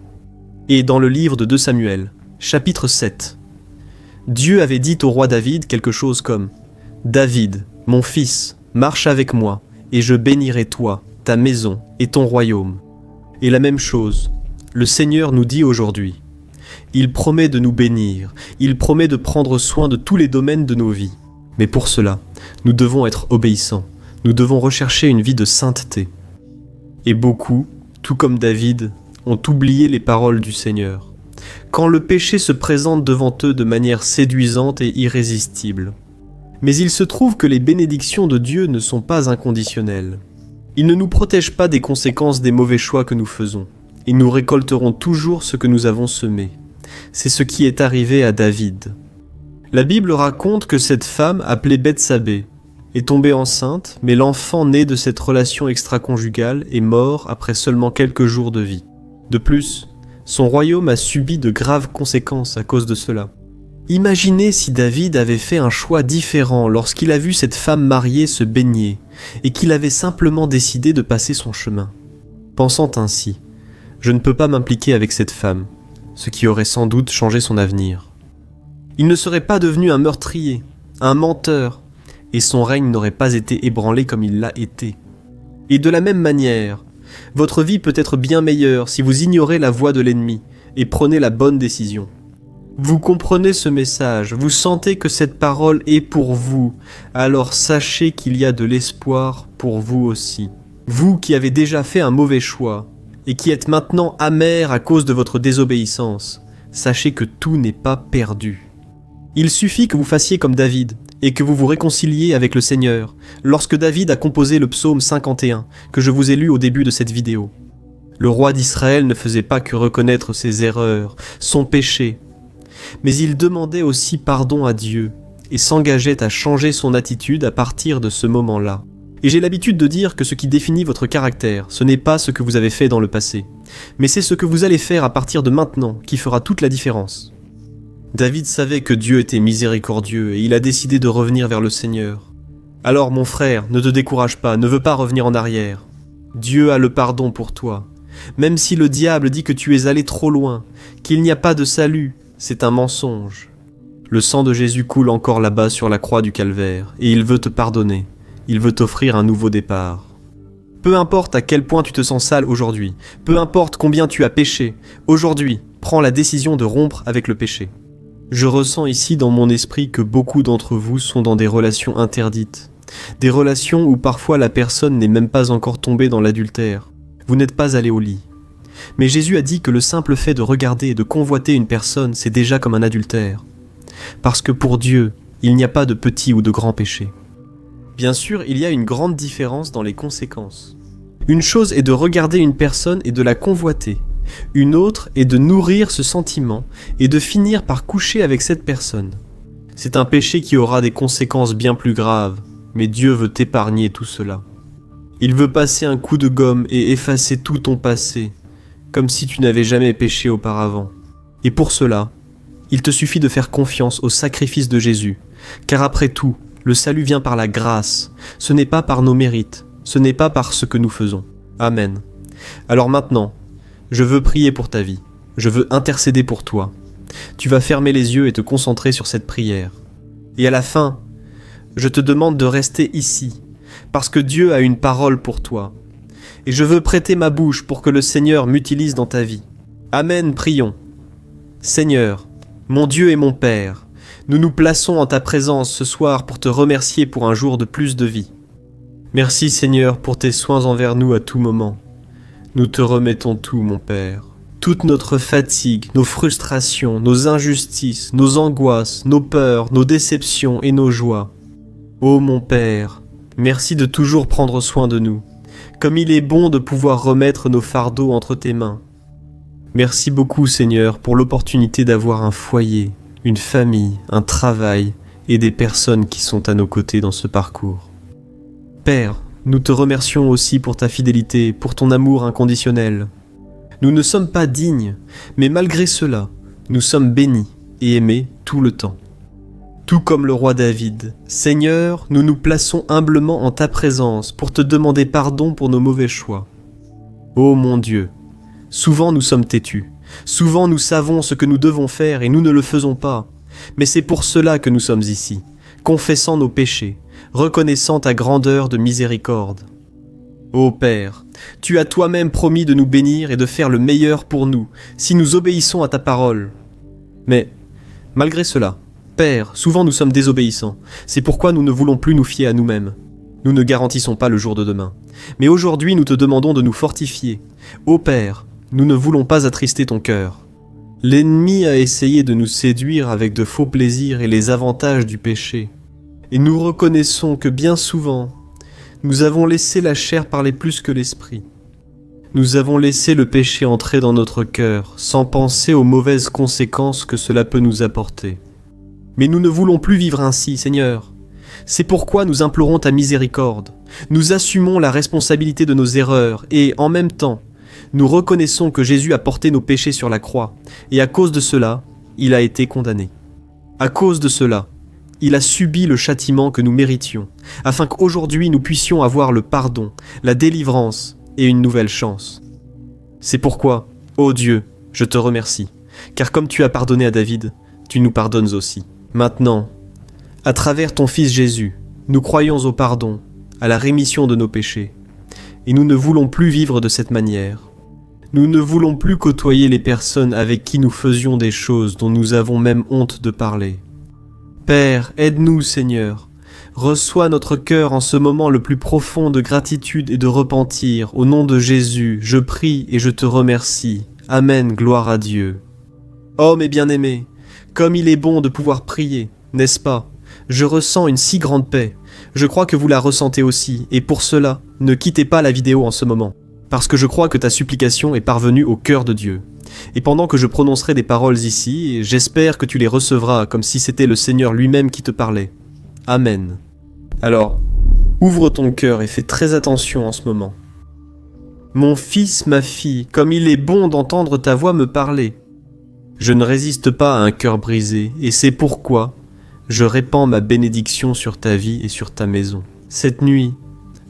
[SPEAKER 1] Et dans le livre de 2 Samuel, chapitre 7, Dieu avait dit au roi David quelque chose comme « David, mon fils, marche avec moi, et je bénirai toi, ta maison et ton royaume. » Et la même chose, le Seigneur nous dit aujourd'hui. Il promet de nous bénir, il promet de prendre soin de tous les domaines de nos vies. Mais pour cela, nous devons être obéissants, nous devons rechercher une vie de sainteté. Et beaucoup, tout comme David, ont oublié les paroles du Seigneur. Quand le péché se présente devant eux de manière séduisante et irrésistible. Mais il se trouve que les bénédictions de Dieu ne sont pas inconditionnelles. Il ne nous protège pas des conséquences des mauvais choix que nous faisons, et nous récolterons toujours ce que nous avons semé. C'est ce qui est arrivé à David. La Bible raconte que cette femme, appelée Bethsabée, est tombée enceinte, mais l'enfant né de cette relation extra-conjugale est mort après seulement quelques jours de vie. De plus, son royaume a subi de graves conséquences à cause de cela. Imaginez si David avait fait un choix différent lorsqu'il a vu cette femme mariée se baigner et qu'il avait simplement décidé de passer son chemin. Pensant ainsi, je ne peux pas m'impliquer avec cette femme, ce qui aurait sans doute changé son avenir. Il ne serait pas devenu un meurtrier, un menteur, et son règne n'aurait pas été ébranlé comme il l'a été. Et de la même manière, votre vie peut être bien meilleure si vous ignorez la voix de l'ennemi et prenez la bonne décision. Vous comprenez ce message, vous sentez que cette parole est pour vous, alors sachez qu'il y a de l'espoir pour vous aussi. Vous qui avez déjà fait un mauvais choix et qui êtes maintenant amer à cause de votre désobéissance, sachez que tout n'est pas perdu. Il suffit que vous fassiez comme David et que vous vous réconciliez avec le Seigneur, lorsque David a composé le psaume 51, que je vous ai lu au début de cette vidéo. Le roi d'Israël ne faisait pas que reconnaître ses erreurs, son péché, mais il demandait aussi pardon à Dieu et s'engageait à changer son attitude à partir de ce moment-là. Et j'ai l'habitude de dire que ce qui définit votre caractère, ce n'est pas ce que vous avez fait dans le passé, mais c'est ce que vous allez faire à partir de maintenant qui fera toute la différence. David savait que Dieu était miséricordieux et il a décidé de revenir vers le Seigneur. Alors mon frère, ne te décourage pas, ne veux pas revenir en arrière. Dieu a le pardon pour toi. Même si le diable dit que tu es allé trop loin, qu'il n'y a pas de salut, c'est un mensonge. Le sang de Jésus coule encore là-bas sur la croix du calvaire et il veut te pardonner. Il veut t'offrir un nouveau départ. Peu importe à quel point tu te sens sale aujourd'hui, peu importe combien tu as péché, aujourd'hui, prends la décision de rompre avec le péché. Je ressens ici dans mon esprit que beaucoup d'entre vous sont dans des relations interdites. Des relations où parfois la personne n'est même pas encore tombée dans l'adultère. Vous n'êtes pas allé au lit. Mais Jésus a dit que le simple fait de regarder et de convoiter une personne, c'est déjà comme un adultère. Parce que pour Dieu, il n'y a pas de petit ou de grand péché. Bien sûr, il y a une grande différence dans les conséquences. Une chose est de regarder une personne et de la convoiter. Une autre est de nourrir ce sentiment et de finir par coucher avec cette personne. C'est un péché qui aura des conséquences bien plus graves, mais Dieu veut t'épargner tout cela. Il veut passer un coup de gomme et effacer tout ton passé, comme si tu n'avais jamais péché auparavant. Et pour cela, il te suffit de faire confiance au sacrifice de Jésus, car après tout, le salut vient par la grâce, ce n'est pas par nos mérites, ce n'est pas par ce que nous faisons. Amen. Alors maintenant, je veux prier pour ta vie, je veux intercéder pour toi. Tu vas fermer les yeux et te concentrer sur cette prière. Et à la fin, je te demande de rester ici, parce que Dieu a une parole pour toi. Et je veux prêter ma bouche pour que le Seigneur m'utilise dans ta vie. Amen, prions. Seigneur, mon Dieu et mon Père, nous nous plaçons en ta présence ce soir pour te remercier pour un jour de plus de vie. Merci Seigneur pour tes soins envers nous à tout moment. Nous te remettons tout, mon Père. Toute notre fatigue, nos frustrations, nos injustices, nos angoisses, nos peurs, nos déceptions et nos joies. Ô mon Père, merci de toujours prendre soin de nous. Comme il est bon de pouvoir remettre nos fardeaux entre tes mains. Merci beaucoup Seigneur pour l'opportunité d'avoir un foyer, une famille, un travail et des personnes qui sont à nos côtés dans ce parcours. Père, nous te remercions aussi pour ta fidélité, pour ton amour inconditionnel. Nous ne sommes pas dignes, mais malgré cela, nous sommes bénis et aimés tout le temps. Tout comme le roi David, Seigneur, nous nous plaçons humblement en ta présence pour te demander pardon pour nos mauvais choix. Ô mon Dieu, souvent nous sommes têtus, souvent nous savons ce que nous devons faire et nous ne le faisons pas, mais c'est pour cela que nous sommes ici, confessant nos péchés, reconnaissant ta grandeur de miséricorde. Ô Père, tu as toi-même promis de nous bénir et de faire le meilleur pour nous, si nous obéissons à ta parole. Mais, malgré cela, Père, souvent nous sommes désobéissants, c'est pourquoi nous ne voulons plus nous fier à nous-mêmes. Nous ne garantissons pas le jour de demain. Mais aujourd'hui nous te demandons de nous fortifier. Ô Père, nous ne voulons pas attrister ton cœur. L'ennemi a essayé de nous séduire avec de faux plaisirs et les avantages du péché. Et nous reconnaissons que bien souvent, Nous avons laissé la chair parler plus que l'esprit. Nous avons laissé le péché entrer dans notre cœur, sans penser aux mauvaises conséquences que cela peut nous apporter. Mais nous ne voulons plus vivre ainsi, Seigneur. C'est pourquoi nous implorons ta miséricorde. Nous assumons la responsabilité de nos erreurs et, en même temps, nous reconnaissons que Jésus a porté nos péchés sur la croix, et à cause de cela, il a été condamné. À cause de cela, il a subi le châtiment que nous méritions, afin qu'aujourd'hui nous puissions avoir le pardon, la délivrance et une nouvelle chance. C'est pourquoi, ô Dieu, je te remercie, car comme tu as pardonné à David, tu nous pardonnes aussi. Maintenant, à travers ton Fils Jésus, nous croyons au pardon, à la rémission de nos péchés, et nous ne voulons plus vivre de cette manière. Nous ne voulons plus côtoyer les personnes avec qui nous faisions des choses dont nous avons même honte de parler. Père, aide-nous, Seigneur. Reçois notre cœur en ce moment le plus profond de gratitude et de repentir. Au nom de Jésus, je prie et je te remercie. Amen, gloire à Dieu. Oh mes bien-aimés, comme il est bon de pouvoir prier, n'est-ce pas? Je ressens une si grande paix. Je crois que vous la ressentez aussi, et pour cela, ne quittez pas la vidéo en ce moment, parce que je crois que ta supplication est parvenue au cœur de Dieu. Et pendant que je prononcerai des paroles ici, j'espère que tu les recevras comme si c'était le Seigneur lui-même qui te parlait. Amen. Alors, ouvre ton cœur et fais très attention en ce moment. Mon fils, ma fille, comme il est bon d'entendre ta voix me parler. Je ne résiste pas à un cœur brisé, et c'est pourquoi je répands ma bénédiction sur ta vie et sur ta maison. Cette nuit,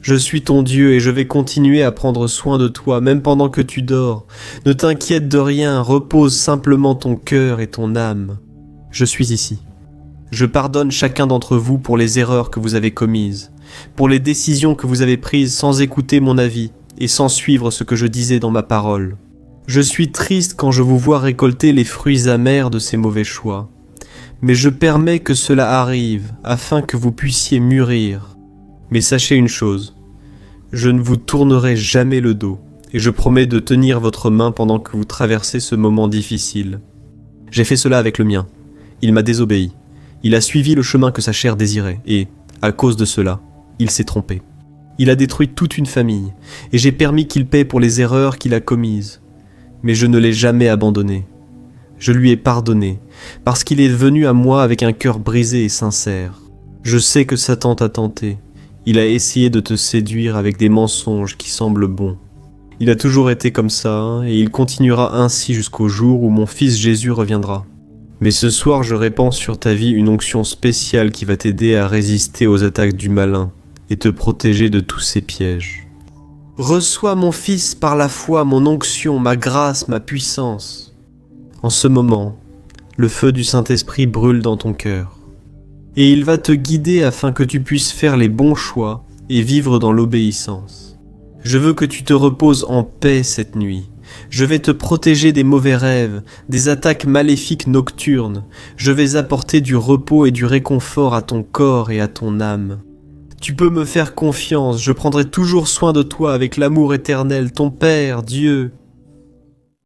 [SPEAKER 1] je suis ton Dieu et je vais continuer à prendre soin de toi, même pendant que tu dors. Ne t'inquiète de rien, repose simplement ton cœur et ton âme. Je suis ici. Je pardonne chacun d'entre vous pour les erreurs que vous avez commises, pour les décisions que vous avez prises sans écouter mon avis et sans suivre ce que je disais dans ma parole. Je suis triste quand je vous vois récolter les fruits amers de ces mauvais choix. Mais je permets que cela arrive afin que vous puissiez mûrir. Mais sachez une chose, je ne vous tournerai jamais le dos et je promets de tenir votre main pendant que vous traversez ce moment difficile. J'ai fait cela avec le mien. Il m'a désobéi. Il a suivi le chemin que sa chair désirait et, à cause de cela, il s'est trompé. Il a détruit toute une famille et j'ai permis qu'il paie pour les erreurs qu'il a commises. Mais je ne l'ai jamais abandonné. Je lui ai pardonné, parce qu'il est venu à moi avec un cœur brisé et sincère. Je sais que Satan t'a tenté. Il a essayé de te séduire avec des mensonges qui semblent bons. Il a toujours été comme ça, et il continuera ainsi jusqu'au jour où mon fils Jésus reviendra. Mais ce soir, je répands sur ta vie une onction spéciale qui va t'aider à résister aux attaques du malin et te protéger de tous ses pièges. Reçois mon fils par la foi, mon onction, ma grâce, ma puissance. En ce moment, le feu du Saint-Esprit brûle dans ton cœur. Et il va te guider afin que tu puisses faire les bons choix et vivre dans l'obéissance. Je veux que tu te reposes en paix cette nuit. Je vais te protéger des mauvais rêves, des attaques maléfiques nocturnes. Je vais apporter du repos et du réconfort à ton corps et à ton âme. Tu peux me faire confiance, je prendrai toujours soin de toi avec l'amour éternel, ton Père, Dieu,